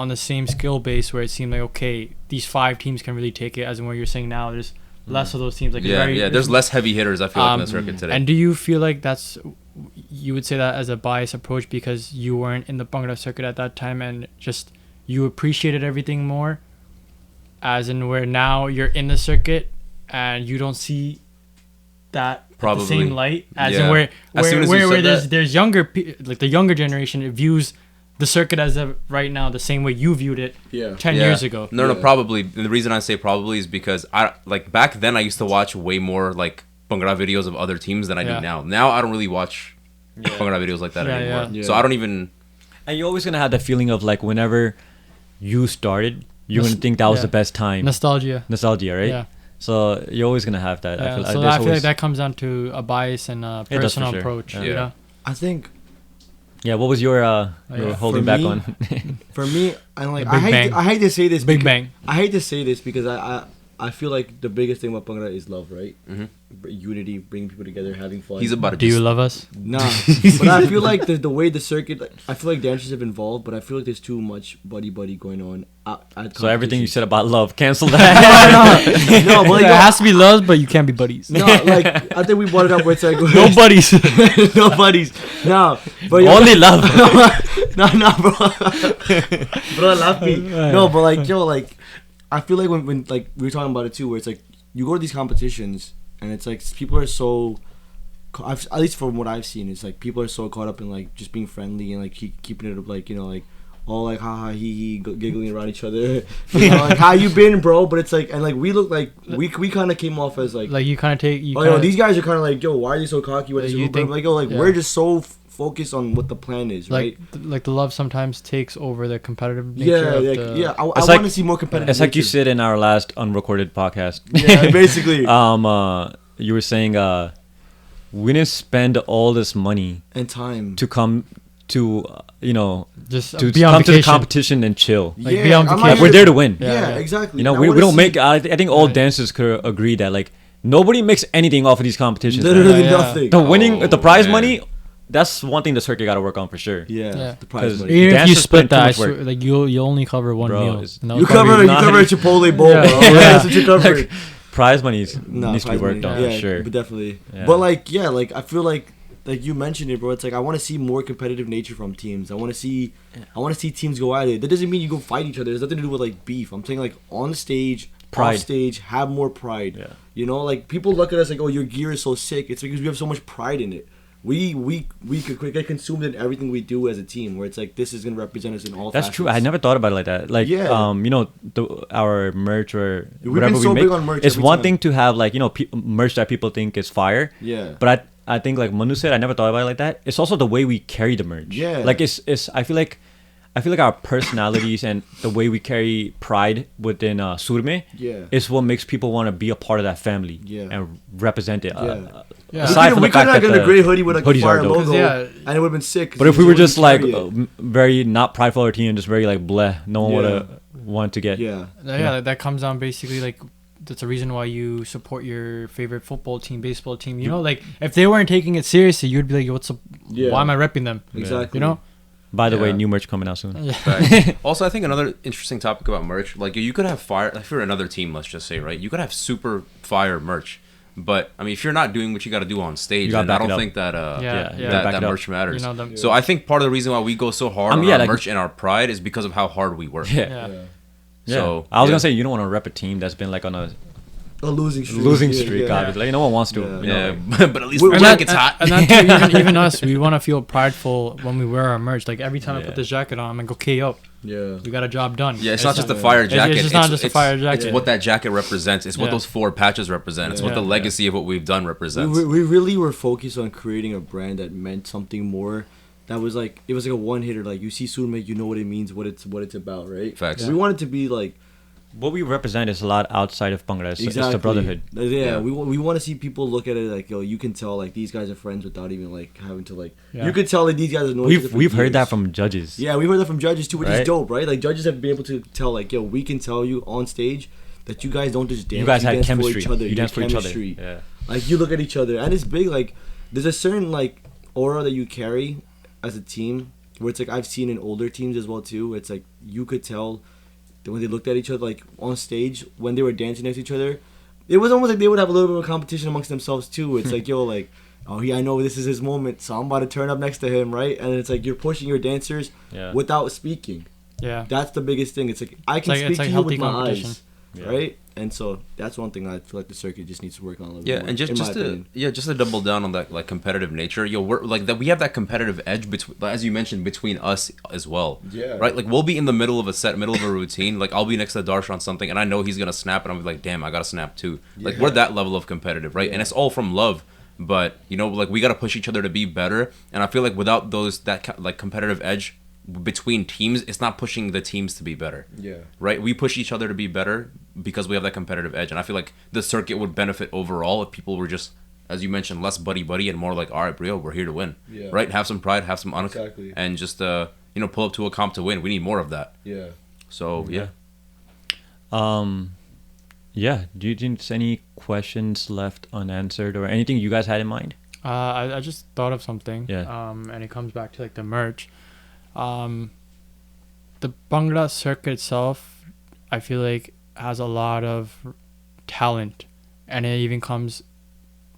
the same skill base where it seemed like okay, these 5 teams can really take it. As in what you're saying now, there's less of those teams. Like There's less heavy hitters. I feel like in the circuit today. And do you feel like you would say that as a biased approach because you weren't in the Bhangra circuit at that time and just you appreciated everything more, as in where now you're in the circuit and you don't see that Probably. the same light as Yeah. in where As soon as you said that- there's younger like the younger generation, it views the circuit as of right now the same way you viewed it 10 years ago. No, Yeah. probably. And the reason I say probably is because back then I used to watch way more like Bhangra videos of other teams than I Yeah. do now. Now I don't really watch Bhangra videos like that Yeah, anymore. yeah. So I don't even. And you're always gonna have that feeling of like whenever you started, you're gonna think that was yeah. the best time. Nostalgia. Nostalgia, right? Yeah. So you're always gonna have that. Yeah, I feel, so there's I feel like always- that comes down to a bias and a It does for personal sure. approach. Yeah. You know? I think Yeah, what was your yeah. holding For back me- on? for me, I'm like The Big Bang. I hate to say this. Big because- Bang. I hate to say this because I I feel like the biggest thing about Bhangra is love, right? Mhm. Unity, bringing people together, having fun. He's about to Do you love us? Nah, but I feel like the way the circuit, like, I feel like dancers have involved, but I feel like there's too much buddy going on. So everything you said about love, cancel that. No, but like, There has to be love, but you can't be buddies. no, like I think we brought it up where it's like No buddies. no buddies, no, but Only love. no, bro, laugh me. No, but like yo, like I feel like when like we were talking about it too, where it's like you go to these competitions and it's like people are so. At least from what I've seen, it's like people are so caught up in like just being friendly and like keeping it up, like like all like haha hee giggling around each other, like how you been, bro? But it's like and like we look like we kind of came off as like you kind of take you. Yo, these guys are kind of like yo, why are you so cocky? What is you think? Like yo, like we're just so focused on what the plan is, right? Like the love sometimes takes over the competitive nature. I It's want to see more competitive. It's like you nature. said in our last unrecorded podcast. Yeah, basically. You were saying we didn't spend all this money And time to come to Just to be on come to the vacation. competition and chill. Like, be on I'm not vacation. We're there to win. Yeah, Yeah. exactly. You know, And I we wanna don't see make. I think all Right. dancers could agree that like nobody makes anything off of these competitions. man. literally Yeah. nothing. The winning, the Oh, prize man. money, that's one thing the circuit got to work on for sure. Yeah. The prize 'Cause money. Even if you Dancers split put too that, I much work. swear, like you only cover one Bro, meal. it's- And that You was probably- cover not- a Chipotle bowl, Yeah. bro. Yeah. That's what you cover. Prize money needs Nah, to be prize worked money. on Yeah, for sure. but definitely. Yeah. But like, yeah, like I feel like you mentioned it, bro. It's like I want to see more competitive nature from teams. I want to see teams go at it. That doesn't mean you go fight each other. There's nothing to do with like beef. I'm saying like on stage, Pride. off stage, have more pride. Yeah. You know, like people look at us like, oh, your gear is so sick. It's because we have so much pride in it. We could get consumed in everything we do as a team. Where it's like this is gonna represent us in all. That's true. I facets. never thought about it like that. Like, Yeah. our merch or We've whatever been so we make. big on merch It's every one time. thing to have like merch that people think is fire. Yeah. But I think like Manu said, I never thought about it like that. It's also the way we carry the merch. Yeah. Like it's I feel like our personalities and the way we carry pride within Surme Yeah. is what makes people want to be a part of that family Yeah. and represent it. Yeah. Yeah. Aside from we the fact could have that gotten a the gray hoodie with like a hoodies are fire dope. logo, Yeah. and it would have been sick. But if we were just like carry it. very not prideful of our team and just very like bleh, no one Yeah. would want to get. yeah, Yeah, that comes down basically like that's the reason why you support your favorite football team, baseball team. You know, like if they weren't taking it seriously, you'd be like, "What's up? Yeah. Why am I repping them?" exactly. You know? By the way, Yeah. new merch coming out soon. Facts. Also, I think another interesting topic about merch, like you could have fire, if you're another team, let's just say, right? You could have super fire merch, but I mean, if you're not doing what you got to do on stage, You gotta then I back it don't up. think that Yeah, yeah. back that it up. merch matters. You know, them- So I think part of the reason why we go so hard on yeah, our like- merch and our pride is because of how hard we work. Yeah. Yeah. Yeah. So, I was yeah. gonna say you don't want to rep a team that's been like on a A losing streak. losing Yeah, streak, yeah. obviously. Like, no one wants to. Yeah. You know, Yeah, like- but at least Well, when and it gets hot. And that too, even us, we want to feel prideful when we wear our merch. Like every time I Yeah. put this jacket on, I'm like, okay, yo, Yeah. we got a job done. Yeah, it's not just the fire It's jacket. just not just a fire jacket. It's what that jacket represents. It's what Yeah. those 4 patches represent. It's what Yeah. the legacy of what we've done represents. We really were focused on creating a brand that meant something more. That was like it was like a one hitter. Like you see Surme, you know what it means, what it's about, right? Facts. We wanted to be like what we represent is a lot outside of Bhangra. It's the brotherhood. Yeah, Yeah. we want to see people look at it like yo, you can tell like these guys are friends without even like having to like. Yeah. You could tell like these guys are. Know each other for We've heard years. that from judges. Yeah, we heard that from judges too, which Right? is dope, right? Like judges have been able to tell like yo, we can tell you on stage that you guys don't just dance. You guys had dance chemistry. For each other. You dance for each other. chemistry. Yeah. Like you look at each other, and it's big. Like there's a certain like aura that you carry as a team, where it's like I've seen in older teams as well too. It's like you could tell that when they looked at each other, like on stage when they were dancing next to each other, it was almost like they would have a little bit of a competition amongst themselves too. It's like yo, like oh I know this is his moment, so I'm about to turn up next to him, right? And it's like you're pushing your dancers Yeah. without speaking. Yeah. That's the biggest thing. It's like I can like- speak it's like to you healthy with my competition. eyes, Yeah. right? And so that's one thing I feel like the circuit just needs to work on a little Yeah, bit more. and in my just to opinion. just to double down on that like competitive nature, we're like that we have that competitive edge between, as you mentioned, between us as well. Yeah. Right. Like we'll be in the middle of a set, middle of a routine. Like I'll be next to Darsh on something, and I know he's gonna snap, and I'm like, damn, I gotta snap too. Like we're that level of competitive, right? And it's all from love. But like we gotta push each other to be better. And I feel like without like competitive edge between teams, it's not pushing the teams to be better. Yeah. Right? We push each other to be better because we have that competitive edge. And I feel like the circuit would benefit overall if people were just, as you mentioned, less buddy and more like, all right, bro, we're here to win. Yeah. Right? Have some pride, have some honor, Exactly. and just pull up to a comp to win. We need more of that. Yeah. So yeah. Yeah. Do you think there's any questions left unanswered or anything you guys had in mind? I just thought of something. Yeah. And it comes back to like the merch. The Bhangra circuit itself, I feel like has a lot of talent, and it even comes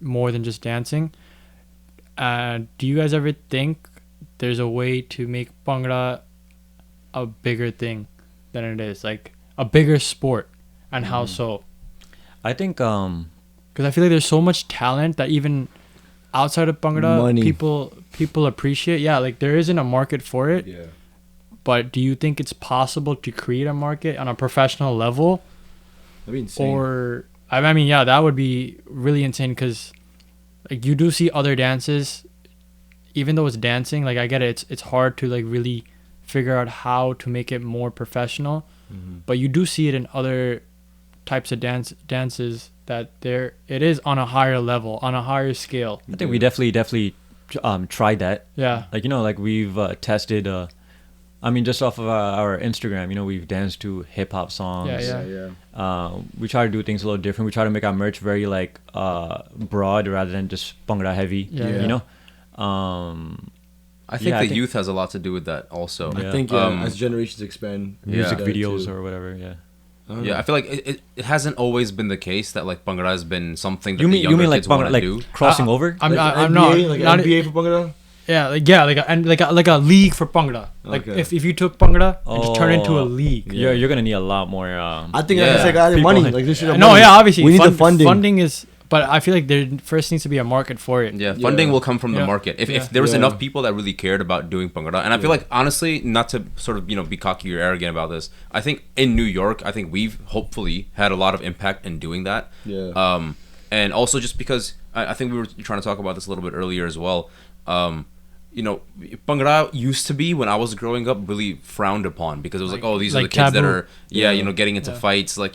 more than just dancing. Do you guys ever think there's a way to make Bhangra a bigger thing than it is, like a bigger sport, and how so? I think Because I feel like there's so much talent that even outside of Bhangra, Money. people appreciate. Yeah, like there isn't a market for it. Yeah. But do you think it's possible to create a market on a professional level? That'd be insane. Or I mean, yeah, that would be really insane because like you do see other dances, even though it's dancing. Like I get it, it's hard to like really figure out how to make it more professional. But you do see it in other types of dances that it is on a higher level, on a higher scale. I think we definitely tried that. Yeah. Like like we've tested. I mean, just off of our Instagram, we've danced to hip hop songs. Yeah. We try to do things a little different. We try to make our merch very like broad rather than just Bhangra heavy. Yeah. I think Yeah, I the think- youth has a lot to do with that also. Yeah. I think as generations expand, Music Yeah. videos or whatever. Yeah. Yeah, I feel like it hasn't always been the case that like Bhangra has been something that You the mean younger like kids want Bhangra, to like do. crossing over? I'm NBA, not like not NBA for Bhangra. Yeah, like a league for Bhangra. Like Okay. if you took Bhangra and just turn it into a Oh. league. You're gonna need a lot more. I think Yeah. that's like adding People- money. Like this should have No, money. yeah, obviously. we need the funding. Funding is, but I feel like there first needs to be a market for it. Yeah, funding Yeah. will come from the Yeah. market. If Yeah. there was Yeah. enough people that really cared about doing Bhangra, and I feel like honestly, not to sort of be cocky or arrogant about this, I think in New York, I think we've hopefully had a lot of impact in doing that. Yeah. And also just because I think we were trying to talk about this a little bit earlier as well. Bhangra used to be, when I was growing up, really frowned upon because it was like, oh, these are the like kids that taboo. are, getting into Yeah. fights. Like,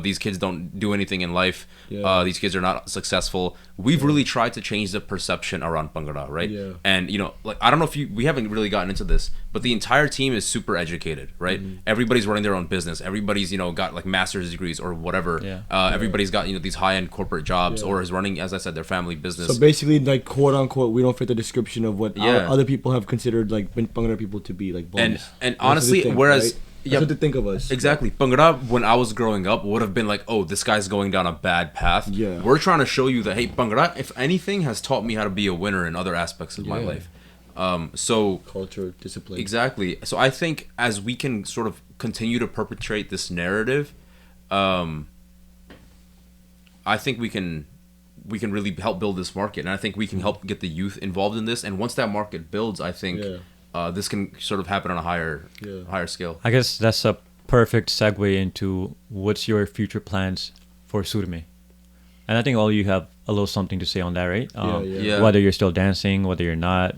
these kids don't do anything in life. Yeah. These kids are not successful. We've really tried to change the perception around Bhangra, right? Yeah. And, like, I don't know if we haven't really gotten into this, but the entire team is super educated, right? Everybody's running their own business. Everybody's, got like master's degrees or whatever. Yeah. Everybody's got, these high-end corporate jobs Yeah. or is running, as I said, their family business. So basically, like quote unquote, we don't fit the description of what Yeah. other people have considered like Bhangra people to be, like bums. And That's what they honestly, think, whereas right? That's what they think of us. Exactly. Bhangra, when I was growing up, would have been like, oh, this guy's going down a bad path. Yeah. We're trying to show you that, hey, Bhangra, if anything, has taught me how to be a winner in other aspects of my Yeah. life. So, Culture, discipline. exactly. So I think as we can sort of continue to perpetrate this narrative, I think we can really help build this market. And I think we can help get the youth involved in this. And once that market builds, I think this can sort of happen on a higher scale. I guess that's a perfect segue into what's your future plans for Surme. And I think all you have a little something to say on that, right? Yeah. Whether you're still dancing, whether you're not,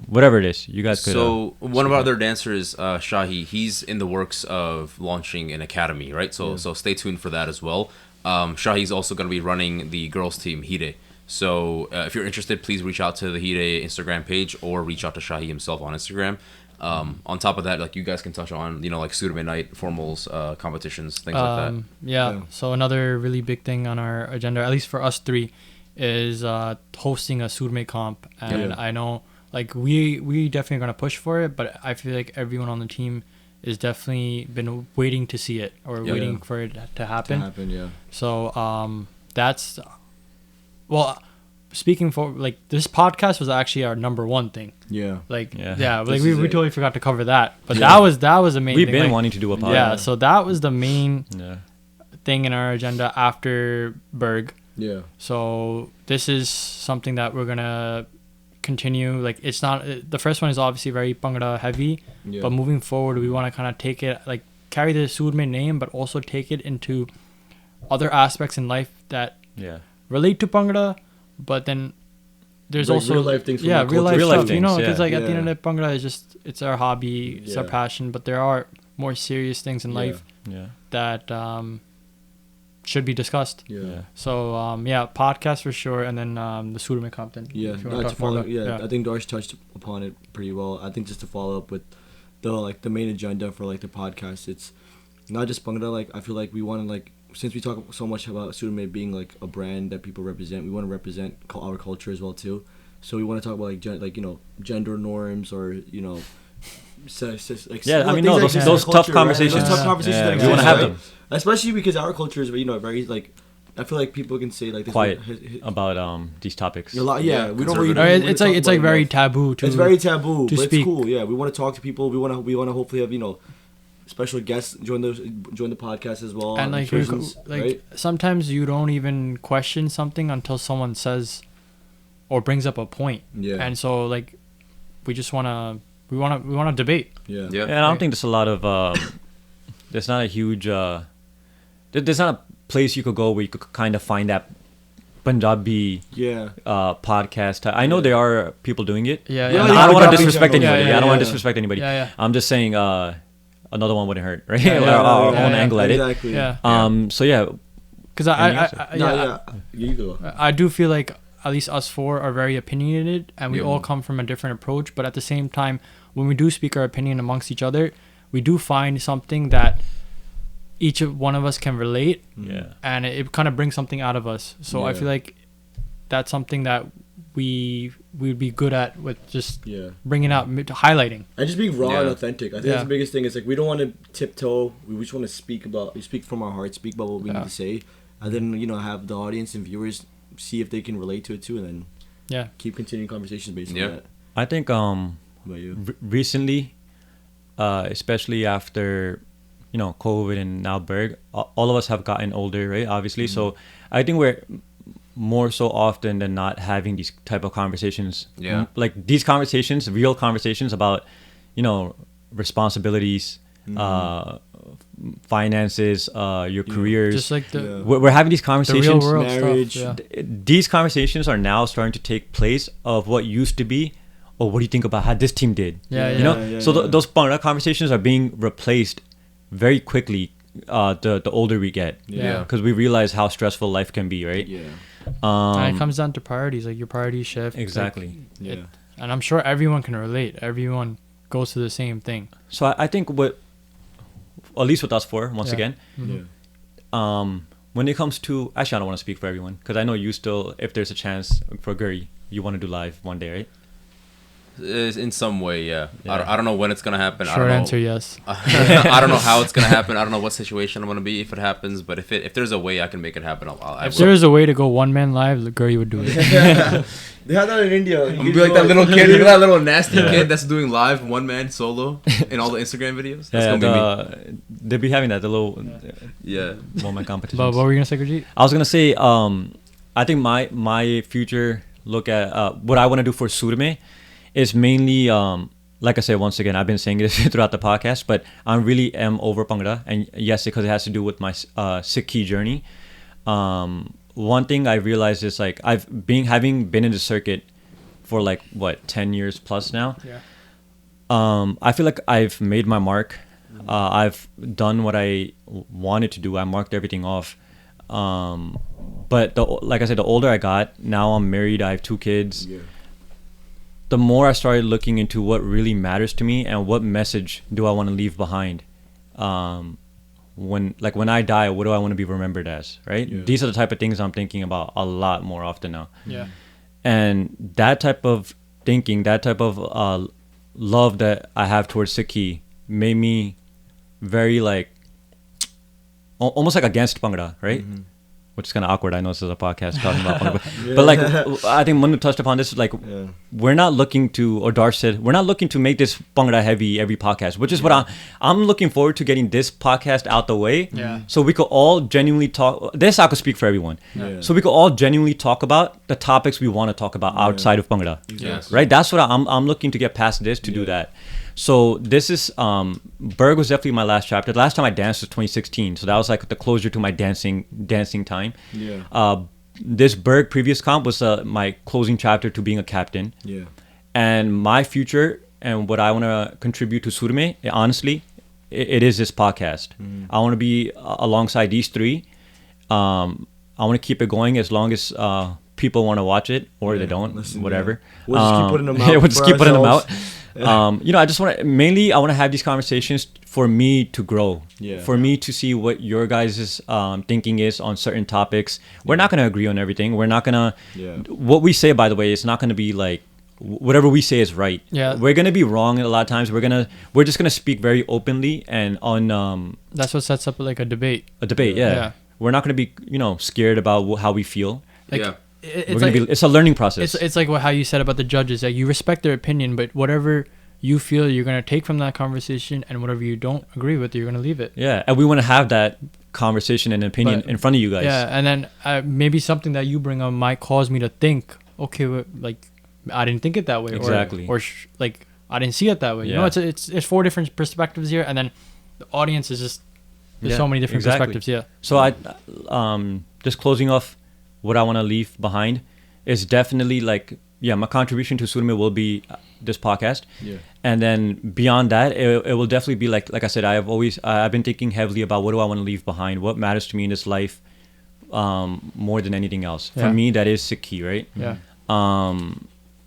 whatever it is, you guys could. So one of our other dancers, Shahi, he's in the works of launching an academy, right? So stay tuned for that as well. Shahi's also going to be running the girls team Hide. So if you're interested, please reach out to the Hide Instagram page or reach out to Shahi himself on Instagram. On top of that, like you guys can touch on, like Surme night, formals, competitions, things like that. Yeah. So another really big thing on our agenda, at least for us three, is hosting a Surme comp. And Yeah. I know, like, we definitely are going to push for it, but I feel like everyone on the team is definitely been waiting to see it or waiting for it to happen. Yeah. So that's, well, speaking for, like, this podcast was actually our number one thing. Yeah. Like, Yeah. like This we is it. totally forgot to cover that. But Yeah. that was the main We've thing. been like, wanting to do a podcast. yeah, so that was the main Yeah. thing in our agenda after Burgh. Yeah. So this is something that we're gonna continue. Like, it's not, the first one is obviously very Bhangra heavy, Yeah. but moving forward, we want to kind of take it, like, carry the Surme name, but also take it into other aspects in life that Yeah. relate to Bhangra, but then there's Like also real life things from yeah, the real life culture. Real life stuff, you know, things, because yeah. like at the end of Yeah. the day, Bhangra is just, it's our hobby, it's our Yeah. passion, but there are more serious things in Yeah. life Yeah. that should be discussed. Yeah. So podcast for sure, and then the Surme content. Yeah, if you wanna to talk more follow, about- yeah, I think Darsh touched upon it pretty well. I think just to follow up with the main agenda for like the podcast, it's not just Bhangra. Like I feel like we want to like since we talk so much about Surume being like a brand that people represent, we want to represent our culture as well too. So we want to talk about like gender norms or those tough conversations. Those tough conversations that we want to have them, especially because our culture is very like. I feel like people can say like this quiet about these topics. We don't really. It's like very taboo. It's very taboo, but speak. it's cool. Yeah, we want to talk to people. We want to hopefully have special guests join the podcast as well. And right? Sometimes you don't even question something until someone says or brings up a point. Yeah. And so like we want to debate. Yeah. Yeah. And I don't think there's a lot of there's not a huge there's not a place you could go where you could kind of find that Punjabi podcast. I know there are people doing it. Yeah. I don't want to disrespect anybody. Yeah, I don't want to disrespect anybody. Yeah. I'm just saying another one wouldn't hurt, right? Our own angle at it. Exactly. Yeah. So yeah. Because You go. I do feel like at least us four are very opinionated, and we all come from a different approach. But at the same time, when we do speak our opinion amongst each other, we do find something that each one of us can relate. Yeah. And it kind of brings something out of us. So I feel like that's something that we would be good at with just bringing out, highlighting. And just being raw and authentic. I think that's the biggest thing. Is like we don't want to tiptoe. We just want to speak from our heart, speak about what we need to say, and then have the audience and viewers see if they can relate to it too, and then keep continuing conversations based on that. I think recently, especially after COVID and now Burgh, all of us have gotten older, right? Obviously, so I think we're more so often than not having these type of conversations. Yeah. Like these conversations, real conversations about, responsibilities, finances, your careers. Just like we're having these conversations. The real world marriage. stuff. These conversations are now starting to take place of what used to be, or what do you think about how this team did? Those conversations are being replaced very quickly the older we get, because we realize how stressful life can be, right? And it comes down to priorities, like your priorities shift. Exactly. And I'm sure everyone can relate. Everyone goes through the same thing. So I think at least with us four, once again, when it comes to, actually I don't want to speak for everyone, because I know you still, if there's a chance for Guri, you want to do live one day, right? In some way, yeah. I don't know when it's gonna happen. Short answer, yes. I don't know how it's gonna happen. I don't know what situation I'm gonna be if it happens. But if there's a way I can make it happen, if there's a way to go one man live, the girl would do it. They have that in India. I'm gonna be like that little kid. Look at that little nasty kid that's doing live one man solo in all the Instagram videos. That's gonna be me. They'll be having that, the little one man competition. But what were you gonna say, Gurjeet? I was gonna say, I think my future look at what I want to do for Surume is mainly, like I said, once again, I've been saying this throughout the podcast, but I really am over Bhangra. And yes, because it has to do with my Sikhi journey. One thing I realized is like having been in the circuit for 10 years plus now. I feel like I've made my mark. I've done what I wanted to do. I marked everything off. But like I said, the older I got, now I'm married. I have 2 kids. The more I started looking into what really matters to me and what message do I want to leave behind. When I die, what do I want to be remembered as, right? These are the type of things I'm thinking about a lot more often now. And that type of thinking, that type of love that I have towards Sikhi made me very almost against Bhangra, right? Which is kind of awkward. I know this is a podcast talking about Bhangra. But I think Manu touched upon this. We're not looking to, or Darsh said, we're not looking to make this Bhangra heavy every podcast, which is what I'm looking forward to getting this podcast out the way. So we could all genuinely talk. This I could speak for everyone. So we could all genuinely talk about the topics we want to talk about outside of Bhangra. Right? That's what I'm looking to get past this to do that. So this is Burgh was definitely my last chapter. The last time I danced was 2016, so that was the closure to my dancing time. This Burgh previous comp was my closing chapter to being a captain. And my future and what I want to contribute to Surume, honestly, it is this podcast. I want to be alongside these 3. I want to keep it going as long as people want to watch it, or they don't, whatever. We'll just keep putting them out. We'll just keep putting them out. I just want to I want to have these conversations for me to grow. Yeah. For me to see what your guys' thinking is on certain topics. We're not gonna agree on everything. We're not gonna. Yeah. What we say, by the way, is not gonna be like whatever we say is right. Yeah. We're gonna be wrong a lot of times. We're just gonna speak very openly and on That's what sets up like a debate. a debate. Yeah. Yeah. We're not gonna be scared about how we feel. Like, Yeah. It's a learning process. It's like how you said about the judges. Like, you respect their opinion, but whatever you feel you're gonna take from that conversation, and whatever you don't agree with, you're gonna leave it. Yeah, and we want to have that conversation and opinion But- in front of you guys. Yeah, and then maybe something that you bring up might cause me to think, okay, like I didn't think it that way. Exactly. Or like I didn't see it that way. You know, Yeah. it's 4 different perspectives here, and then the audience is just there's so many different perspectives. Yeah. So I, just closing off, what I want to leave behind is definitely like, my contribution to Surme will be this podcast. Yeah. And then beyond that, it will definitely be like I said, I've been thinking heavily about what do I want to leave behind, what matters to me in this life, more than anything else. Yeah. For me, that is Sikhi, right? Yeah.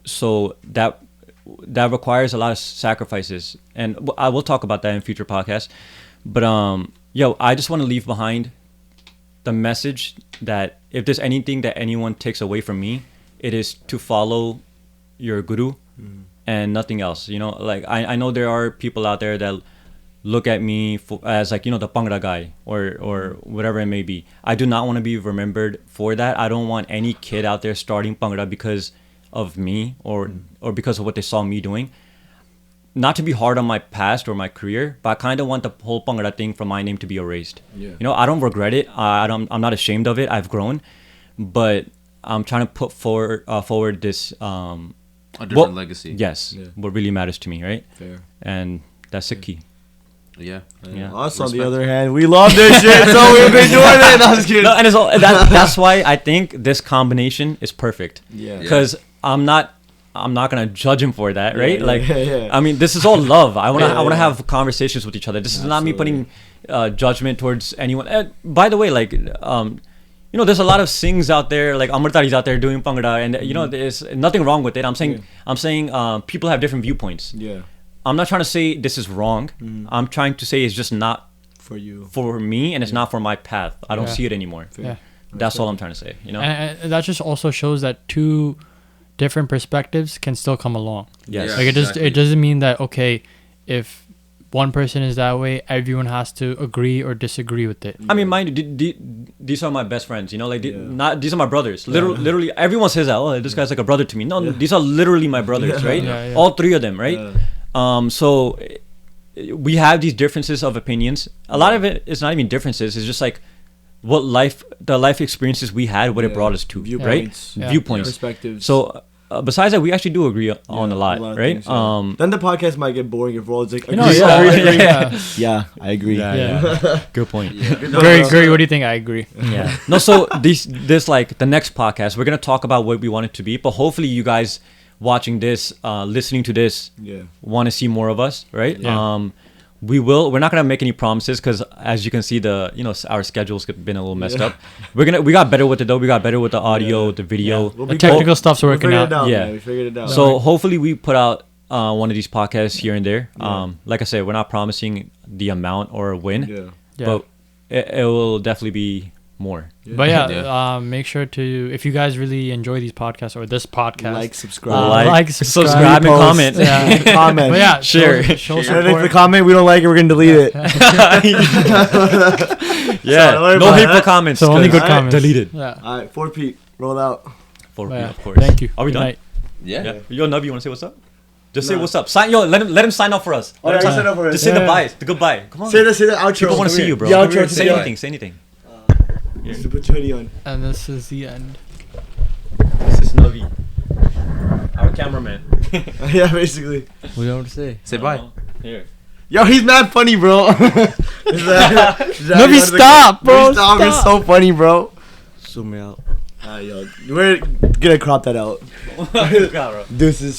So that requires a lot of sacrifices, and I will talk about that in future podcasts. But I just want to leave behind the message that if there's anything that anyone takes away from me, it is to follow your guru and nothing else. Like I know there are people out there that look at me as like, the Pangra guy or whatever it may be. I do not want to be remembered for that. I don't want any kid out there starting Pangra because of me or because of what they saw me doing. Not to be hard on my past or my career, but I kind of want the whole Pangra thing from my name to be erased. Yeah. I don't regret it. I'm not ashamed of it. I've grown, but I'm trying to put forward this A different legacy. Yes, Yeah. what really matters to me, right? Fair. And that's the key. Yeah. Yeah. Us, on the other hand, we love this shit, so we've been doing it. No, I was kidding. No, and that's why I think this combination is perfect. Yeah. Because I'm not gonna judge him for that, right? Yeah. I mean, this is all love. I wanna Yeah. have conversations with each other. This is not me putting judgment towards anyone. By the way, like there's a lot of sings out there, like Amritaris out there doing Pangra, and there's nothing wrong with it. I'm saying people have different viewpoints. Yeah. I'm not trying to say this is wrong. I'm trying to say it's just not For you. for me, and it's not for my path. I don't Yeah. see it anymore. Yeah. That's all I'm trying to say. And that just also shows that 2 different perspectives can still come along. Yes. Yeah. Like Exactly. it doesn't mean that, okay, if one person is that way, everyone has to agree or disagree with it. I mean, mind you, these are my best friends. Yeah. Not these are my brothers. Literally, everyone says that. Oh, this guy's like a brother to me. No, these are literally my brothers, right? Yeah, yeah. All 3 of them, right? Yeah. So we have these differences of opinions. A lot of it is not even differences. It's just like what the life experiences we had, what it brought us to, right? Viewpoints. Yeah. Viewpoints. Perspectives. So besides that, we actually do agree on a lot, of right? things, yeah. Then the podcast might get boring if we're all like, Yeah. I agree. Yeah. Good point. Gary, what do you think? I agree. Yeah. No, so this like the next podcast, we're gonna talk about what we want it to be, but hopefully you guys watching this, listening to this, want to see more of us, right? Yeah. We're not gonna make any promises because as you can see, our schedules have been a little messed up. We got better with it though. We got better with the audio, the video. We'll The be technical stuff's working out. Yeah. Man. We figured it out. So hopefully we put out one of these podcasts here and there. Like I said, we're not promising the amount or win, Yeah. but it will definitely be more. But yeah, Yeah. make sure to, if you guys really enjoy these podcasts or this podcast, Like, subscribe. like, subscribe, and Repost. comment. Yeah. Comment. But yeah, Share. show And if the support. comment we don't like it, we're gonna delete it. Yeah, Don't worry no about hateful that. comments. So only 'cause- good comments. Deleted. Yeah. All right, 4 Pete, roll out. For But yeah, of course. Thank you. Are we Good done? night. Yeah. Yo, Nub, you want to say what's up? Just say No. what's up. Let him sign up for us. Oh, Let him yeah, sign sign up for us. Just say the Yeah. bye, the goodbye. Come on. Say the outro. People want to see you, bro. The outro. Say yeah. anything. Say anything. Just put your hoodie on. And this is the end. This is Navi, our cameraman. Yeah, basically. What do you want to say? Say bye. Here. Yo, he's mad funny, bro. Navi, stop, bro, Stop. He's stop. so funny, bro. Zoom me out. Yo, we're gonna crop that out. God, bro. Deuces.